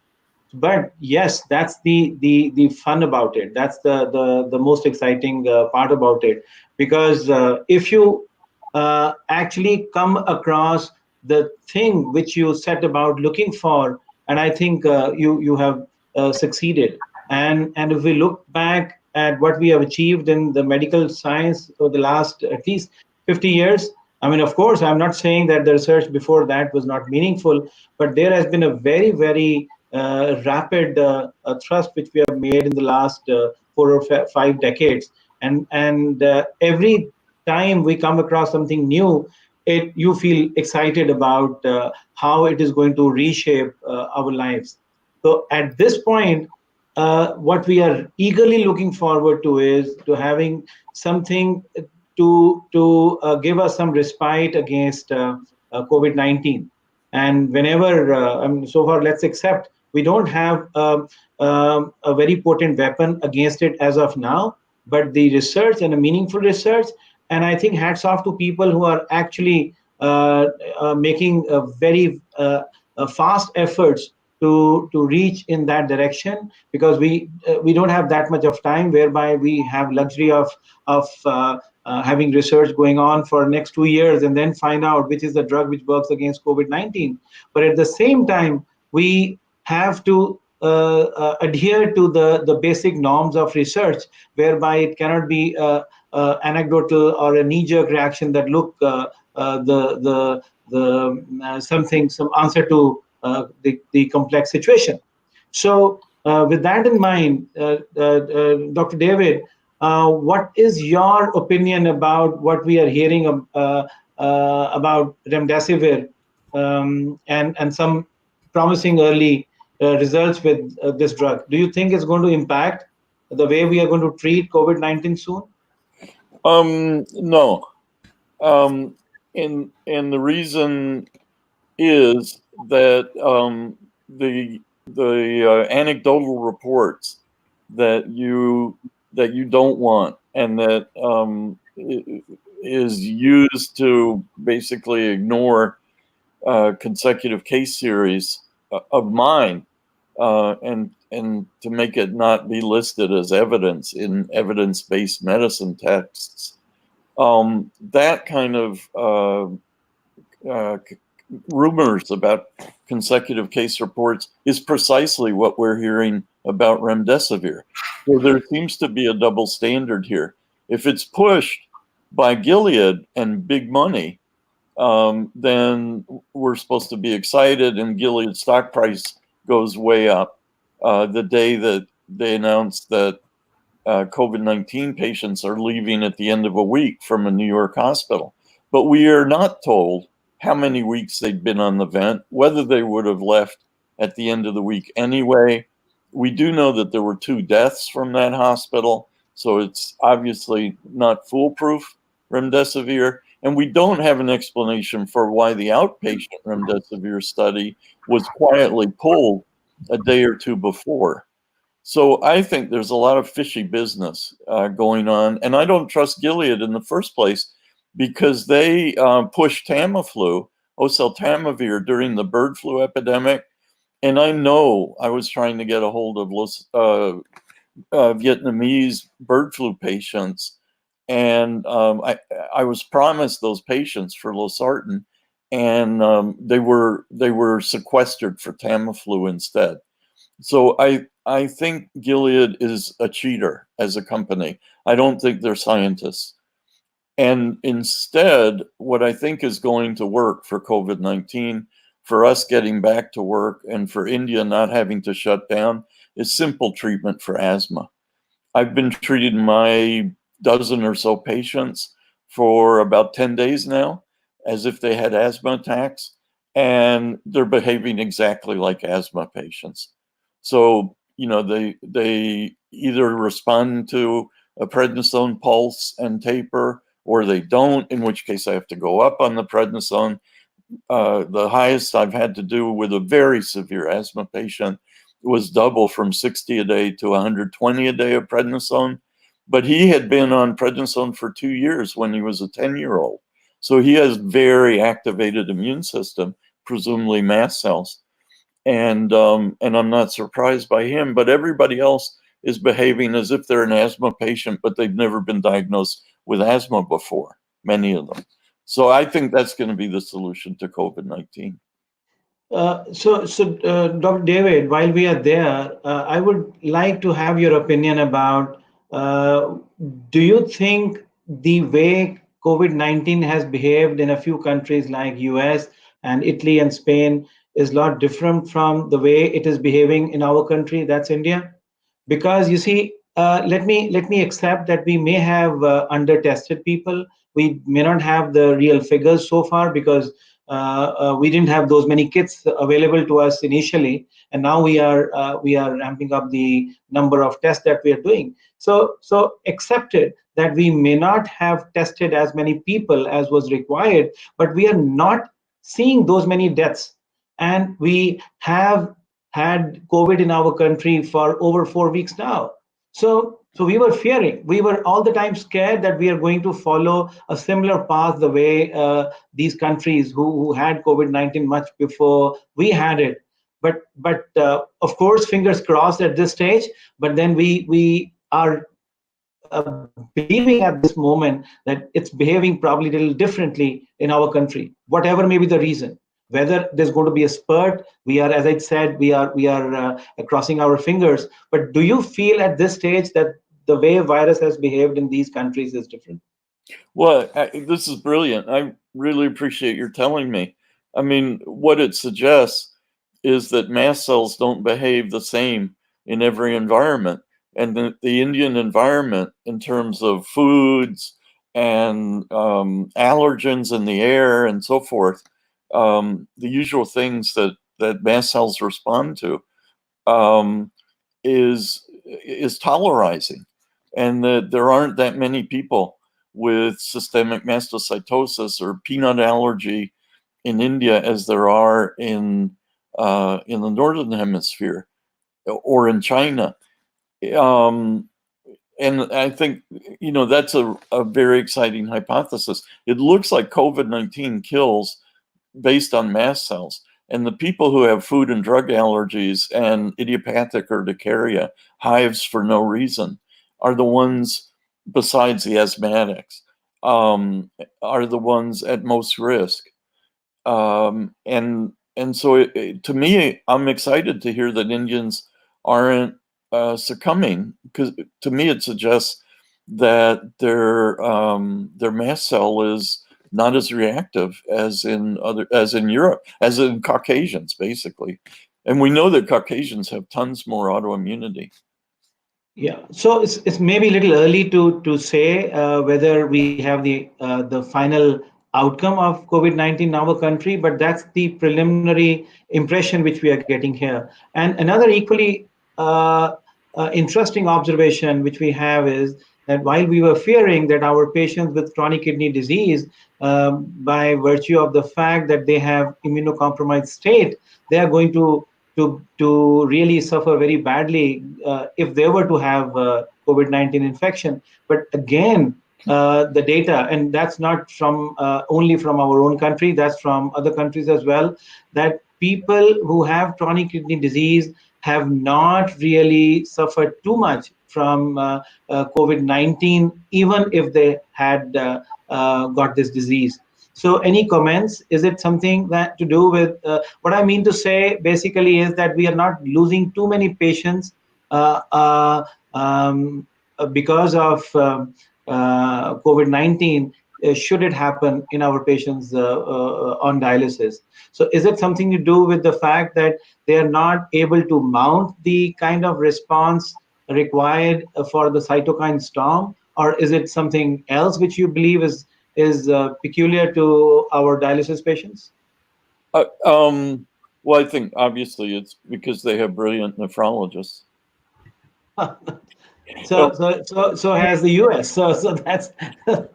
But yes, that's the fun about it. That's the most exciting part about it, because if you actually come across the thing which you set about looking for, and I think you have succeeded. And if we look back at what we have achieved in the medical science for the last at least 50 years, I mean, of course, I'm not saying that the research before that was not meaningful, but there has been a very, very rapid thrust which we have made in the last 4 or 5 decades. And every time we come across something new, you feel excited about how it is going to reshape our lives. So at this point, what we are eagerly looking forward to is to having something to give us some respite against COVID-19. And whenever, so far, let's accept we don't have a very potent weapon against it as of now, but the research and a meaningful research. And I think hats off to people who are actually making a very fast efforts to reach in that direction, because we don't have that much of time whereby we have luxury of having research going on for next 2 years and then find out which is the drug which works against COVID-19. But at the same time, we have to adhere to the basic norms of research, whereby it cannot be anecdotal or a knee-jerk reaction that look some answer to the complex situation. So with that in mind, Dr. David, what is your opinion about what we are hearing about remdesivir and some promising early results with this drug? Do you think it's going to impact the way we are going to treat COVID-19 soon? No. And the reason is that the anecdotal reports that you don't want, and that is used to basically ignore consecutive case series of mine, and to make it not be listed as evidence in evidence-based medicine texts. That kind of rumors about consecutive case reports is precisely what we're hearing about remdesivir. So there seems to be a double standard here. If it's pushed by Gilead and big money, then we're supposed to be excited, and Gilead's stock price goes way up the day that they announced that COVID-19 patients are leaving at the end of a week from a New York hospital. But we are not told how many weeks they'd been on the vent, whether they would have left at the end of the week anyway. We do know that there were 2 deaths from that hospital, so it's obviously not foolproof, remdesivir. And we don't have an explanation for why the outpatient remdesivir study was quietly pulled a day or 2 before. So I think there's a lot of fishy business going on, and I don't trust Gilead in the first place because they pushed Tamiflu, oseltamivir, during the bird flu epidemic, and I know I was trying to get a hold of Vietnamese bird flu patients, and I was promised those patients for losartan, and they were sequestered for Tamiflu instead. So I think Gilead is a cheater as a company. I don't think they're scientists. And instead, what I think is going to work for COVID-19, for us getting back to work, and for India not having to shut down, is simple treatment for asthma. I've been treating my dozen or so patients for about 10 days now, as if they had asthma attacks, and they're behaving exactly like asthma patients. So, you know, they either respond to a prednisone pulse and taper, or they don't, in which case I have to go up on the prednisone. The highest I've had to do with a very severe asthma patient was double from 60 a day to 120 a day of prednisone. But he had been on prednisone for 2 years when he was a 10-year-old. So he has very activated immune system, presumably mast cells. And I'm not surprised by him, but everybody else is behaving as if they're an asthma patient, but they've never been diagnosed with asthma before, many of them. So I think that's going to be the solution to COVID-19. Dr. David, while we are there, I would like to have your opinion about, do you think the way COVID-19 has behaved in a few countries like US and Italy and Spain is a lot different from the way it is behaving in our country, that's India? Because you see, let me accept that we may have under-tested people. We may not have the real figures so far because we didn't have those many kits available to us initially, and now we are ramping up the number of tests that we are doing. So accepted that we may not have tested as many people as was required, but we are not seeing those many deaths, and we have had COVID in our country for over 4 weeks now. So we were fearing, we were all the time scared that we are going to follow a similar path the way these countries who had COVID-19 much before we had it. But of course, fingers crossed at this stage. But then we are believing at this moment that it's behaving probably a little differently in our country, whatever may be the reason. Whether there's going to be a spurt, we are, as I said, we are crossing our fingers. But do you feel at this stage that the way virus has behaved in these countries is different? Well, this is brilliant. I really appreciate your telling me. I mean, what it suggests is that mast cells don't behave the same in every environment. And the Indian environment, in terms of foods and allergens in the air and so forth, the usual things that mast cells respond to, is tolerizing, and that there aren't that many people with systemic mastocytosis or peanut allergy in India as there are in the northern hemisphere or in China. And I think, you know, that's a very exciting hypothesis. It looks like COVID-19 kills based on mast cells. And the people who have food and drug allergies and idiopathic urticaria, hives for no reason, are the ones, besides the asthmatics, are the ones at most risk. And so to me, I'm excited to hear that Indians aren't succumbing, because to me it suggests that their mast cell is not as reactive as in Europe, as in Caucasians, basically. And we know that Caucasians have tons more autoimmunity. Yeah, so it's maybe a little early to say whether we have the final outcome of COVID-19 in our country, but that's the preliminary impression which we are getting here. And another equally interesting observation which we have is that while we were fearing that our patients with chronic kidney disease, by virtue of the fact that they have immunocompromised state, they are going to really suffer very badly if they were to have COVID-19 infection. But again, the data, and that's not from only from our own country, that's from other countries as well, that people who have chronic kidney disease have not really suffered too much from COVID-19, even if they had got this disease. So any comments? Is it something that to do with what I mean to say basically is that we are not losing too many patients because of COVID-19 should it happen in our patients on dialysis. So is it something to do with the fact that they are not able to mount the kind of response required for the cytokine storm, or is it something else which you believe is peculiar to our dialysis patients? Well, I think obviously it's because they have brilliant nephrologists. So has the U.S. So that's the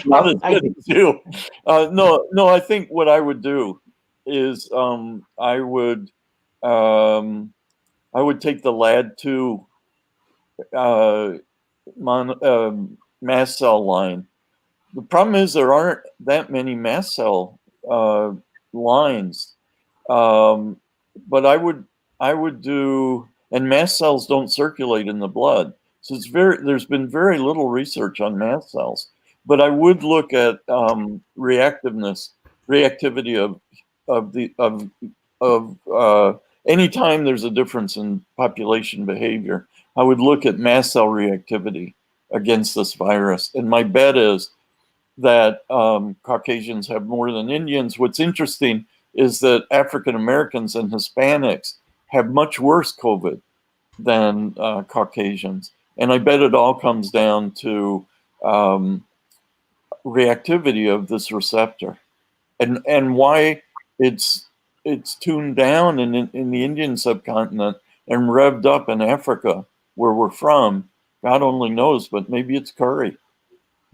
not as good as you. No. I think what I would do is I would take the LAD2 mast cell line. The problem is there aren't that many mast cell lines, but I would do, and mast cells don't circulate in the blood, so there's been very little research on mast cells. But I would look at reactivity of anytime there's a difference in population behavior. I would look at mast cell reactivity against this virus, and my bet is that Caucasians have more than Indians. What's interesting is that African Americans and Hispanics have much worse COVID than Caucasians. And I bet it all comes down to reactivity of this receptor, and why it's tuned down in the Indian subcontinent and revved up in Africa, where we're from. God only knows, but maybe it's curry.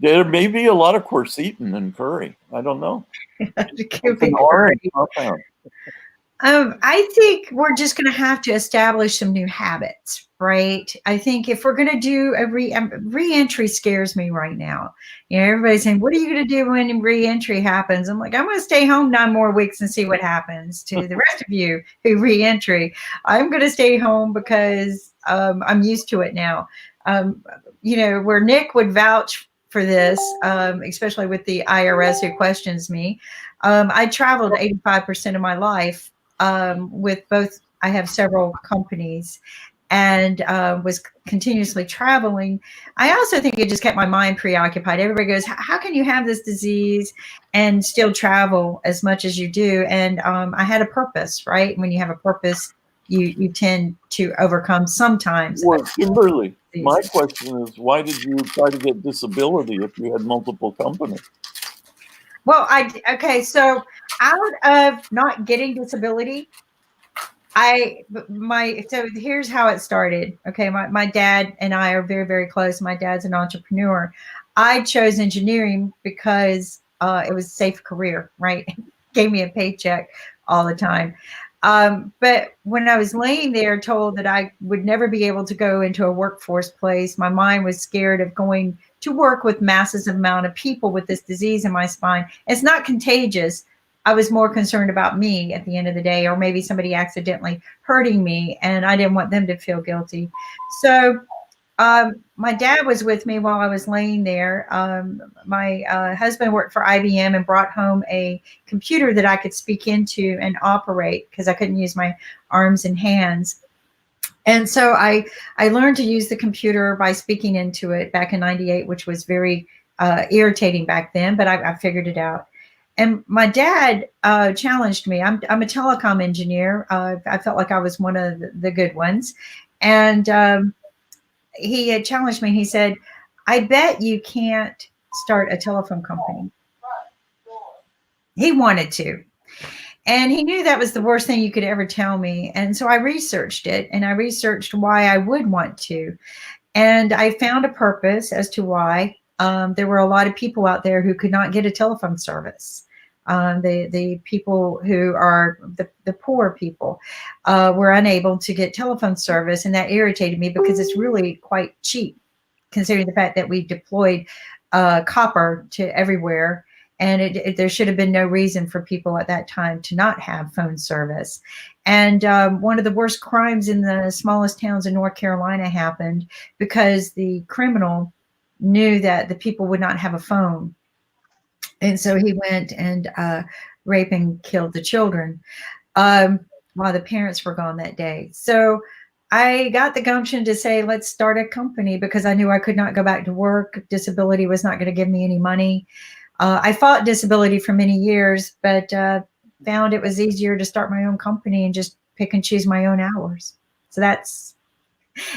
There may be a lot of quercetin in curry. I don't know. It's an orange compound. I think we're just going to have to establish some new habits, right? I think if we're going to do a re-entry scares me right now. You know, everybody's saying, what are you going to do when re-entry happens? I'm like, I'm going to stay home 9 more weeks and see what happens. To the rest of you who re-entry, I'm going to stay home because I'm used to it now. You know, where Nick would vouch for this, especially with the IRS who questions me. I traveled 85% of my life with both. I have several companies and was continuously traveling. I also think it just kept my mind preoccupied. Everybody goes, how can you have this disease and still travel as much as you do? And I had a purpose, right? When you have a purpose, you tend to overcome sometimes. Well, Kimberly, my question is, why did you try to get disability if you had multiple companies? Well, so out of not getting disability, so here's how it started. Okay, my dad and I are very, very close. My dad's an entrepreneur. I chose engineering because it was a safe career, right? Gave me a paycheck all the time. But when I was laying there told that I would never be able to go into a workforce place, my mind was scared of going to work with massive amount of people with this disease in my spine. It's not contagious. I was more concerned about me at the end of the day, or maybe somebody accidentally hurting me, and I didn't want them to feel guilty. So my dad was with me while I was laying there. My husband worked for IBM and brought home a computer that I could speak into and operate because I couldn't use my arms and hands. And so I learned to use the computer by speaking into it back in '98, which was very irritating back then, but I figured it out. And my dad challenged me. I'm a telecom engineer. I felt like I was one of the good ones. And he had challenged me. He said, I bet you can't start a telephone company. He wanted to. And he knew that was the worst thing you could ever tell me. And so I researched it, and I researched why I would want to. And I found a purpose as to why. There were a lot of people out there who could not get a telephone service. The people who are the poor people were unable to get telephone service, and that irritated me because it's really quite cheap, considering the fact that we deployed copper to everywhere, and there should have been no reason for people at that time to not have phone service. And one of the worst crimes in the smallest towns in North Carolina happened because the criminal knew that the people would not have a phone. And so he went and raped and killed the children while the parents were gone that day. So I got the gumption to say, let's start a company, because I knew I could not go back to work. Disability was not going to give me any money. I fought disability for many years, but found it was easier to start my own company and just pick and choose my own hours. So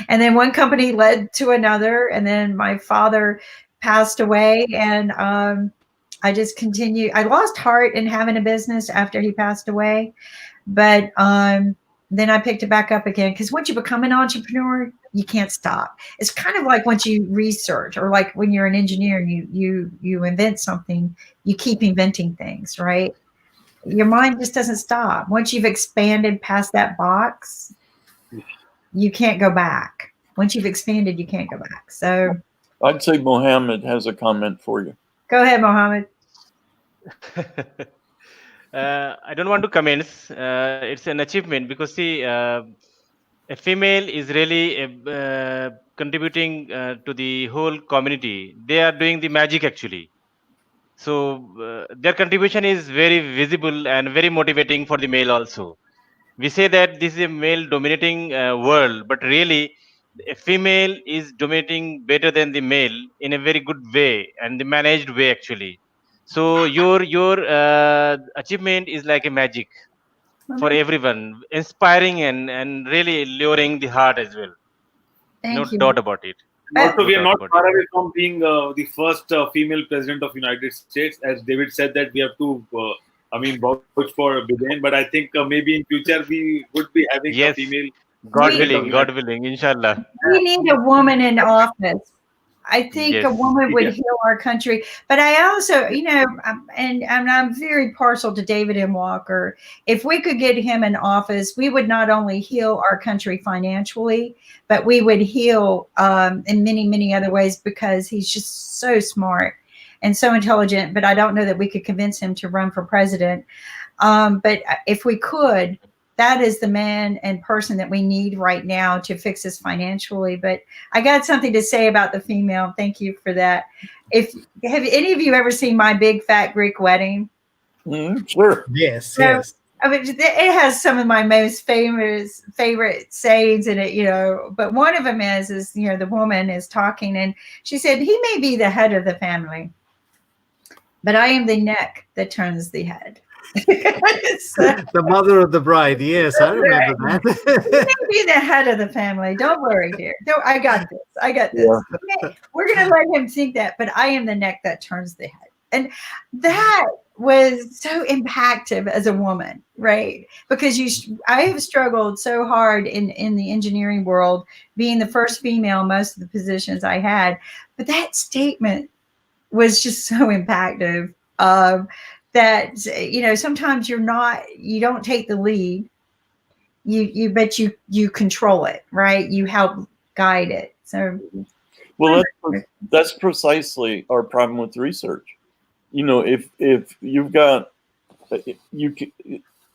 and then one company led to another, and then my father passed away, and I just continued. I lost heart in having a business after he passed away, but then I picked it back up again, because once you become an entrepreneur, you can't stop. It's kind of like once you research, or like when you're an engineer and you invent something, you keep inventing things, right? Your mind just doesn't stop. Once you've expanded past that box, you can't go back. Once you've expanded, you can't go back. So I'd say Mohammed has a comment for you. Go ahead, Mohammed. I don't want to comment. It's an achievement because, see, a female is really contributing to the whole community. They are doing the magic, actually. So their contribution is very visible and very motivating for the male also. We say that this is a male dominating world, but really a female is dominating better than the male in a very good way and the managed way, actually. So your achievement is like a magic for everyone, inspiring and really luring the heart as well. No Thank you. doubt about it. Also, we are not far away from being the first female president of United States. As David said, that we have to, vouch for Biden. But I think maybe in future we would be having a female. God willing, inshallah. We need a woman in office. I think a woman would heal our country. But I also, and I'm very partial to David M. Walker. If we could get him in office, we would not only heal our country financially, but we would heal in many, many other ways, because he's just so smart and so intelligent. But I don't know that we could convince him to run for president. But if we could, that is the man and person that we need right now to fix us financially. But I got something to say about the female. Thank you for that. Have any of you ever seen My Big Fat Greek Wedding? Sure. Yes, So, yes. I mean, it has some of my most favorite sayings in it, but one of them is the woman is talking, and she said, he may be the head of the family, but I am the neck that turns the head. The mother of the bride. Yes, I remember that. You may be the head of the family. Don't worry, dear. I got this. Yeah. We're going to let him think that, but I am the neck that turns the head. And that was so impactful as a woman, right? Because I have struggled so hard in the engineering world, being the first female in most of the positions I had. But that statement was just so impactful. That sometimes you don't take the lead, but you control it, right? You help guide it. So that's precisely our problem with research. If you've got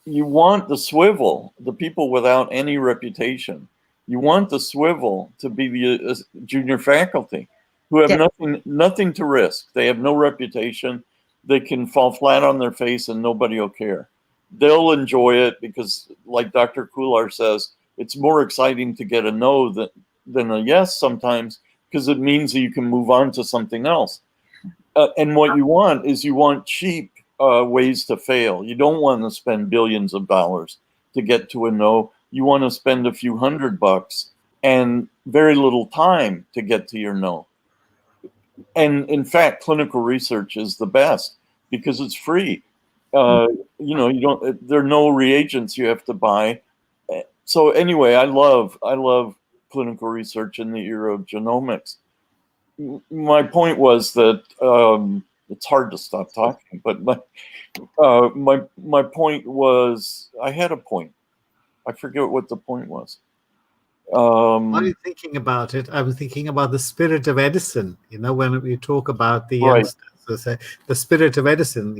You want the swivel, the people without any reputation. You want the swivel to be the junior faculty who have nothing to risk. They have no reputation. They can fall flat on their face and nobody will care. They'll enjoy it because, like Dr. Kular says, it's more exciting to get a no than a yes sometimes, because it means that you can move on to something else. And what you want is cheap ways to fail. You don't want to spend billions of dollars to get to a no. You want to spend a few $100 and very little time to get to your no. And in fact, clinical research is the best because it's free. You don't. There are no reagents you have to buy. So anyway, I love clinical research in the era of genomics. My point was that it's hard to stop talking, but my point was, I had a point. I forget what the point was. While you're thinking about it, I was thinking about the spirit of Edison. When we talk about the youngsters, the spirit of Edison.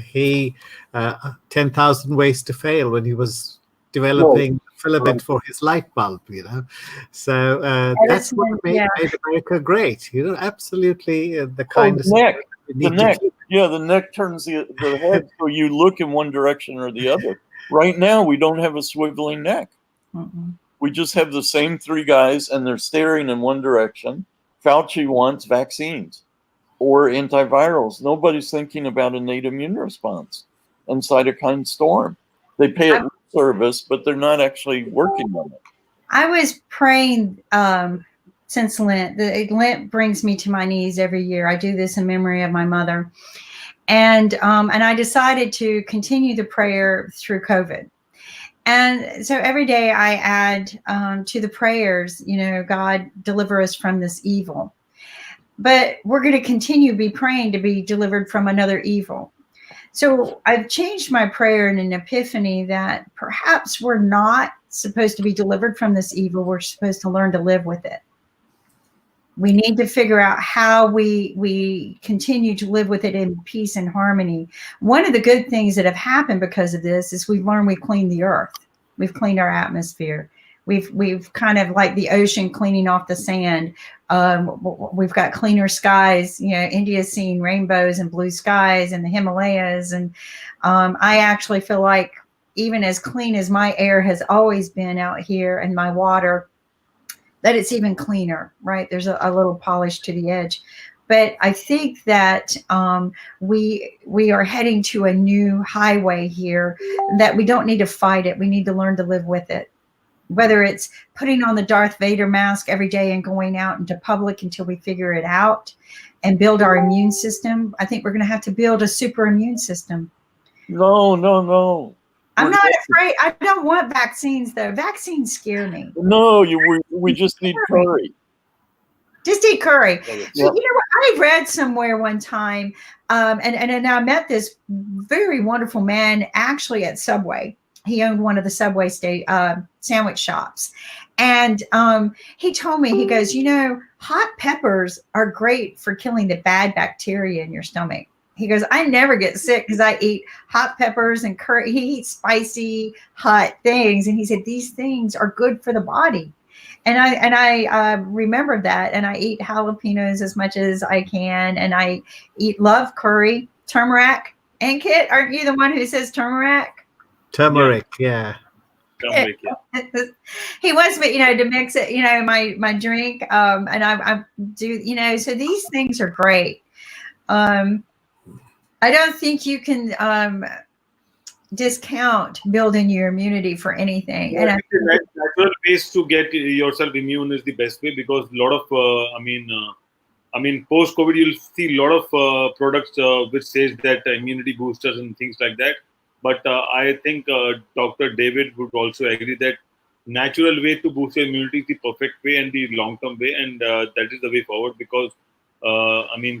He 10,000 ways to fail when he was developing filament for his light bulb. So that's what made America great. Absolutely the kind of the neck. Yeah, the neck turns the head, so you look in one direction or the other. Right now, we don't have a swiveling neck. Mm-mm. We just have the same three guys, and they're staring in one direction. Fauci wants vaccines or antivirals. Nobody's thinking about innate immune response and cytokine storm. They pay it service, but they're not actually working on it. I was praying since Lent. Lent brings me to my knees every year. I do this in memory of my mother. And I decided to continue the prayer through COVID. And so every day I add to the prayers, God, deliver us from this evil. But we're going to continue to be praying to be delivered from another evil. So I've changed my prayer in an epiphany that perhaps we're not supposed to be delivered from this evil. We're supposed to learn to live with it. We need to figure out how we continue to live with it in peace and harmony. One of the good things that have happened because of this is we've learned we clean the earth. We've cleaned our atmosphere. We've kind of like the ocean cleaning off the sand. We've got cleaner skies. India's seeing rainbows and blue skies in the Himalayas. And I actually feel like even as clean as my air has always been out here and my water, that it's even cleaner, right? There's a little polish to the edge. But I think that we are heading to a new highway here, that we don't need to fight it. We need to learn to live with it. Whether it's putting on the Darth Vader mask every day and going out into public until we figure it out and build our immune system. I think we're going to have to build a super immune system. No. I'm not afraid. I don't want vaccines, though. Vaccines scare me. No, we just need curry. Just eat curry. Yeah. So, what? I read somewhere one time, and I met this very wonderful man actually at Subway. He owned one of the Subway sandwich shops. And he told me, he goes, hot peppers are great for killing the bad bacteria in your stomach. He goes, I never get sick because I eat hot peppers and curry. He eats spicy, hot things. And he said, these things are good for the body. And I remembered that. And I eat jalapenos as much as I can. And I love curry, turmeric. And Kit, aren't you the one who says turmeric? Turmeric, yeah. Turmeric, yeah. He wants me, to mix it, my drink. And I do, so these things are great. I don't think you can discount building your immunity for anything. Yeah, and natural ways to get yourself immune is the best way, because a lot of, post-COVID, you'll see a lot of products which says that immunity boosters and things like that. But I think Dr. David would also agree that natural way to boost your immunity is the perfect way and the long-term way, and that is the way forward, because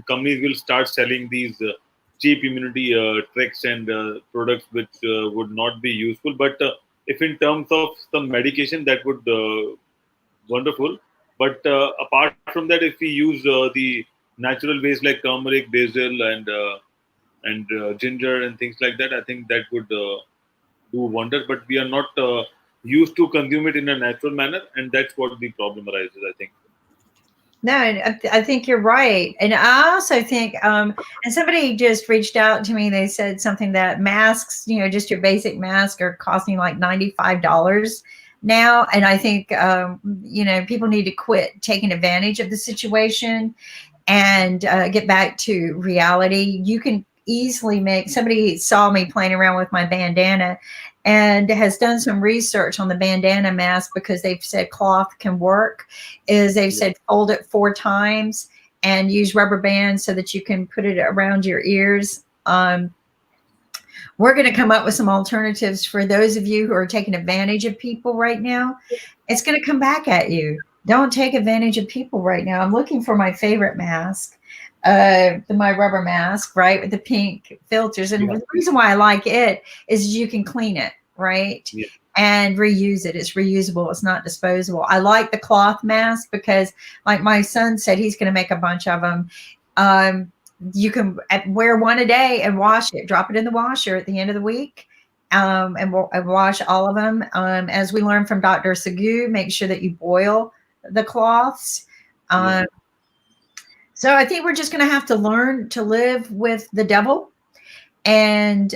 companies will start selling these cheap immunity tricks and products which would not be useful. But if in terms of some medication, that would wonderful. But apart from that, if we use the natural ways like turmeric, basil, and and ginger and things like that. I think that would do wonders. But we are not used to consume it in a natural manner, and that's what the problem arises, I think. No, I think you're right. And I also think, and somebody just reached out to me. They said something that masks, just your basic mask are costing like $95 now. And I think, people need to quit taking advantage of the situation and get back to reality. You can easily somebody saw me playing around with my bandana and has done some research on the bandana mask because they've said cloth can work. They've said fold it 4 times and use rubber bands so that you can put it around your ears. We're going to come up with some alternatives for those of you who are taking advantage of people right now. It's going to come back at you. Don't take advantage of people right now. I'm looking for my favorite mask, my rubber mask, right, with the pink filters. And the reason why I like it is you can clean it, right, and reuse it. It's reusable. It's not disposable. I like the cloth mask because, like my son said, he's going to make a bunch of them. You can wear one a day and wash it. Drop it in the washer at the end of the week. And wash all of them. As we learned from Dr. Sagu, make sure that you boil the cloths. So I think we're just going to have to learn to live with the devil and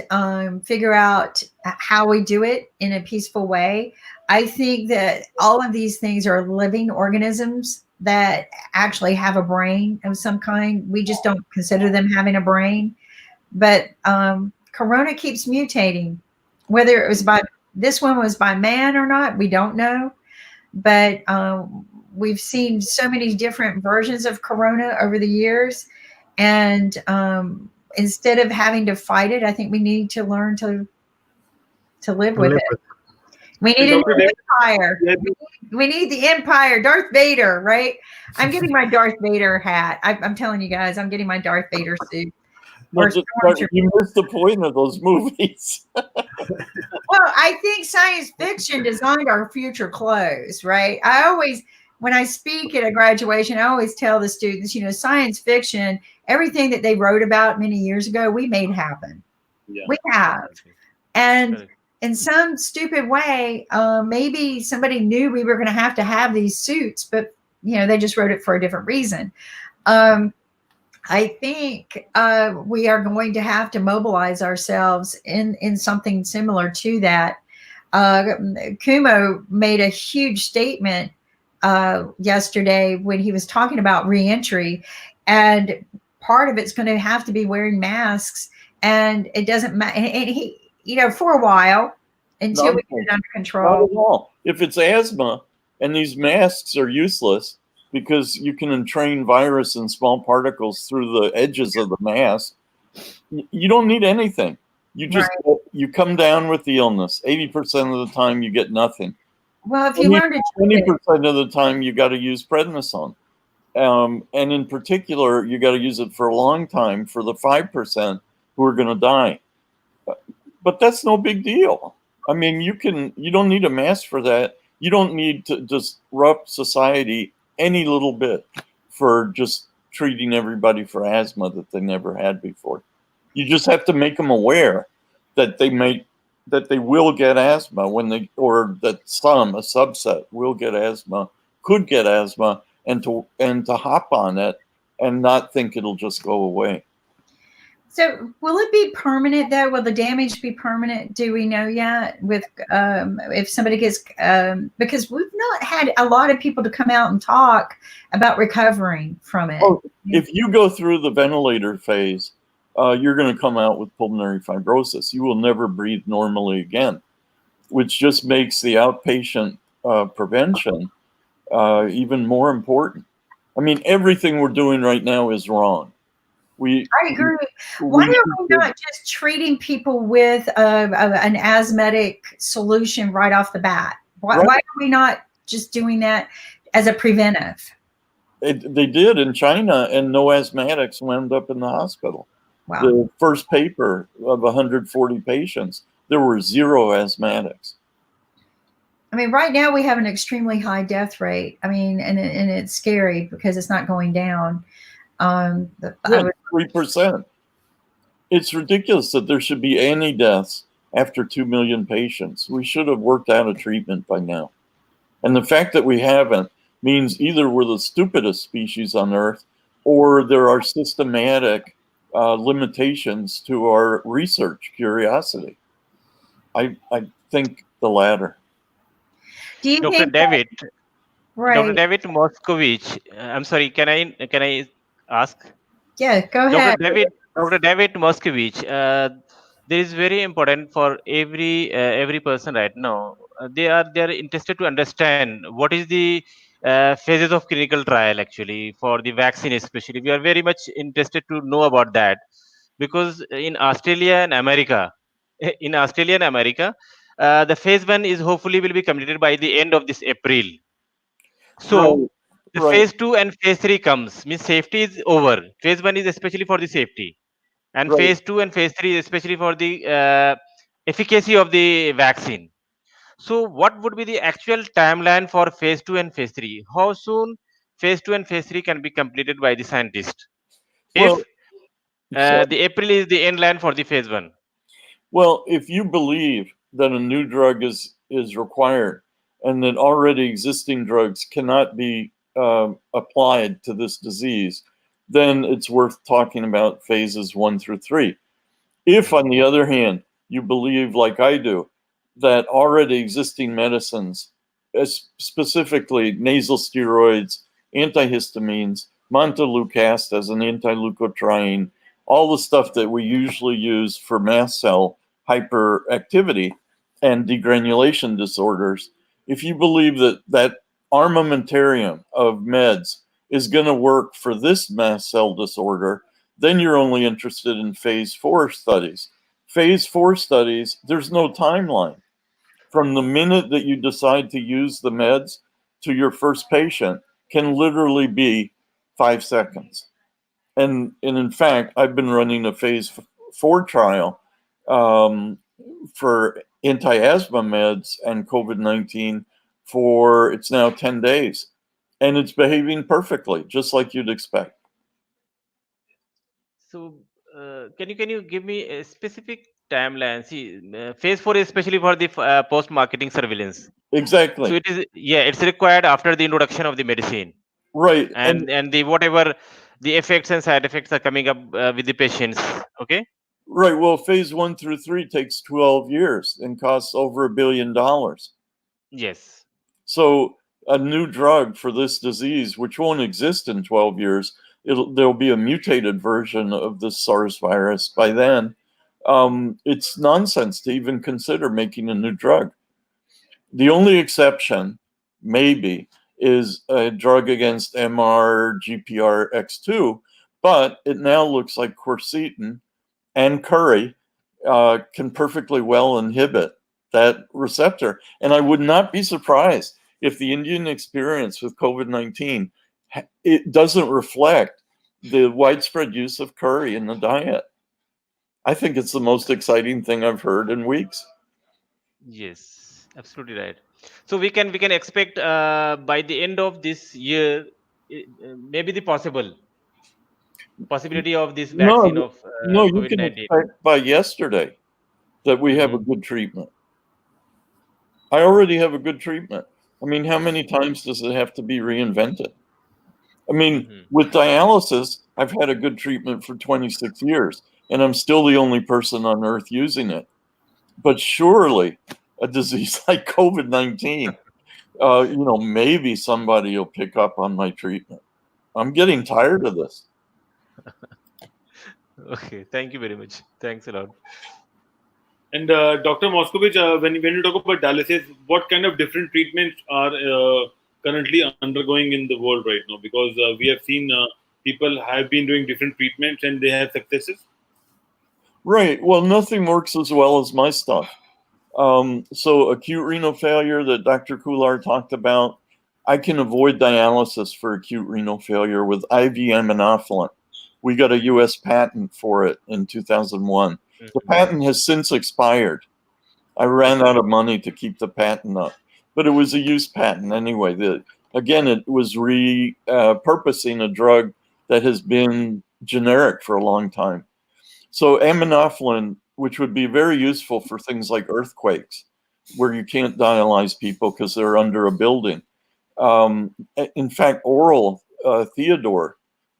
figure out how we do it in a peaceful way. I think that all of these things are living organisms that actually have a brain of some kind. We just don't consider them having a brain. But Corona keeps mutating. Whether it was this one was by man or not, we don't know. But we've seen so many different versions of Corona over the years. And instead of having to fight it, I think we need to learn to live with it. We need an empire. We need the empire. Darth Vader, right? I'm getting my Darth Vader hat. I'm telling you guys, I'm getting my Darth Vader suit. You missed the point of those movies. Well, I think science fiction designed our future clothes, right? When I speak at a graduation, I always tell the students, science fiction, everything that they wrote about many years ago, we made happen. Yeah. We have. And in some stupid way, maybe somebody knew we were going to have these suits, but, they just wrote it for a different reason. I think we are going to have to mobilize ourselves in something similar to that. Kumo made a huge statement yesterday when he was talking about reentry, and part of it's going to have to be wearing masks, and it doesn't matter. And he, for a while until we get it under control. Not at all. If it's asthma and these masks are useless, because you can entrain virus and small particles through the edges of the mask, you don't need anything. You just you come down with the illness. 80% of the time, you get nothing. Well, if you learn to 20% of the time, you got to use prednisone, and in particular, you got to use it for a long time for the 5% who are going to die. But that's no big deal. I mean, you don't need a mask for that. You don't need to disrupt society any little bit for just treating everybody for asthma that they never had before. You just have to make them aware that they will get asthma or that a subset will get asthma, could get asthma, and to hop on it and not think it'll just go away. So will it be permanent though? Will the damage be permanent? Do we know yet with if somebody gets because we've not had a lot of people to come out and talk about recovering from it. Oh, if you go through the ventilator phase, you're going to come out with pulmonary fibrosis. You will never breathe normally again, which just makes the outpatient prevention even more important. I mean, everything we're doing right now is wrong. I agree. Why are we not just treating people with an asthmatic solution right off the bat? Why are we not just doing that as a preventive? They did in China, and no asthmatics wound up in the hospital. Wow. The first paper of 140 patients, there were 0 asthmatics. I mean, right now we have an extremely high death rate. I mean, and it's scary because it's not going down. 3%. It's ridiculous that there should be any deaths after 2 million patients. We should have worked out a treatment by now. And the fact that we haven't means either we're the stupidest species on Earth or there are systematic limitations to our research curiosity. I think the latter. Do you Dr. think David, Dr. right? David Moskovich, I'm sorry, can I ask? Yeah, go Dr. ahead. David Moskovich, there is very important for every person right now. They are interested to understand what is the phases of clinical trial actually for the vaccine especially. We are very much interested to know about that because in Australia and America, the phase 1 is hopefully will be completed by the end of this April. So Right, the right. phase 2 and phase 3 comes means safety is over. Phase 1 is especially for the safety, and Right. phase 2 and phase 3 is especially for the efficacy of the vaccine. So what would be the actual timeline for phase 2 and phase 3? How soon phase 2 and phase 3 can be completed by the scientist Well, if so the April is the end line for the phase 1? well, if you believe that a new drug is required and that already existing drugs cannot be applied to this disease, then it's worth talking about phases 1 through 3. If, on the other hand, you believe, like I do, that already existing medicines, specifically nasal steroids, antihistamines, montelukast as an anti-leukotriene, all the stuff that we usually use for mast cell hyperactivity and degranulation disorders, if you believe that that armamentarium of meds is going to work for this mast cell disorder, then you're only interested in phase 4 studies. Phase 4 studies, there's no timeline. From the minute that you decide to use the meds to your first patient can literally be 5 seconds. And in fact, I've been running a phase 4 trial for anti-asthma meds and COVID-19 for it's now 10 days. And it's behaving perfectly, just like you'd expect. So can you give me a specific timeline? See, phase 4 is especially for the post marketing surveillance. Exactly. So it's required after the introduction of the medicine, Right. and the whatever the effects and side effects are coming up with the patients. Okay. Right. Well, phase 1 through 3 takes 12 years and costs over $1 billion. Yes. So a new drug for this disease, which won't exist in 12 years, there'll be a mutated version of the SARS virus by then. It's nonsense to even consider making a new drug. The only exception, maybe, is a drug against MRGPRX2, but it now looks like quercetin and curry can perfectly well inhibit that receptor. And I would not be surprised if the Indian experience with COVID-19, it doesn't reflect the widespread use of curry in the diet. I think it's the most exciting thing I've heard in weeks. Yes, absolutely right. So we can expect by the end of this year, maybe the possibility of this vaccine No, of no, you can COVID-19. expect by yesterday that we have a Mhm. good treatment. I already have a good treatment. I mean, how many times does it have to be reinvented? I mean, Mhm. with dialysis, I've had a good treatment for 26 years, and I'm still the only person on earth using it. But surely a disease like COVID-19, maybe somebody will pick up on my treatment. I'm getting tired of this. Okay, thank you very much. Thanks a lot. And Dr. Moskovich, when you talk about dialysis, what kind of different treatments are currently undergoing in the world right now? Because we have seen people have been doing different treatments and they have successes. Right. Well, nothing works as well as my stuff. So acute renal failure that Dr. Kular talked about, I can avoid dialysis for acute renal failure with IV aminophylline. We got a U.S. patent for it in 2001. The Mhm. patent has since expired. I ran out of money to keep the patent up, but it was a use patent anyway. Again, it was repurposing a drug that has been generic for a long time. So aminophylline, which would be very useful for things like earthquakes, where you can't dialyze people because they're under a building. In fact, oral Theodore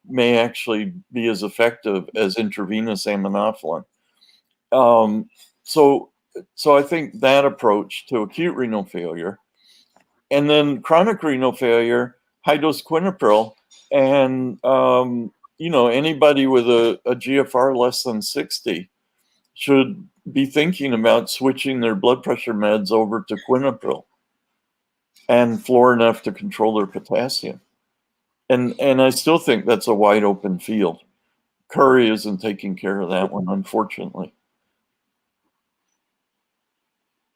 may actually be as effective as intravenous aminophylline. So I think that approach to acute renal failure, and then chronic renal failure, high dose quinapril, and anybody with a GFR less than 60 should be thinking about switching their blood pressure meds over to quinapril and Florinef to control their potassium. And I still think that's a wide open field. Curry isn't taking care of that one, unfortunately.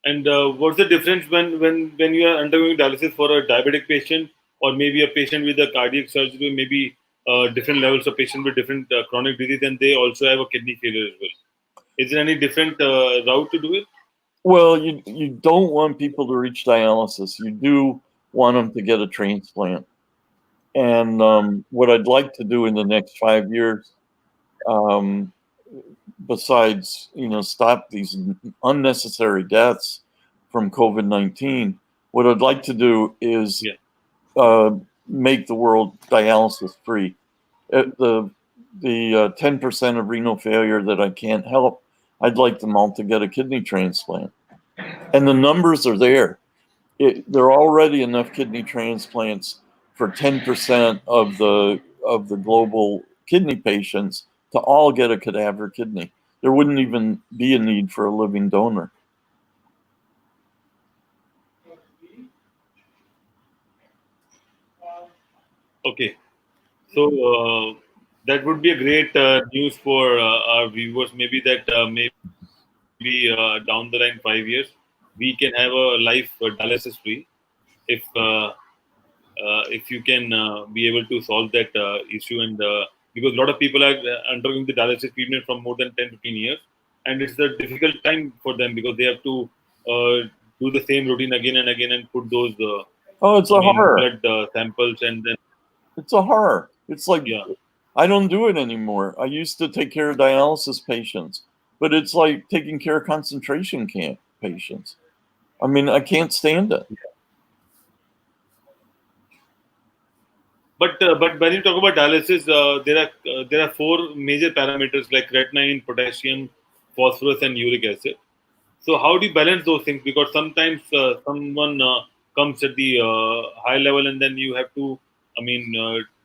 And what's the difference when you are undergoing dialysis for a diabetic patient, or maybe a patient with a cardiac surgery, maybe different levels of patient with different chronic disease, and they also have a kidney failure as well? Is there any different route to do it? Well, you don't want people to reach dialysis. You do want them to get a transplant. And what I'd like to do in the next 5 years, besides stop these unnecessary deaths from COVID-19, what I'd like to do is make the world dialysis free. The 10% of renal failure that I can't help, I'd like them all to get a kidney transplant. And the numbers are there. There are already enough kidney transplants for 10% of the global kidney patients to all get a cadaver kidney. There wouldn't even be a need for a living donor. Okay, so that would be a great news for our viewers. Maybe that maybe down the line 5 years we can have a life dialysis free if you can be able to solve that issue. And because a lot of people are undergoing the dialysis treatment from more than 10-15 years, and it's a difficult time for them because they have to do the same routine again and again and put those it's a horror. blood samples, and then it's a horror. It's like I don't do it anymore. I used to take care of dialysis patients, but it's like taking care of concentration camp patients. I mean, I can't stand it. But when you talk about dialysis, there are 4 major parameters like creatinine, potassium, phosphorus, and uric acid. So how do you balance those things? Because sometimes someone comes at the high level, and then you have to,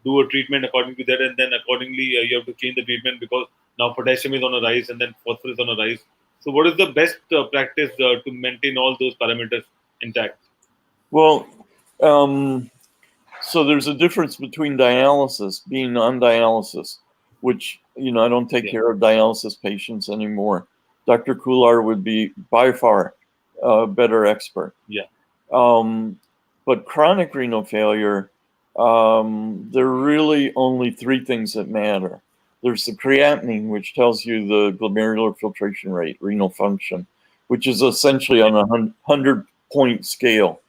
do a treatment according to that, and then accordingly you have to change the treatment because now potassium is on a rise and then phosphorus on a rise. So what is the best practice to maintain all those parameters intact? Well, so there's a difference between dialysis, being on dialysis, which, I don't take care of dialysis patients anymore. Dr. Kular would be by far a better expert. But chronic renal failure, there are really only 3 things that matter. There's the creatinine, which tells you the glomerular filtration rate, renal function, which is essentially on a 100-point scale.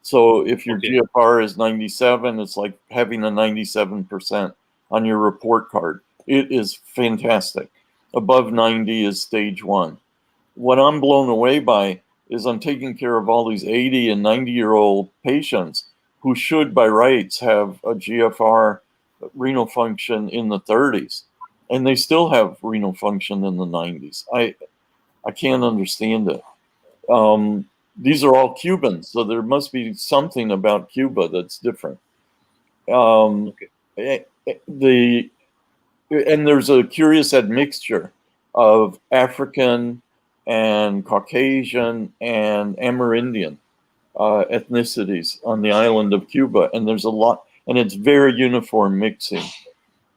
So if your GFR is 97, it's like having a 97% on your report card. It is fantastic. Above 90 is stage 1. What I'm blown away by is I'm taking care of all these 80 and 90-year-old patients who should, by rights, have a GFR renal function in the 30s, and they still have renal function in the 90s. I can't understand it. These are all Cubans, so there must be something about Cuba that's different. And there's a curious admixture of African and Caucasian and Amerindian ethnicities on the island of Cuba, and there's a lot, and it's very uniform mixing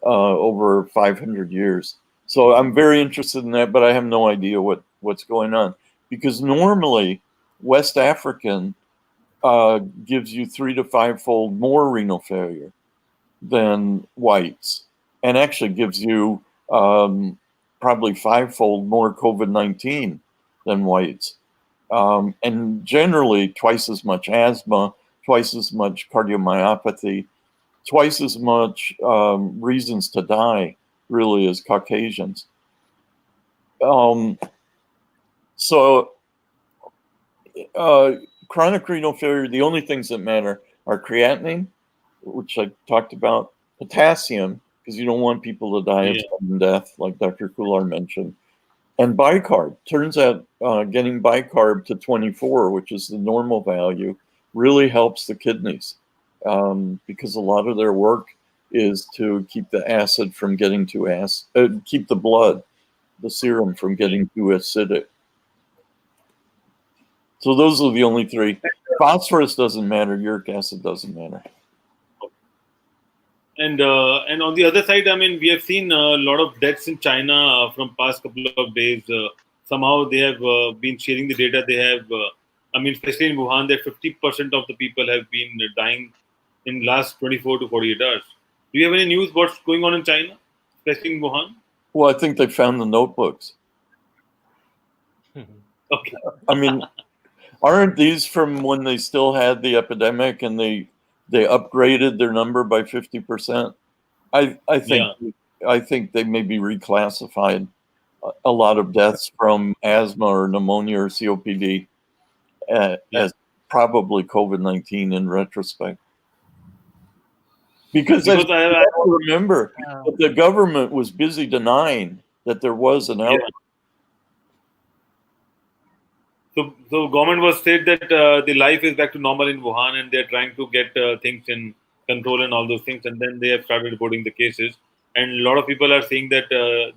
over 500 years. So I'm very interested in that, but I have no idea what's going on, because normally West African gives you 3 to 5-fold more renal failure than whites, and actually gives you probably 5-fold more COVID-19 than whites. And generally twice as much asthma, twice as much cardiomyopathy, twice as much reasons to die, really, as Caucasians. So chronic renal failure, the only things that matter are creatinine, which I talked about, potassium, because you don't want people to die of sudden death, like Dr. Kular mentioned, and bicarb. Turns out getting bicarb to 24, which is the normal value, really helps the kidneys because a lot of their work is to keep the acid from getting too keep the blood, the serum from getting too acidic. So those are the only three. Phosphorus doesn't matter. Uric acid doesn't matter. And on the other side, I mean, we have seen a lot of deaths in China from past couple of days. Somehow they have been sharing the data. They have, I mean, especially in Wuhan, that 50% of the people have been dying in last 24 to 48 hours. Do you have any news what's going on in China, especially in Wuhan? Well, I think they found the notebooks. Okay. I mean, aren't these from when they still had the epidemic and they upgraded their number by 50%? I think they may be reclassified a lot of deaths from asthma or pneumonia or COPD as probably COVID-19 in retrospect. Because I remember that the government was busy denying that there was an outbreak. So government was said that the life is back to normal in Wuhan and they're trying to get things in control and all those things. And then they have started reporting the cases. And a lot of people are saying that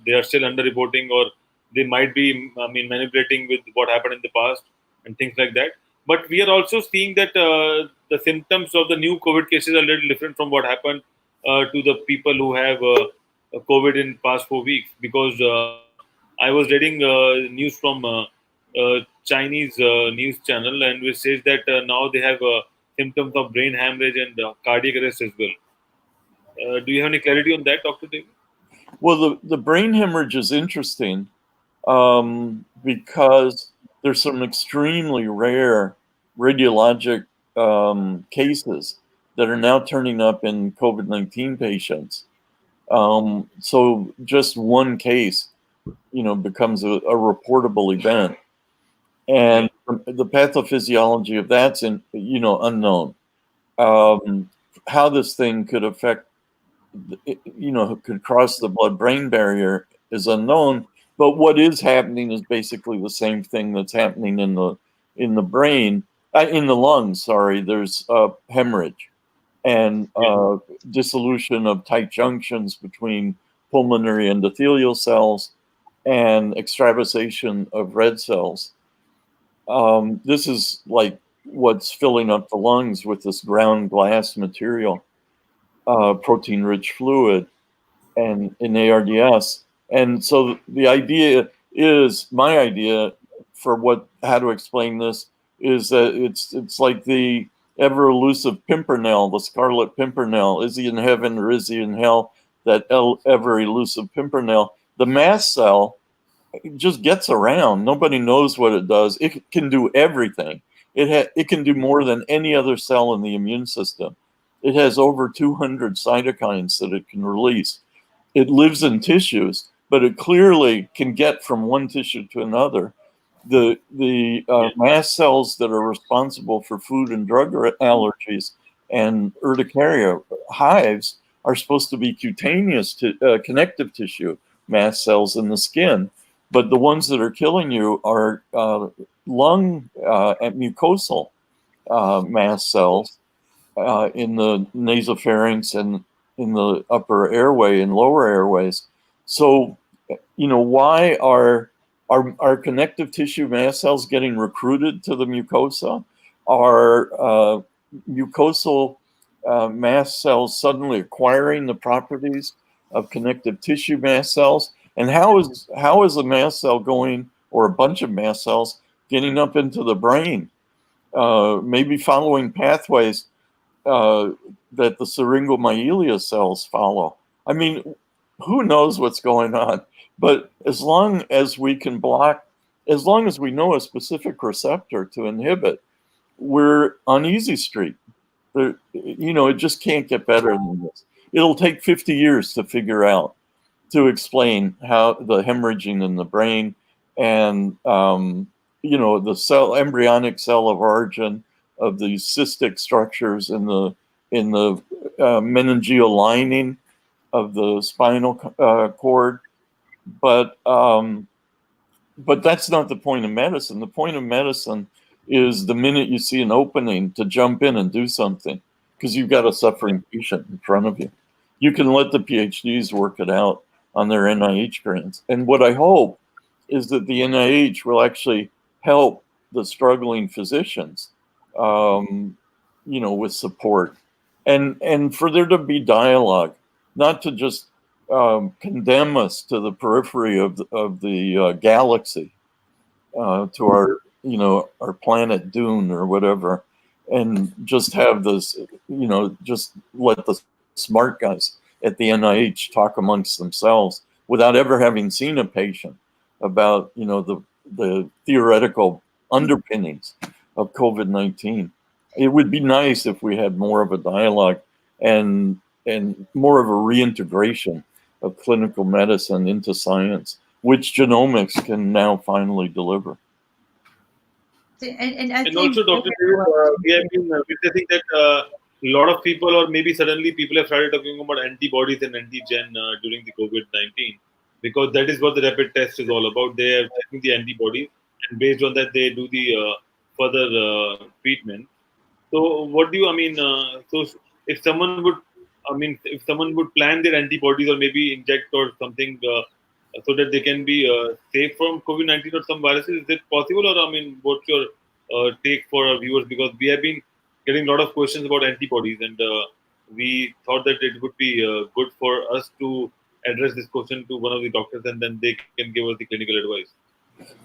they are still under-reporting or they might be, I mean, manipulating with what happened in the past and things like that. But we are also seeing that the symptoms of the new COVID cases are a little different from what happened to the people who have COVID in past 4 weeks. Because I was reading news from Chinese news channel, and which says that now they have symptoms of brain hemorrhage and cardiac arrest as well. Do you have any clarity on that, Dr. David? Well, the brain hemorrhage is interesting because there's some extremely rare radiologic cases that are now turning up in COVID-19 patients. So just one case, becomes a reportable event. And the pathophysiology of that's unknown. How this thing could affect, could cross the blood-brain barrier is unknown. But what is happening is basically the same thing that's happening in the brain, in the lungs. Sorry, there's hemorrhage and dissolution of tight junctions between pulmonary endothelial cells and extravasation of red cells. This is like what's filling up the lungs with this ground glass material, protein-rich fluid, and in ARDS. And so the idea is, my idea for how to explain this is that it's like the ever elusive pimpernel, the scarlet pimpernel. Is he in heaven or is he in hell? That ever elusive pimpernel. The mast cell just gets around. Nobody knows what it does. It can do everything. It can do more than any other cell in the immune system. It has over 200 cytokines that it can release. It lives in tissues, but it clearly can get from one tissue to another. The mast cells that are responsible for food and drug allergies and urticaria hives are supposed to be cutaneous connective tissue mast cells in the skin. But the ones that are killing you are lung and mucosal mast cells in the nasopharynx and in the upper airway and lower airways. So, why are connective tissue mast cells getting recruited to the mucosa? Are mucosal mast cells suddenly acquiring the properties of connective tissue mast cells? And how is a mast cell going, or a bunch of mast cells, getting up into the brain? Maybe following pathways that the syringomyelia cells follow. I mean, who knows what's going on? But as long as we can block, as long as we know a specific receptor to inhibit, we're on easy street. It just can't get better than this. It'll take 50 years to figure out to explain how the hemorrhaging in the brain and the embryonic cell of origin of these cystic structures in the meningeal lining of the spinal cord, but that's not the point of medicine. The point of medicine is the minute you see an opening to jump in and do something, because you've got a suffering patient in front of you. You can let the PhDs work it out on their NIH grants. And what I hope is that the NIH will actually help the struggling physicians, with support, and for there to be dialogue, not to just condemn us to the periphery of the galaxy, to our planet Dune or whatever, and just have this, just let the smart guys at the NIH talk amongst themselves without ever having seen a patient about, the theoretical underpinnings of COVID-19. It would be nice if we had more of a dialogue and more of a reintegration of clinical medicine into science, which genomics can now finally deliver. And I And think also, Dr. David, we have been witnessing that a lot of people, or maybe suddenly people have started talking about antibodies and antigen during the COVID-19, because that is what the rapid test is all about. They are checking the antibodies, and based on that, they do the further treatment. So, what do you? I mean, so if someone would, if someone would plan their antibodies or maybe inject or something, so that they can be safe from COVID-19 or some viruses, is it possible? Or what's your take for our viewers? Because we have been getting a lot of questions about antibodies, and we thought that it would be good for us to address this question to one of the doctors, and then they can give us the clinical advice.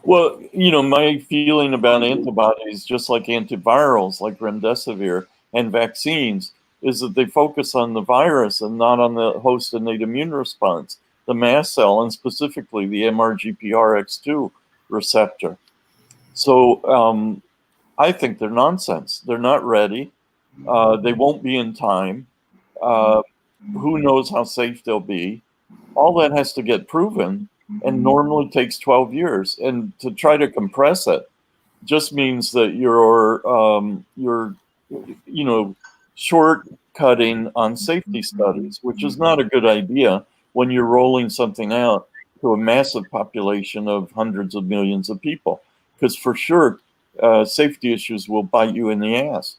Well, my feeling about antibodies, just like antivirals, like remdesivir, and vaccines, is that they focus on the virus and not on the host innate immune response, the mast cell, and specifically the MRGPRX2 receptor. So I think they're nonsense. They're not ready. They won't be in time. Who knows how safe they'll be? All that has to get proven, and normally takes 12 years. And to try to compress it just means that you're shortcutting on safety studies, which is not a good idea when you're rolling something out to a massive population of hundreds of millions of people, because for sure safety issues will bite you in the ass.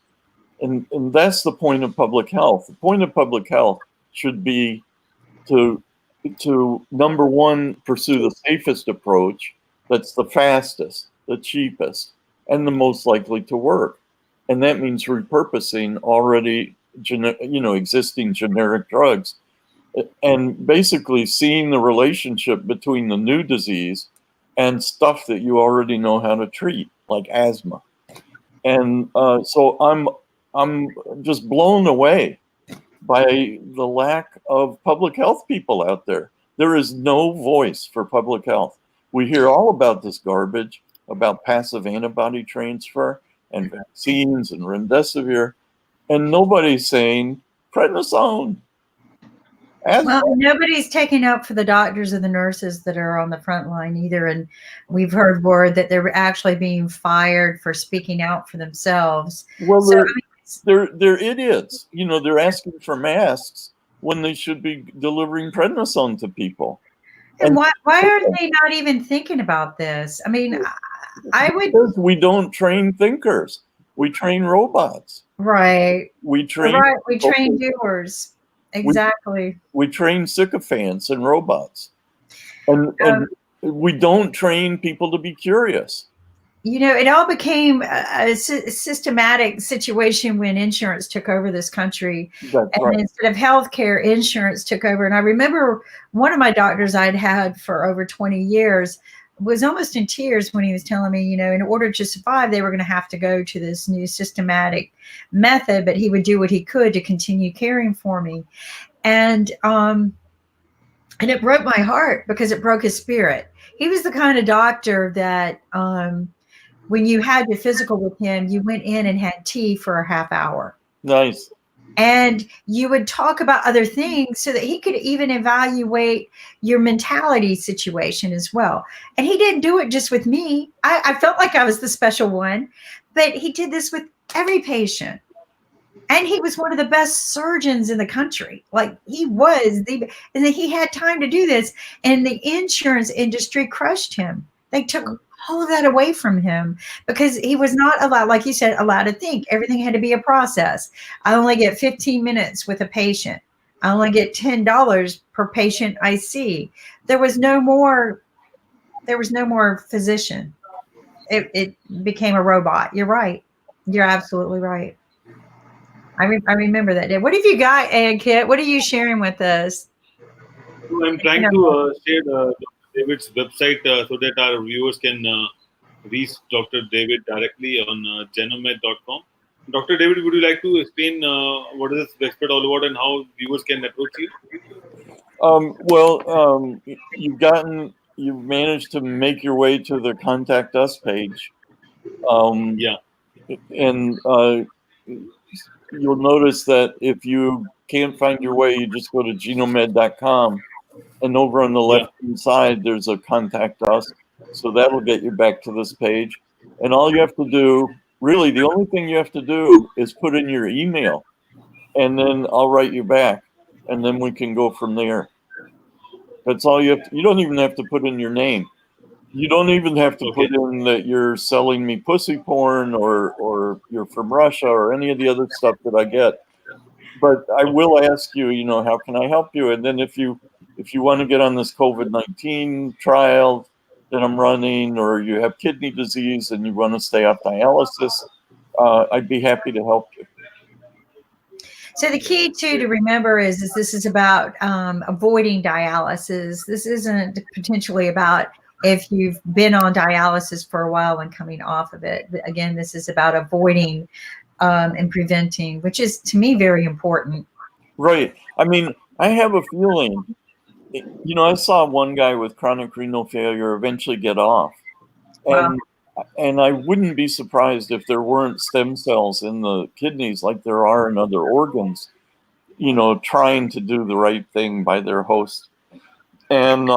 And that's the point of public health. The point of public health should be to number one, pursue the safest approach that's the fastest, the cheapest, and the most likely to work. And that means repurposing already existing generic drugs, and basically seeing the relationship between the new disease and stuff that you already know how to treat, like asthma. And so I'm just blown away by the lack of public health people out there. There is no voice for public health. We hear all about this garbage, about passive antibody transfer and vaccines and remdesivir, and nobody's saying prednisone. Well, nobody's taking up for the doctors and the nurses that are on the front line either. And we've heard word that they're actually being fired for speaking out for themselves. Well, they're idiots. They're asking for masks when they should be delivering prednisone to people. And why are they not even thinking about this? Because we don't train thinkers. We train robots. Right. We train doers. Exactly. We train sycophants and robots. And we don't train people to be curious. It all became a systematic situation when insurance took over this country. That's right. Instead of healthcare, insurance took over. And I remember one of my doctors I'd had for over 20 years was almost in tears when he was telling me, in order to survive, they were going to have to go to this new systematic method, but he would do what he could to continue caring for me. And it broke my heart because it broke his spirit. He was the kind of doctor that when you had your physical with him, you went in and had tea for a half hour. Nice. and you would talk about other things so that he could even evaluate your mentality situation as well. And he didn't do it just with me. I felt like I was the special one, but he did this with every patient. And he was one of the best surgeons in the country. Like he was and then he had time to do this. And the insurance industry crushed him. They took all of that away from him because he was not allowed, like you said, allowed to think. Everything had to be a process. I only get 15 minutes with a patient. I only get $10 per patient I see. There was no more physician. It became a robot. You're right. You're absolutely right. I remember that day. What have you got, Kit? What are you sharing with us? So I'm trying to share Dr. David's website so that our viewers can reach Dr. David directly on genomed.com. Dr. David, would you like to explain what is this expert all about and how viewers can approach you? You've managed to make your way to the contact us page. Yeah. And you'll notice that if you can't find your way, you just go to genomed.com, and over on the left hand side, there's a contact us. So that'll get you back to this page. And all you have to do, really, the only thing you have to do is put in your email, and then I'll write you back, and then we can go from there. That's all you have to, you don't even have to put in your name. You don't even have to put in that you're selling me pussy porn or you're from Russia or any of the other stuff that I get. But I will ask you, how can I help you? And then if you want to get on this COVID-19 trial that I'm running, or you have kidney disease and you want to stay off dialysis, I'd be happy to help you. So the key to remember is this is about avoiding dialysis. This isn't potentially about if you've been on dialysis for a while and coming off of it. Again, this is about avoiding and preventing, which is to me very important. Right. I mean, I have a feeling, I saw one guy with chronic renal failure eventually get off. Wow. And I wouldn't be surprised if there weren't stem cells in the kidneys like there are in other organs, trying to do the right thing by their host. And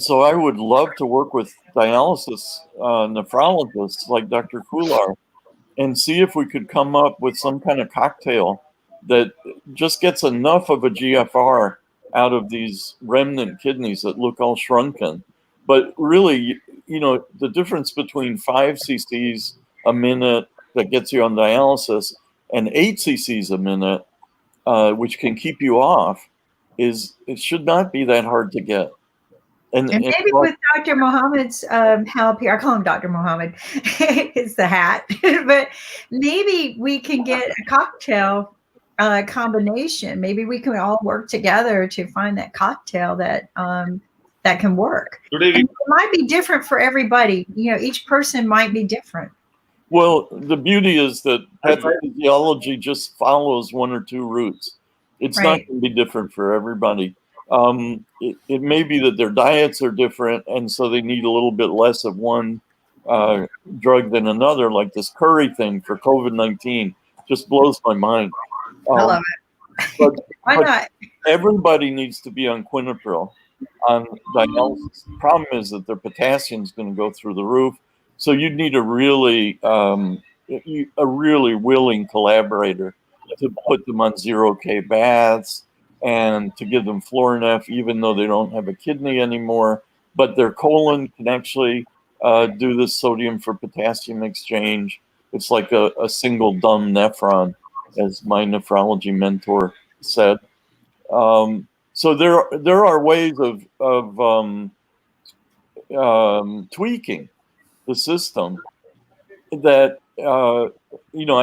so I would love to work with dialysis nephrologists like Dr. Kular and see if we could come up with some kind of cocktail that just gets enough of a GFR out of these remnant kidneys that look all shrunken. But really, the difference between 5 cc's a minute that gets you on dialysis and 8 cc's a minute, which can keep you off, it should not be that hard to get. And maybe with Dr. Mohammed's help here, I call him Dr. Mohammed, it's the hat, but maybe we can get a cocktail combination. Maybe we can all work together to find that cocktail that that can work. Today it might be different for everybody. Each person might be different. Well, the beauty is that pathophysiology just follows 1 or 2 routes. It's not going to be different for everybody. It may be that their diets are different, and so they need a little bit less of one drug than another, like this curry thing for COVID-19 just blows my mind. I love it. Why not? Everybody needs to be on quinapril on dialysis. The problem is that their potassium is going to go through the roof. So you'd need a really willing collaborator to put them on 0K baths and to give them Florinef, even though they don't have a kidney anymore. But their colon can actually do this sodium for potassium exchange. It's like a single dumb nephron, as my nephrology mentor said. So there are ways of tweaking the system that I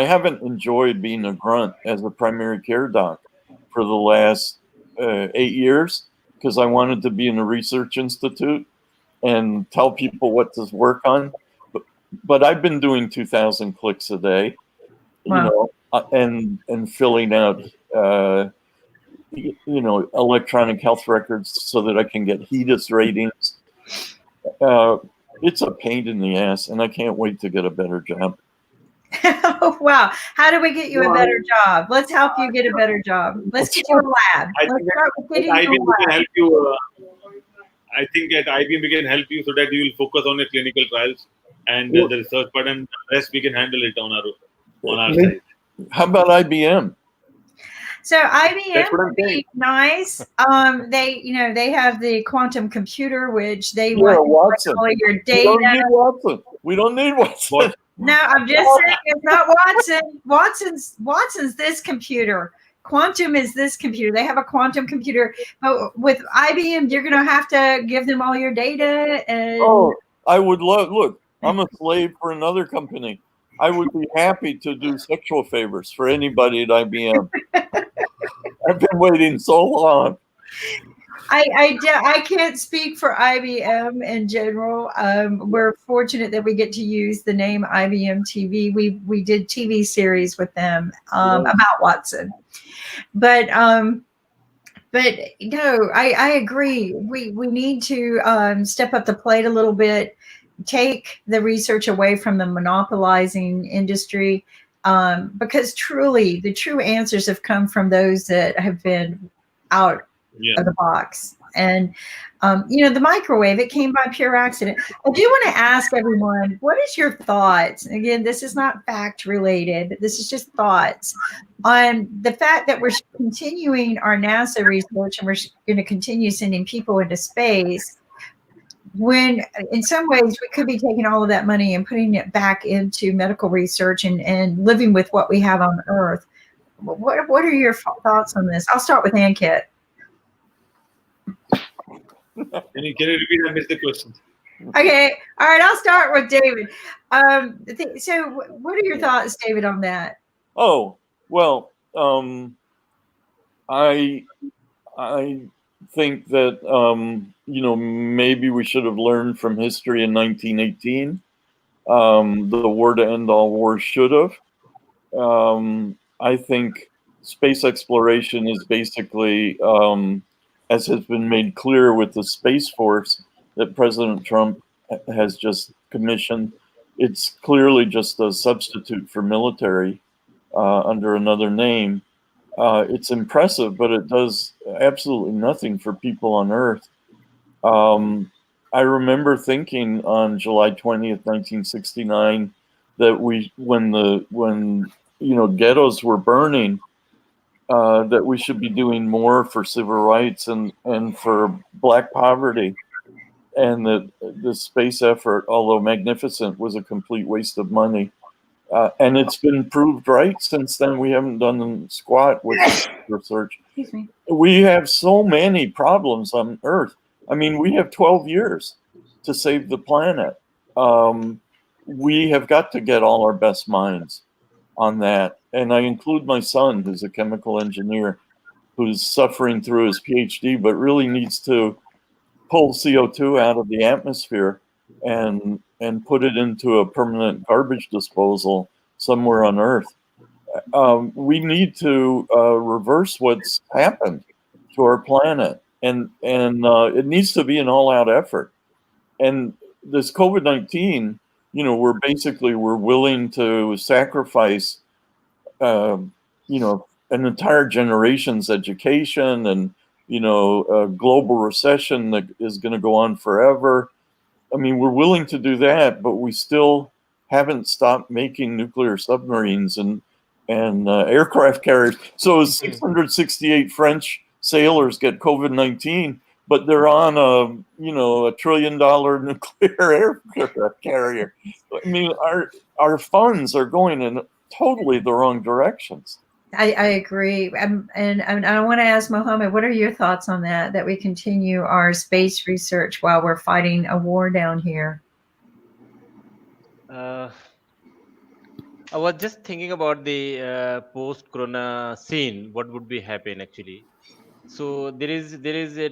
haven't enjoyed being a grunt as a primary care doc for the last 8 years, because I wanted to be in a research institute and tell people what to work on. But I've been doing 2,000 clicks a day, Wow. and filling out electronic health records so that I can get HEDIS ratings. It's a pain in the ass, and I can't wait to get a better job. Oh, wow. How do we get you a No, better job? Let's help you get a better job. Let's get you a lab. I Let's think start with at getting you a IBM we can lab. help you. I think at IBM we can help you so that you will focus on your clinical trials and the research part, and the rest we can handle it on our side. How about IBM? So IBM That's what I'm would saying. be nice. They have the quantum computer, which they Yeah, want Watson. all of your We data. don't need Watson. We don't need Watson. What? No, I'm just saying it's not Watson. Watson's this computer. Quantum is this computer. They have a quantum computer. But with IBM, you're gonna have to give them all your data and Oh, I would love. Look, I'm a slave for another company. I would be happy to do sexual favors for anybody at IBM. I've been waiting so long. I can't speak for IBM in general. We're fortunate that we get to use the name IBM TV. We did TV series with them about Watson, but no, I agree. We need to step up the plate a little bit, take the research away from the monopolizing industry, because truly the true answers have come from those that have been out Yeah. of the box. And the microwave, it came by pure accident. I do want to ask everyone, what is your thoughts? Again, this is not fact related, this is just thoughts on the fact that we're continuing our NASA research and we're going to continue sending people into space, when in some ways we could be taking all of that money and putting it back into medical research and living with what we have on Earth. What are your thoughts on this? I'll start with Ankit. Can you repeat? I missed the question. Okay, all right. I'll start with David. So, what are your thoughts, David, on that? Oh, well, I think that maybe we should have learned from history in 1918. The war to end all wars should have. I think space exploration is basically, as has been made clear with the Space Force that President Trump has just commissioned, it's clearly just a substitute for military under another name. It's impressive, but it does absolutely nothing for people on Earth. I remember thinking on July 20th, 1969, that when ghettos were burning, that we should be doing more for civil rights and for Black poverty, and that the space effort, although magnificent, was a complete waste of money. And it's been proved right since then. We haven't done squat with research. Excuse me. We have so many problems on Earth. I mean, we have 12 years to save the planet. We have got to get all our best minds on that. And I include my son, who's a chemical engineer, who's suffering through his PhD, but really needs to pull CO2 out of the atmosphere and put it into a permanent garbage disposal somewhere on Earth. We need to reverse what's happened to our planet, and it needs to be an all-out effort. And this COVID-19, we're willing to sacrifice, an entire generation's education and a global recession that is going to go on forever. I mean, we're willing to do that, but we still haven't stopped making nuclear submarines and aircraft carriers. So 668 French sailors get COVID-19, but they're on a $1 trillion nuclear aircraft carrier. I mean, our funds are going in totally the wrong directions. I agree. And I want to ask Mohammed, what are your thoughts on that, that we continue our space research while we're fighting a war down here? I was just thinking about the post-corona scene. What would be happen actually? So there is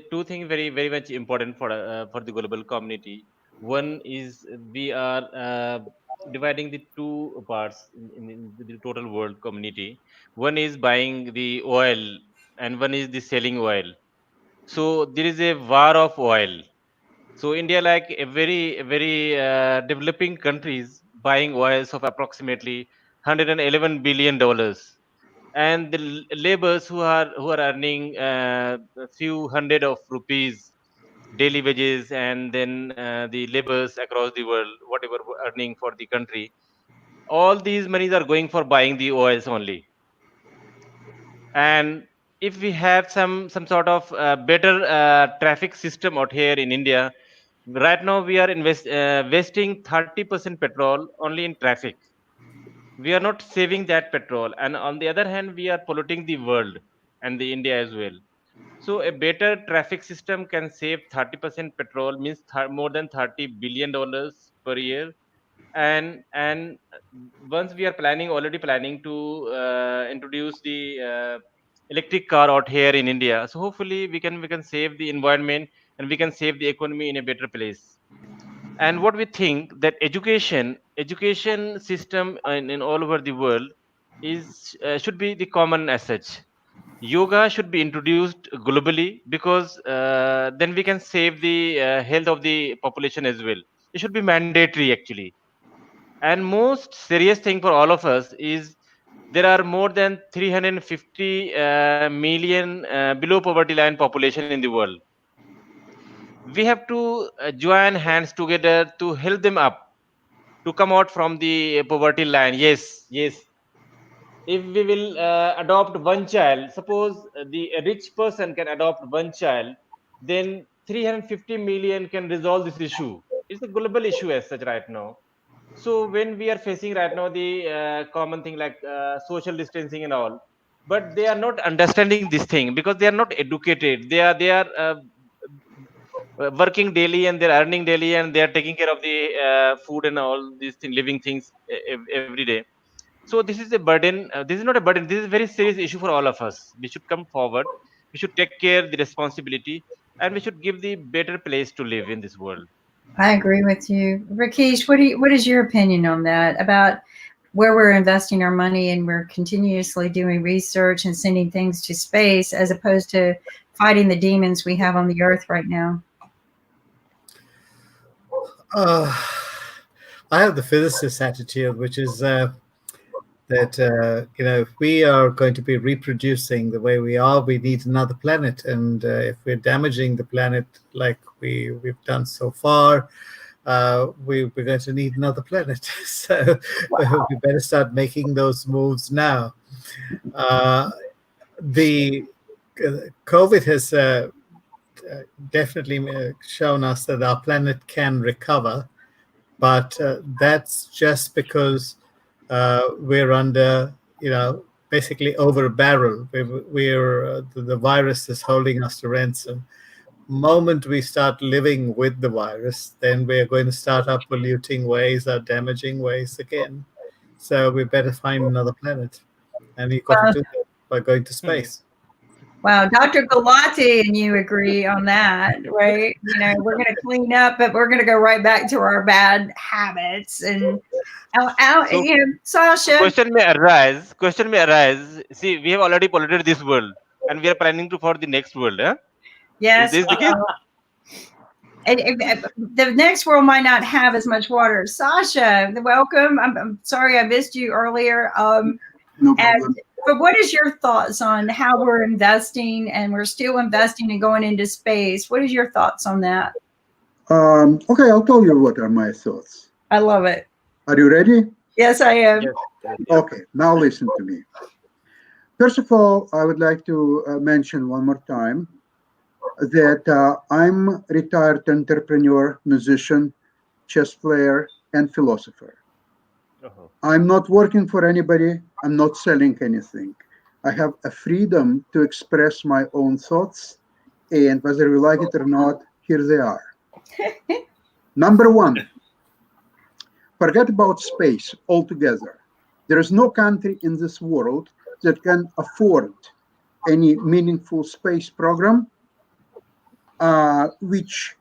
two things very much important for the global community. One is we are dividing the two parts in the total world community. One is buying the oil, and one is the selling oil. So there is a war of oil. So India, like a very developing countries, buying oils of approximately $111 billion, and the laborers who are earning a few hundred of rupees daily wages, and then the laborers across the world, whatever earning for the country, all these monies are going for buying the oils only. And if we have some sort of better traffic system out here in India, right now we are wasting 30% petrol only in traffic. We are not saving that petrol, and on the other hand we are polluting the world and the India as well. So a better traffic system can save 30% petrol, means more than $30 billion per year. And once we are already planning to introduce the electric car out here in India, so hopefully we can save the environment, and we can save the economy in a better place. And what we think that education system in all over the world is should be the common as such. Yoga should be introduced globally, because then we can save the health of the population as well. It should be mandatory actually. And most serious thing for all of us is there are more than 350 million below poverty line population in the world. We have to join hands together to help them up to come out from the poverty line. Yes, yes. If we will adopt one child, suppose the a rich person can adopt one child, then 350 million can resolve this issue. It's a global issue as such right now. So when we are facing right now the common thing like social distancing and all, but they are not understanding this thing because they are not educated. They are working daily, and they're earning daily, and they are taking care of the food and all these living things every day. So this is a burden. This is not a burden. This is a very serious issue for all of us. We should come forward. We should take care the responsibility, and we should give the better place to live in this world. I agree with you. Rakesh, what is your opinion on that, about where we're investing our money and we're continuously doing research and sending things to space as opposed to fighting the demons we have on the earth right now? I have the physicist attitude, which is that if we are going to be reproducing the way we are, we need another planet, and if we're damaging the planet like we've done so far, we're going to need another planet. So we better start making those moves now. The COVID has definitely shown us that our planet can recover, but that's just because we're under, basically over a barrel. The virus is holding us to ransom. Moment we start living with the virus, then we're going to start our polluting ways, our damaging ways again. So we better find another planet, and you've got to do that by going to space. Wow, Dr. Galati and you agree on that, right? We're going to clean up, but we're going to go right back to our bad habits. And Sasha. Question may arise. See, we have already polluted this world, and we are planning to for the next world. Huh? Yes. Is this the case? The next world might not have as much water. Sasha, welcome. I'm sorry I missed you earlier. No problem. But what is your thoughts on how we're investing, and we're still investing and going into space? What is your thoughts on that? Okay, I'll tell you what are my thoughts. I love it. Are you ready? Yes, I am. Yes. Okay, now listen to me. First of all, I would like to mention one more time that I'm retired entrepreneur, musician, chess player, and philosopher. Uh-huh. I'm not working for anybody. I'm not selling anything. I have a freedom to express my own thoughts, and whether you like it or not, here they are. Number one, forget about space altogether. There is no country in this world that can afford any meaningful space program, which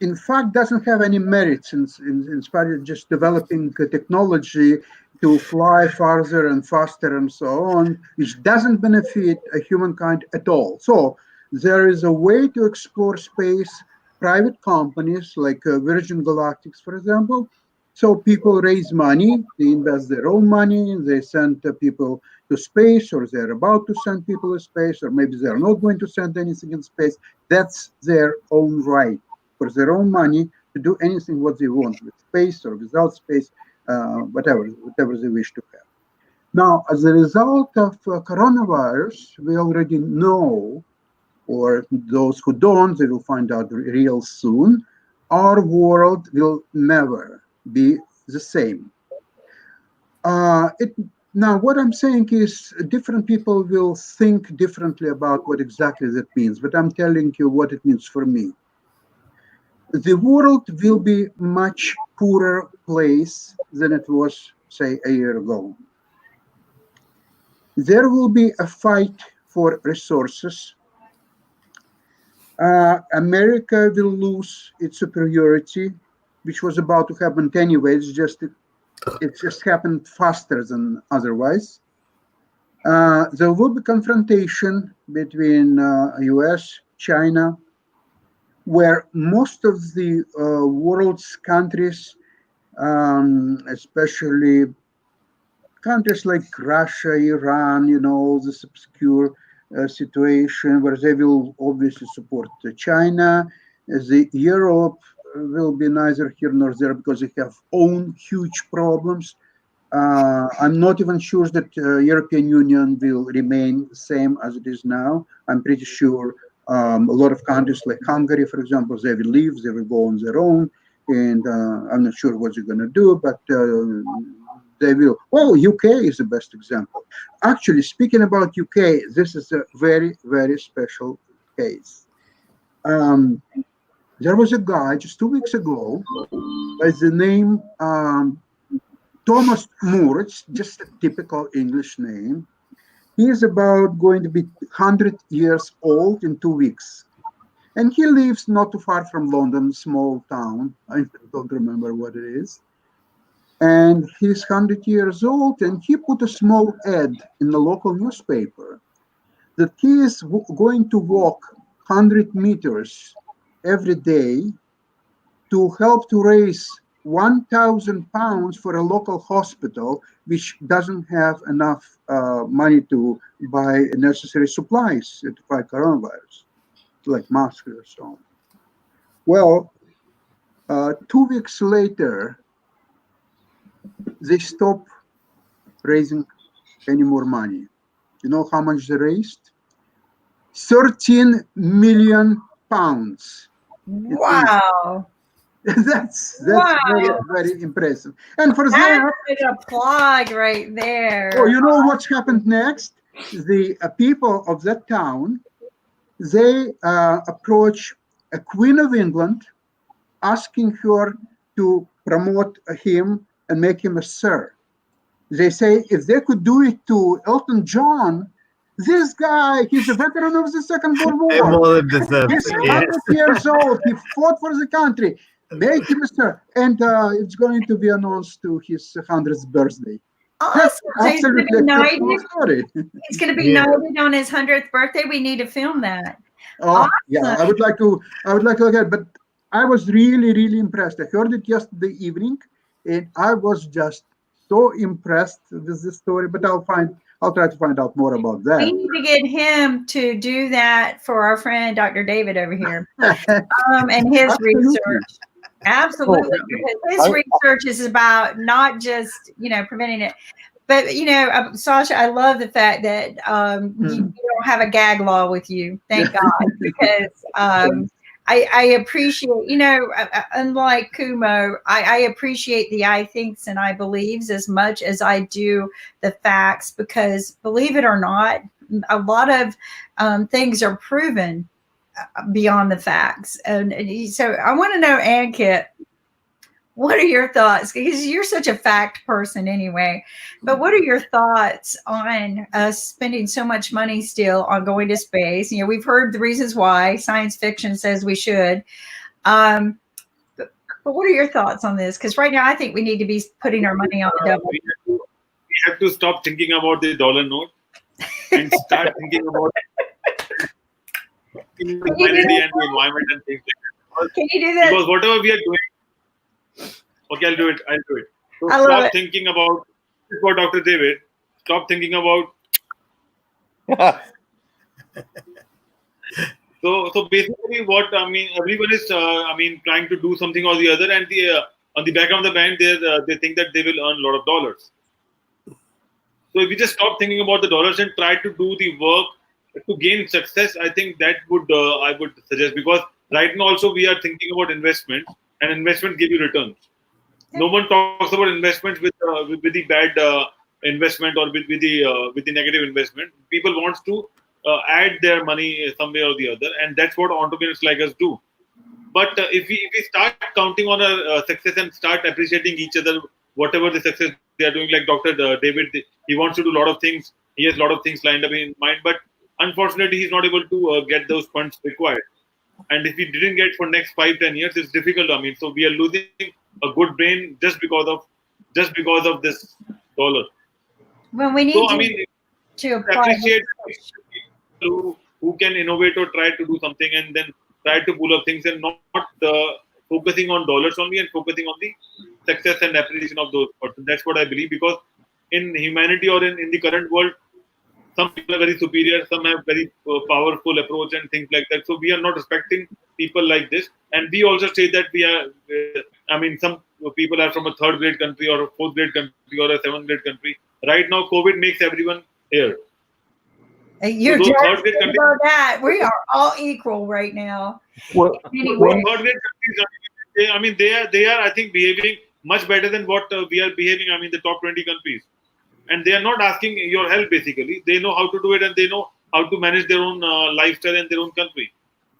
in fact doesn't have any merits in spite of just developing technology to fly farther and faster and so on, which doesn't benefit humankind at all. So there is a way to explore space. Private companies like Virgin Galactic, for example, So people raise money, they invest their own money, they send people to space, or they're about to send people to space, or maybe they're not going to send anything in space. That's their own right, for their own money, to do anything what they want with space or without space, whatever they wish to have. Now, as a result of coronavirus, we already know, or those who don't, they will find out real soon, our world will never be the same. Now, what I'm saying is different people will think differently about what exactly that means, but I'm telling you what it means for me. The world will be much poorer place than it was, say, a year ago. There will be a fight for resources. America will lose its superiority, which was about to happen anyway. It just happened faster than otherwise. There will be confrontation between U.S., China, where most of the world's countries, especially countries like Russia, Iran, this obscure situation where they will obviously support China. The Europe will be neither here nor there because they have own huge problems. I'm not even sure that European Union will remain the same as it is now. I'm pretty sure a lot of countries like Hungary, for example, they will leave, they will go on their own, and I'm not sure what they're going to do, but they will. Well, UK is the best example. Actually, speaking about UK, this is a very, very special case. There was a guy just 2 weeks ago by the name Thomas Moore. It's just a typical English name. He is about going to be 100 years old in 2 weeks. And he lives not too far from London, small town. I don't remember what it is. And he's 100 years old, and he put a small ad in the local newspaper that he is going to walk 100 meters every day to help to raise 1,000 pounds for a local hospital, which doesn't have enough money to buy necessary supplies to fight coronavirus, like masks or so on. Well, 2 weeks later, they stopped raising any more money. You know how much they raised? 13 million pounds. Wow. That's Wow. very, very impressive. And for That's that, a plug right there. oh, you know what's happened next? The people of that town, they approach a Queen of England, asking her to promote him and make him a sir. They say if they could do it to Elton John, this guy, he's a veteran of the Second World War. More than deserves He's it, 100 yes. years old. He fought for the country. Make him a sir. And it's going to be announced to his 100th birthday. That's Awesome. So he's going to absolutely be a knighted. cool story. He's going to be Yeah. knighted on his 100th birthday. We need to film that. Oh, yeah, I would like to look at it, but I was really, really impressed. I heard it yesterday evening, and I was just so impressed with this story, but I'll try to find out more about We that. need to get him to do that for our friend Dr. David over here, and his Absolutely. research. Absolutely, because his research is about not just preventing it, but Sasha, I love the fact that you don't have a gag law with you. Thank God, because I appreciate, unlike Kumo, I appreciate the I thinks and I believes as much as I do the facts, because believe it or not, a lot of things are proven beyond the facts. And so I want to know, Ankit, what are your thoughts? Because you're such a fact person anyway. But what are your thoughts on us spending so much money still on going to space? We've heard the reasons why. Science fiction says we should. But what are your thoughts on this? Because right now I think we need to be putting our money on the double. We have to stop thinking about the dollar note and start thinking about humanity and the environment and things like that. Can you do that? Because whatever we are doing, Okay, I'll do it. So I love stop it. thinking about, for Dr. David, stop thinking about. So basically, what I mean, everyone is, trying to do something or the other, and on the back of the mind, they think that they will earn a lot of dollars. So if you just stop thinking about the dollars and try to do the work to gain success, I think that would I would suggest, because right now also we are thinking about investments, and investment give you returns. No one talks about investments with the bad investment, or with the negative investment. People wants to add their money some way or the other, and that's what entrepreneurs like us do. But if we start counting on our success and start appreciating each other, whatever the success they are doing, like Dr. David, he wants to do a lot of things. He has a lot of things lined up in mind, but unfortunately, he's not able to get those funds required. And if we didn't get for next 5-10 years, it's difficult. So we are losing a good brain just because of this dollar. When we So need to apply appreciate people who can innovate or try to do something, and then try to pull up things, and not focusing on dollars only, and focusing on the success and appreciation of those persons. That's what I believe, because in humanity, or in the current world, some people are very superior, some have very powerful approach and things like that. So we are not respecting people like this, and we also say that we are. Some people are from a third grade country, or a fourth grade country, or a seventh grade country. Right now, COVID makes everyone here. You're So just third grade countries, about that. We are all equal right now. Well, Anyway. third grade countries, they are I think behaving much better than what we are behaving. The top 20 countries, and they are not asking your help. Basically, they know how to do it, and they know how to manage their own lifestyle and their own country.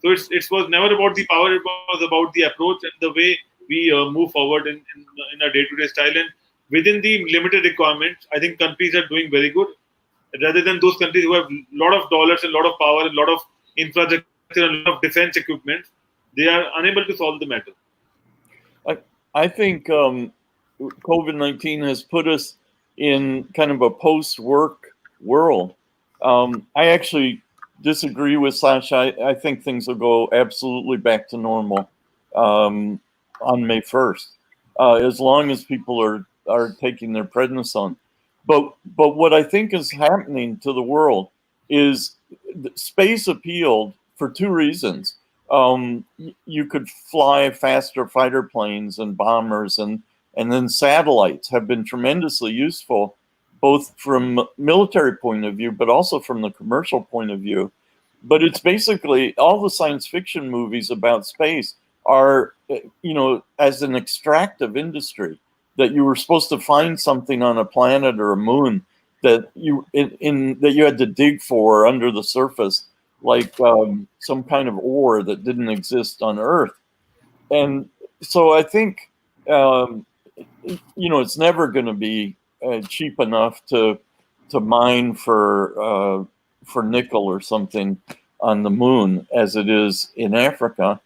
So it was never about the power; it was about the approach and the way we move forward in a day-to-day style. And within the limited requirements, I think countries are doing very good, rather than those countries who have a lot of dollars and a lot of power and a lot of infrastructure and a lot of defense equipment. They are unable to solve the matter. I think COVID-19 has put us in kind of a post-work world. I actually disagree with Sasha. I think things will go absolutely back to normal on May 1st, as long as people are taking their prednisone. But what I think is happening to the world is space appealed for two reasons. You could fly faster fighter planes and bombers, and then satellites have been tremendously useful, both from military point of view, but also from the commercial point of view. But it's basically all the science fiction movies about space are, as an extractive industry, that you were supposed to find something on a planet or a moon that you had to dig for under the surface, like some kind of ore that didn't exist on Earth. And so I think it's never going to be cheap enough to mine for nickel or something on the moon as it is in Africa.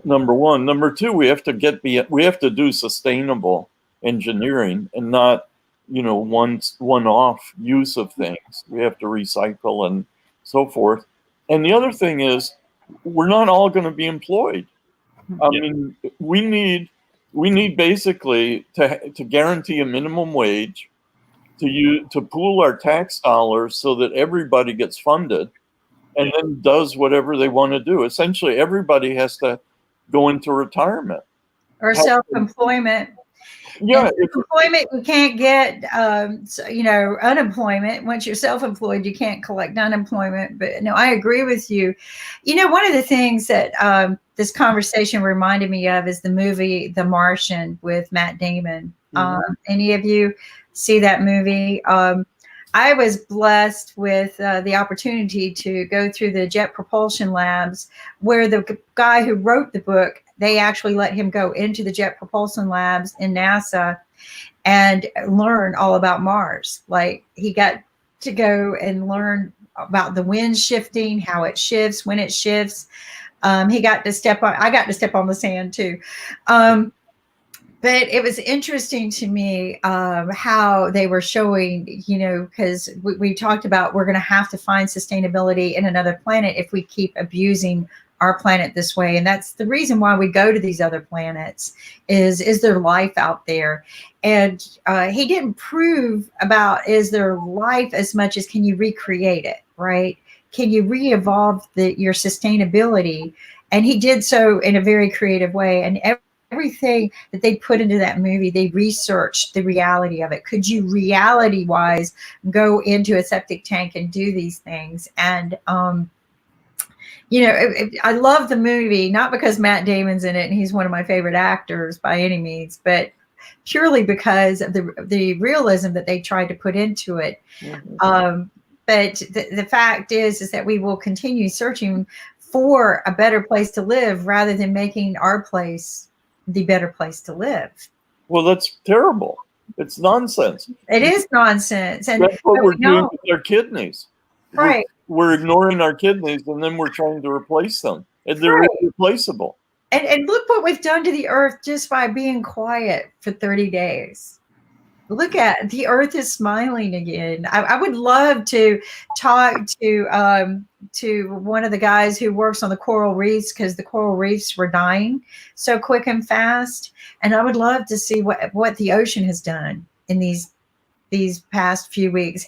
Number one. Number two, we have to do sustainable engineering, and not one-off use of things. We have to recycle and so forth. And the other thing is, we're not all going to be employed. I mean, we need basically to guarantee a minimum wage, to pool our tax dollars so that everybody gets funded, and then does whatever they want to do. Essentially, everybody has to go into retirement Or self-employment. Yeah, employment, you can't get unemployment. Once you're self-employed, you can't collect unemployment. But no, I agree with you. One of the things that this conversation reminded me of is the movie The Martian with Matt Damon. Any of you see that movie? I was blessed with the opportunity to go through the Jet Propulsion Labs, where the guy who wrote the book, they actually let him go into the Jet Propulsion Labs in NASA and learn all about Mars. Like, he got to go and learn about the wind shifting, how it shifts, when it shifts. I got to step on the sand too. But it was interesting to me how they were showing, because we talked about we're going to have to find sustainability in another planet if we keep abusing our planet this way. And that's the reason why we go to these other planets is there life out there? And he didn't prove about is there life as much as can you recreate it, right? Can you re-evolve your sustainability? And he did so in a very creative way. And everything that they put into that movie, they researched the reality of it. Could you reality-wise go into a septic tank and do these things? And I love the movie, not because Matt Damon's in it and he's one of my favorite actors by any means, but purely because of the realism that they tried to put into it. Mm-hmm. But the fact is that we will continue searching for a better place to live rather than making our place the better place to live. Well, that's terrible. It's nonsense. It is nonsense. And that's what we're doing with our kidneys. Right. We're ignoring our kidneys and then we're trying to replace them. And they're irreplaceable. And look what we've done to the earth just by being quiet for 30 days. Look at the earth is smiling again. I would love to talk to one of the guys who works on the coral reefs, because the coral reefs were dying so quick and fast. And I would love to see what the ocean has done in these past few weeks,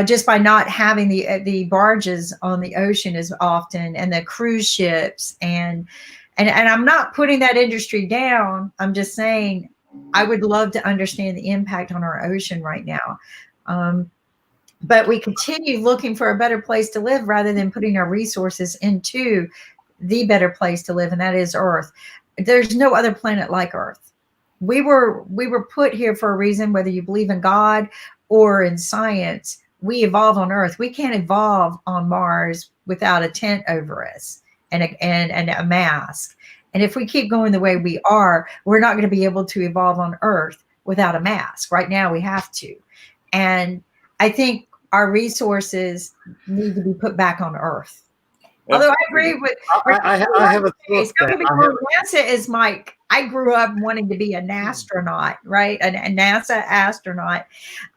just by not having the barges on the ocean as often, and the cruise ships, and I'm not putting that industry down. I'm just saying I would love to understand the impact on our ocean right now. But we continue looking for a better place to live rather than putting our resources into the better place to live, and that is Earth. There's no other planet like Earth. We were put here for a reason, whether you believe in God or in science. We evolved on Earth. We can't evolve on Mars without a tent over us and a mask. And if we keep going the way we are, we're not going to be able to evolve on Earth without a mask. Right now we have to. And I think our resources need to be put back on Earth. Although I agree with I have a thought there. NASA is I grew up wanting to be an astronaut, right? A NASA astronaut.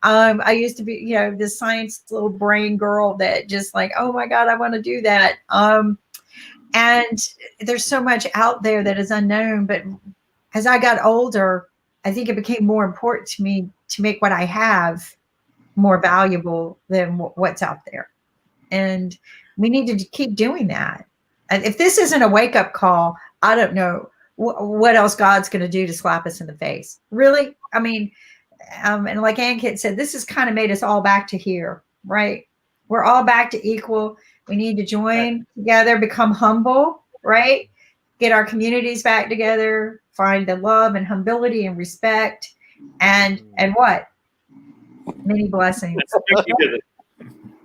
I used to be, this science little brain girl that just like, oh my God, I want to do that. And there's so much out there that is unknown. But as I got older, I think it became more important to me to make what I have more valuable than what's out there. And we need to keep doing that. And if this isn't a wake-up call, I don't know what else God's going to do to slap us in the face. Really? I mean, and like Ankit said, this has kind of made us all back to here, right? We're all back to equal. We need to join together, become humble, right? Get our communities back together, find the love and humility and respect, and what? Many blessings.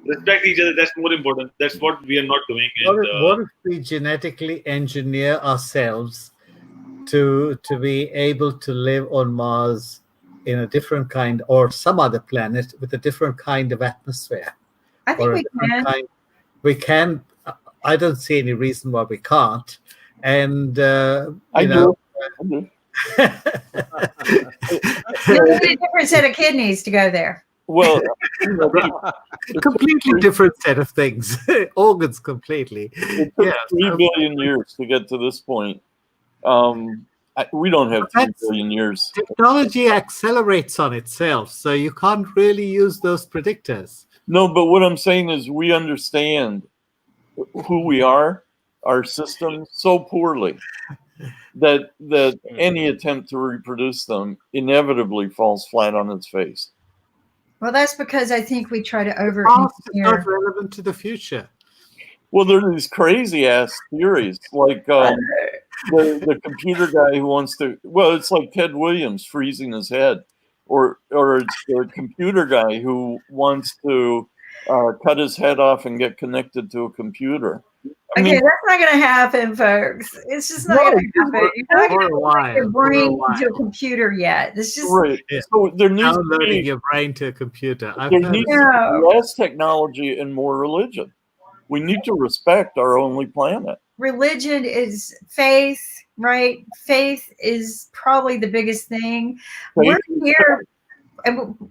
Respect each other. That's more important. That's what we are not doing. What if we genetically engineer ourselves to be able to live on Mars in a different kind, or some other planet with a different kind of atmosphere? I think we can. We can. I don't see any reason why we can't. And I do. You need a different set of kidneys to go there. Well, completely different set of things. Organs completely. It took 3 billion years to get to this point. We don't have 3 billion years. Technology accelerates on itself, so you can't really use those predictors. No, but what I'm saying is we understand who we are, our system, so poorly that any attempt to reproduce them inevitably falls flat on its face. Well, that's because I think we try to over. It's not relevant to the future. Well, there are these crazy ass theories, like the computer guy who wants to. Well, it's like Ted Williams freezing his head, or it's the computer guy who wants to cut his head off and get connected to a computer. I mean, that's not going to happen, folks. It's just not going to happen. You're not going to put your brain into a computer yet. It's just right. Yeah. So there needs downloading your brain to a computer. There needs to be less technology and more religion. We need to respect our only planet. Religion is faith, right? Faith is probably the biggest thing. We're here.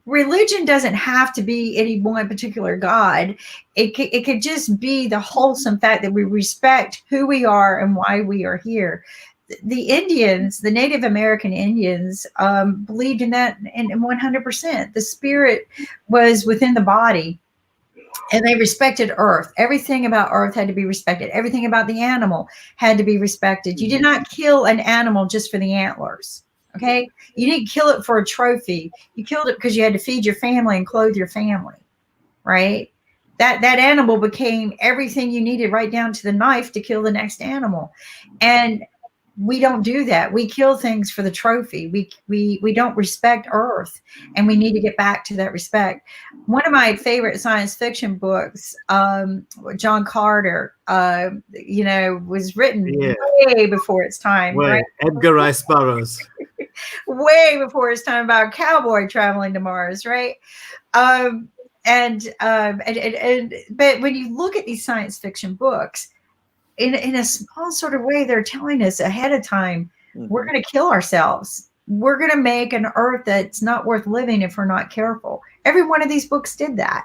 religion doesn't have to be any one particular God. It could just be the wholesome fact that we respect who we are and why we are here. The Indians, the Native American Indians, believed in that in 100%. The spirit was within the body, and they respected Earth. Everything about Earth had to be respected. Everything about the animal had to be respected. You did not kill an animal just for the antlers. Okay, you didn't kill it for a trophy. You killed it because you had to feed your family and clothe your family, right? That animal became everything you needed, right down to the knife to kill the next animal. And we don't do that. We kill things for the trophy. We don't respect Earth, and we need to get back to that respect. One of my favorite science fiction books, John Carter, was written way before its time, right? Edgar Rice Burroughs. Way before his time, about a cowboy traveling to Mars, right? But when you look at these science fiction books, in a small sort of way, they're telling us ahead of time, we're going to kill ourselves. We're going to make an Earth that's not worth living if we're not careful. Every one of these books did that.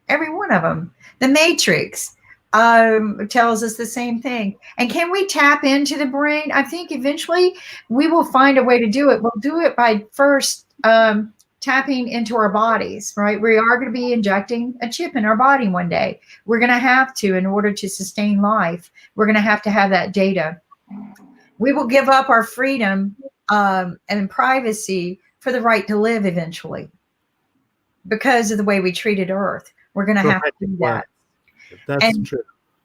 Every one of them. The Matrix tells us the same thing. And can we tap into the brain? I think eventually we will find a way to do it. We'll do it by first tapping into our bodies, right? We are going to be injecting a chip in our body one day. We're going to have to, in order to sustain life, we're going to have that data. We will give up our freedom and privacy for the right to live eventually, because of the way we treated Earth. We're going to have to do that. That's true.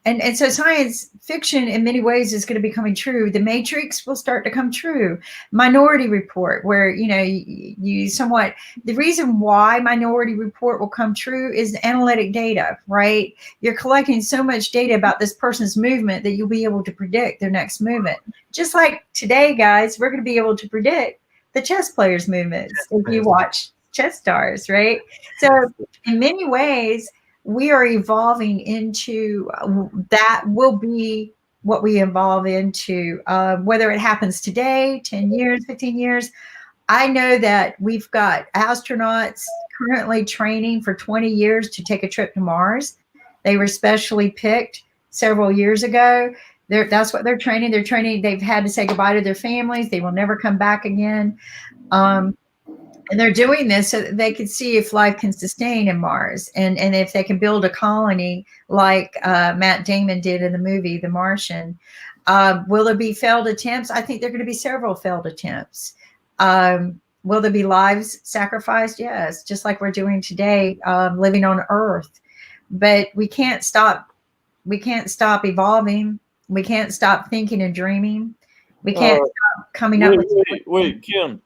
And so science fiction in many ways is going to be coming true. The Matrix will start to come true. Minority Report, where, you somewhat, the reason why Minority Report will come true is analytic data, right? You're collecting so much data about this person's movement that you'll be able to predict their next movement. Just like today, guys, we're going to be able to predict the chess players' movements if you watch Chess Stars, right? So in many ways, we are evolving into that will be what we evolve into, whether it happens today, 10 years, 15 years. I know that we've got astronauts currently training for 20 years to take a trip to Mars. They were specially picked several years ago. That's what they're training. They're training. They've had to say goodbye to their families. They will never come back again. And they're doing this so that they can see if life can sustain in Mars, and if they can build a colony like Matt Damon did in the movie The Martian. Will there be failed attempts? I think there are going to be several failed attempts. Will there be lives sacrificed? Yes, just like we're doing today, living on Earth. But we can't stop. We can't stop evolving. We can't stop thinking and dreaming. We can't stop coming up with. Wait, Kim.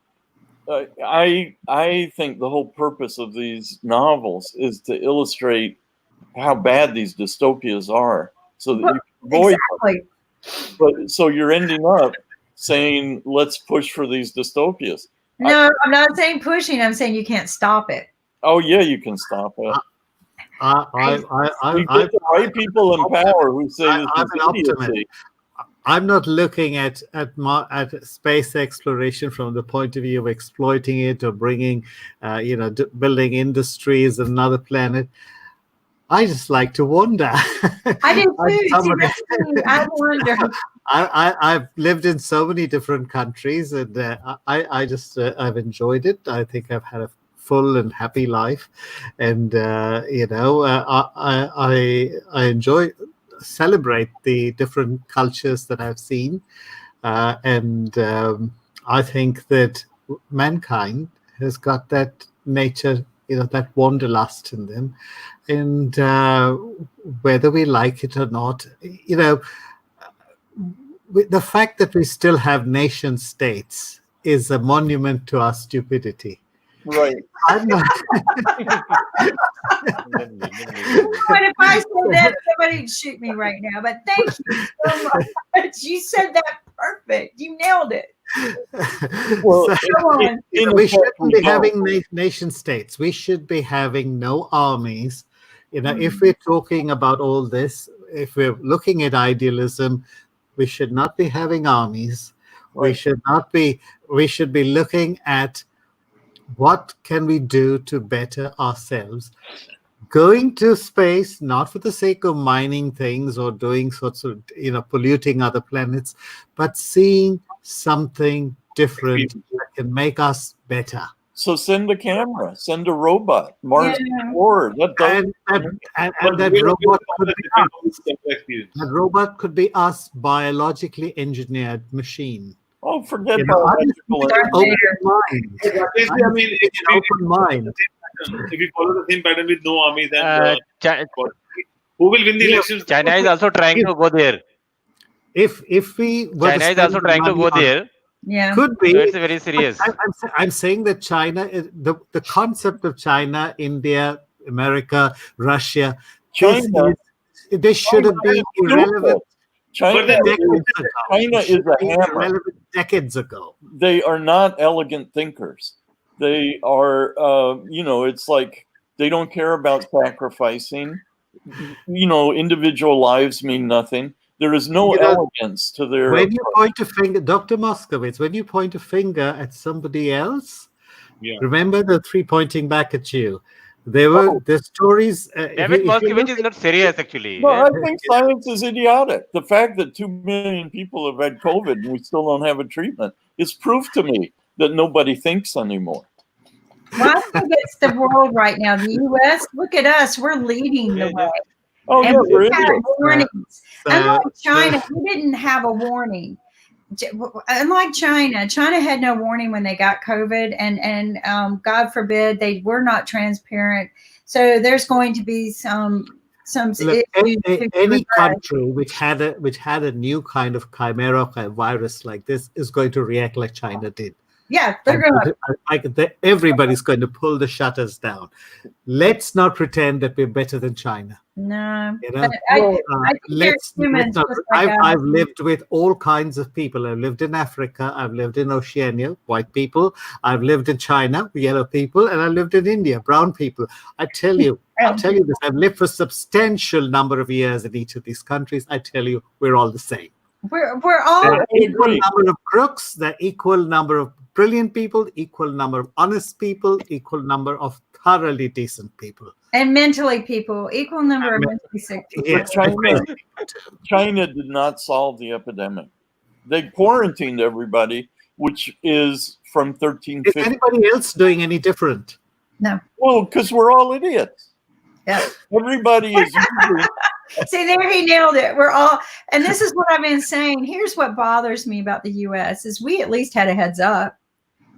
I think the whole purpose of these novels is to illustrate how bad these dystopias are, so that you can avoid them. But so you're ending up saying, let's push for these dystopias. No, I'm not saying pushing. I'm saying you can't stop it. Oh yeah, you can stop it. You get the right people in power who say this is idiocy. I'm not looking at space exploration from the point of view of exploiting it or bringing, building industries on another planet. I just like to wonder. I do too. I wonder. I've lived in so many different countries, and I've enjoyed it. I think I've had a full and happy life, and I celebrate the different cultures that I've seen, and I think that mankind has got that nature, that wanderlust in them, and whether we like it or not, the fact that we still have nation states is a monument to our stupidity. Right. I'm not. But if I said that, somebody would shoot me right now. But thank you so much. You said that perfect. You nailed it. Well, we shouldn't be having nation states. We should be having no armies. If we're talking about all this, if we're looking at idealism, we should not be having armies. Right. We should be looking at what can we do to better ourselves? Going to space, not for the sake of mining things or doing sorts of, polluting other planets, but seeing something different that can make us better. So send a camera, send a robot, Mars Yeah. Explorer. That doesn't. And that robot could be us. That robot could be us, biologically engineered machine. Oh, forget biological. Open mind. I mean, Open mind. If we follow the same pattern with no army, then who will win the elections? China is also trying to go there. If we were China is also trying to go there. Yeah. Could be. So it's very serious. I'm saying that China, the concept of China, India, America, Russia, China, they should have been irrelevant. China is a hammer. Irrelevant decades ago. They are not elegant thinkers. They are, it's like they don't care about sacrificing. Individual lives mean nothing. There is no elegance to their. When you point a finger, Dr. Moskowitz, when you point a finger at somebody else, remember the three pointing back at you. There were the stories. David Moskowitz is not serious, actually. No, I think science is idiotic. The fact that 2 million people have had COVID and we still don't have a treatment is proof to me that nobody thinks anymore. Well, I think it's the world right now. The U.S., look at us. We're leading the way. Oh, and yeah, we we're had warnings. Unlike So- China, we didn't have a warning. Unlike China, China had no warning when they got COVID, and God forbid they were not transparent. So there's going to be some Look, issues to any address. country which had a new kind of chimera virus like this is going to react like China did. Yeah, they're going to. Everybody's going to pull the shutters down. Let's not pretend that we're better than China. No, You know? but I think let's there's humans not- just like us. I've lived with all kinds of people. I've lived in Africa. I've lived in Oceania, white people. I've lived in China, yellow people, and I've lived in India, brown people. I'll tell you this. I've lived for a substantial number of years in each of these countries. I tell you, we're all the same. We're all There are equal number of crooks, there are equal number of brilliant people, equal number of honest people, equal number of thoroughly decent people. and mentally people, equal number of mentally sick people. Yes, China did not solve the epidemic. They quarantined everybody, which is from Is 1350. anybody else doing any different? No. Well, because we're all idiots. Yeah. Everybody is using. See, there he nailed it. We're all, and this is what I've been saying. Here's what bothers me about the U.S. is we at least had a heads up.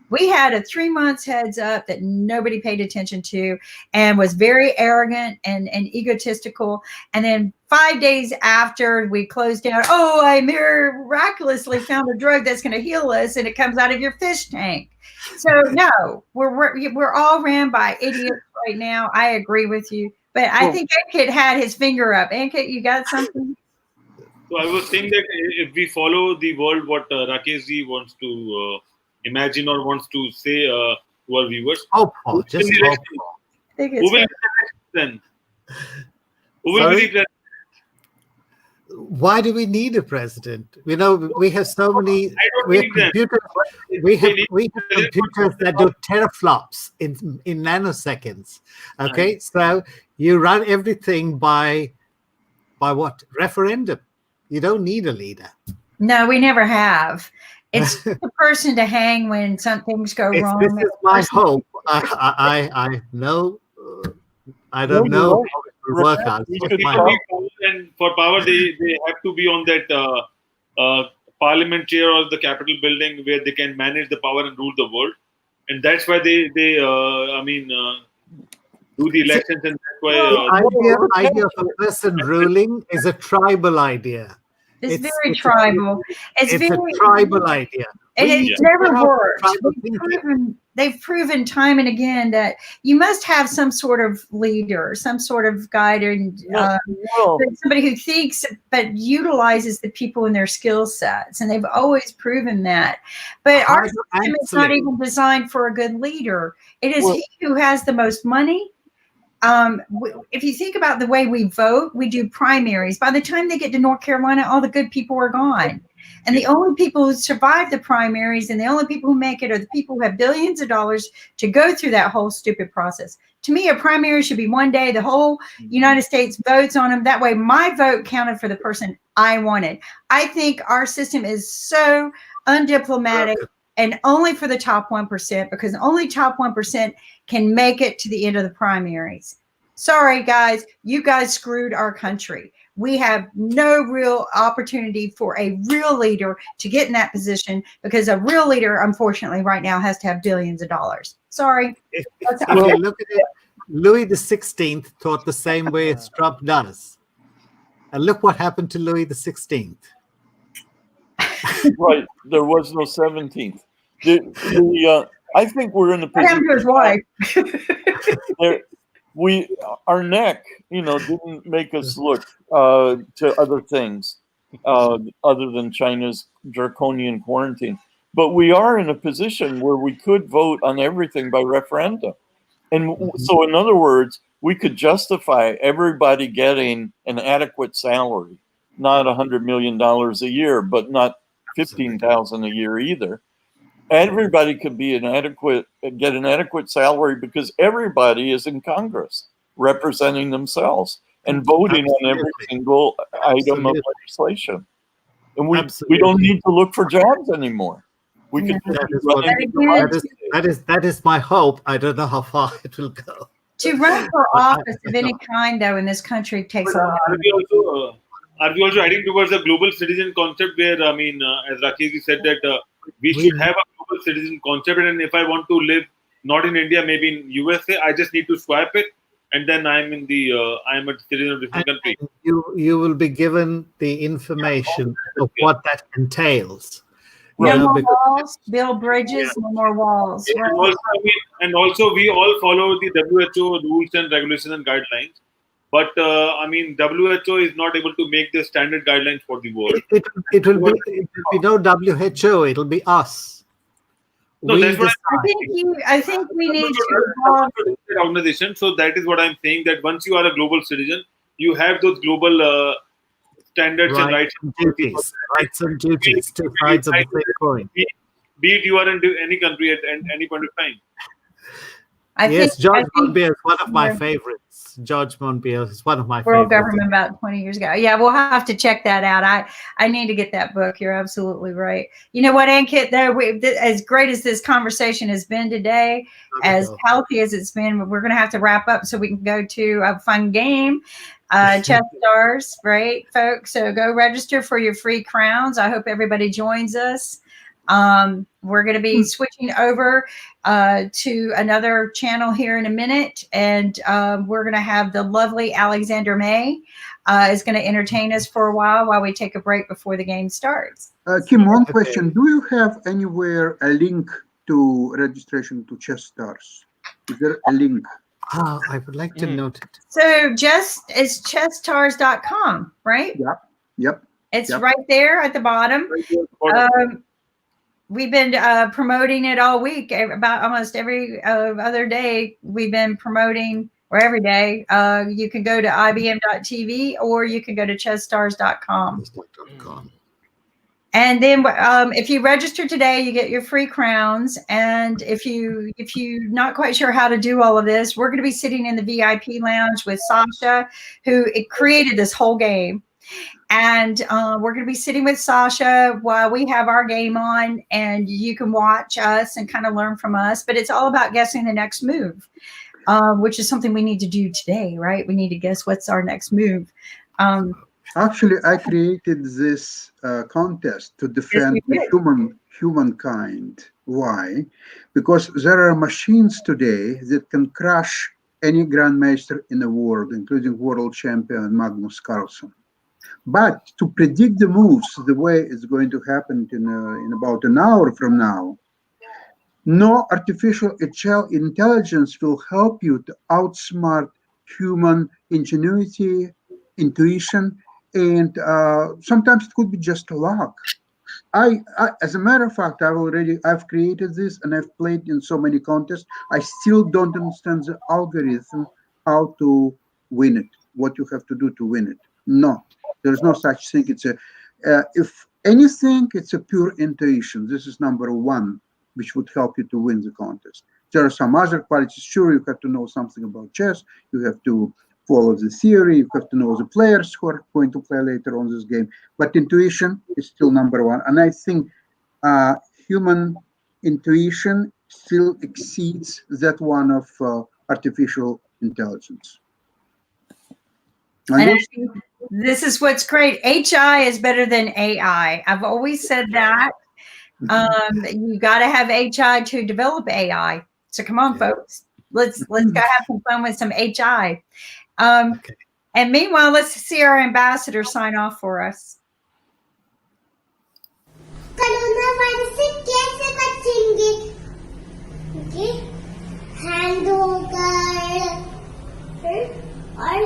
We had a 3 months heads up that nobody paid attention to and was very arrogant and egotistical. And then 5 days after we closed down, I miraculously found a drug that's going to heal us, and it comes out of your fish tank. So no, we're all ran by idiots right now. I agree with you, but I think Ankit had his finger up. Ankit, you got something? So I was saying that if we follow the world, what Rakesh ji wants to imagine or wants to say to our viewers, Oh, Paul, just who will hope. I think who will it's be the next then? Who will be the president? Why do we need a president? We have so many. I don't We have need them. computers. We have computers that do teraflops in nanoseconds. Okay, so you run everything by what? Referendum. You don't need a leader. no, we never have. It's the person to hang when some things go wrong. This is my hope. I know. I don't No, know you're how it will work out. We It's should my People hope. need power, and for power, they have to be on that parliament chair or the Capitol building where they can manage the power and rule the world. And that's why they do the elections, and that's why. The idea of a person ruling is a tribal idea. It's It's- very it's a- tribal. It's It's very a tribal idea. and We it's need to never get out of worked. tribal thinking. They've proven time and again that you must have some sort of leader, some sort of guide, and Well, somebody who thinks but utilizes the people in their skill sets, and they've always proven that. But our system is not even designed for a good leader. It is he who has the most money. If you think about the way we vote, we do primaries. By the time they get to North Carolina, all the good people are gone. And the only people who survive the primaries and the only people who make it are the people who have billions of dollars to go through that whole stupid process. To me, a primary should be one day. The whole United States votes on them. That way, my vote counted for the person I wanted. I think our system is so undiplomatic and only for the top 1%, because only top 1% can make it to the end of the primaries. Sorry, guys, you guys screwed our country. We have no real opportunity for a real leader to get in that position, because a real leader, unfortunately, right now has to have billions of dollars. Sorry. If you look at it, Louis XVI thought the same way as Trump does. And look what happened to Louis XVI. Right. There was no 17th. I think we're in a What happened to his wife? Our neck, didn't make us look to other things other than China's draconian quarantine. But we are in a position where we could vote on everything by referendum. And so, in other words, we could justify everybody getting an adequate salary, not $100 million a year, but not $15,000 a year either. Everybody could get an adequate salary, because everybody is in Congress representing themselves and voting on every single item of legislation. And we don't need to look for jobs anymore. We can that is my hope. I don't know how far it will go. To run for office of any kind, though, in this country takes a lot. Are we also heading towards a global citizen concept where, as Rakesh said, that we should have a global citizen concept, and if I want to live not in India, maybe in USA, I just need to swipe it, and then I'm a citizen of different country. You will be given the information of what that entails. No more walls, build bridges, no more walls. Right? And also, we all follow the WHO rules and regulations and guidelines. But WHO is not able to make the standard guidelines for the world. It will be no WHO. It'll be us. No, that's what I think we need to evolve organization. So that is what I'm saying. That once you are a global citizen, you have those global standards and rights and duties. Rights and duties. Two sides of the same coin. Be it you are in any country at any point of time. George Monbiot is one of my favorites. George Monbiot is one of my World favorites. Government about 20 years ago. Yeah, we'll have to check that out. I need to get that book. You're absolutely right. You know what, Ankit, though, as great as this conversation has been today, as healthy as it's been, we're going to have to wrap up so we can go to a fun game. Chess Stars, right, folks? So go register for your free crowns. I hope everybody joins us. We're going to be switching over to another channel here in a minute, and we're going to have the lovely Alexander May is going to entertain us for a while we take a break before the game starts. Kim, one question. Do you have anywhere a link to registration to Chess Stars? Is there a link? I would like to note it. So it's chesstars.com, right? Yep. It's right there at the bottom. We've been promoting it all week. About almost every other day, we've been promoting, or every day. You can go to ibm.tv or you can go to chessstars.com. And then if you register today, you get your free crowns. And if you're not quite sure how to do all of this, we're going to be sitting in the VIP lounge with Sasha, who created this whole game. And we're going to be sitting with Sasha while we have our game on, and you can watch us and kind of learn from us. But it's all about guessing the next move, which is something we need to do today, right? We need to guess what's our next move. Actually, I created this contest to defend humankind. Why? Because there are machines today that can crush any grandmaster in the world, including world champion Magnus Carlsen. But to predict the moves the way it's going to happen in about an hour from now, no artificial intelligence will help you to outsmart human ingenuity, intuition, and sometimes it could be just luck. I as a matter of fact, I've created this and I've played in so many contests. I still don't understand the algorithm, how to win it, what you have to do to win it. No, there's no such thing. It's if Anything, it's a pure intuition. This is number one, which would help you to win the contest. There are some other qualities. Sure, you have to know something about chess. You have to follow the theory. You have to know the players who are going to play later on this game. But intuition is still number one. And I think human intuition still exceeds that one of artificial intelligence. And I think this is what's great. HI is better than AI. I've always said that. You got to have HI to develop AI. So come on, folks. Let's go have some fun with some HI. Okay. And meanwhile, let's see our ambassador sign off for us. Corona virus से कैसे बचेंगे? Okay, hand धोकर और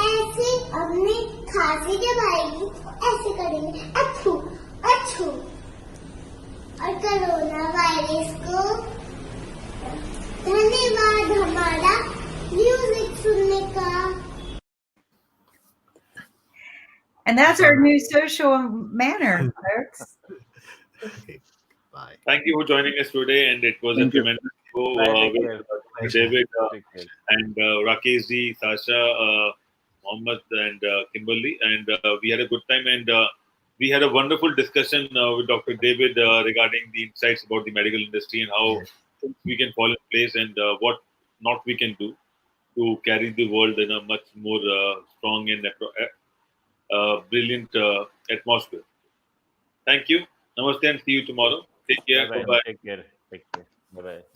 ऐसे अपने खांसी जब आएगी तो ऐसे करेंगे अच्छू अच्छू और कोरोना वायरस को धन्यवाद हमारा म्यूजिक सुनने का. And that's our new social manner, folks. Okay. Bye. Thank you for joining us today, and it was a tremendous show with David and Rakesh ji, Sasha, Mohammed, and Kimberly, and we had a good time, and we had a wonderful discussion with Dr. David regarding the insights about the medical industry and how we can fall in place and what not we can do to carry the world in a much more strong and brilliant atmosphere. Thank you. Namaste and see you tomorrow. Take care. Bye-bye. Bye-bye. Take care. Bye-bye.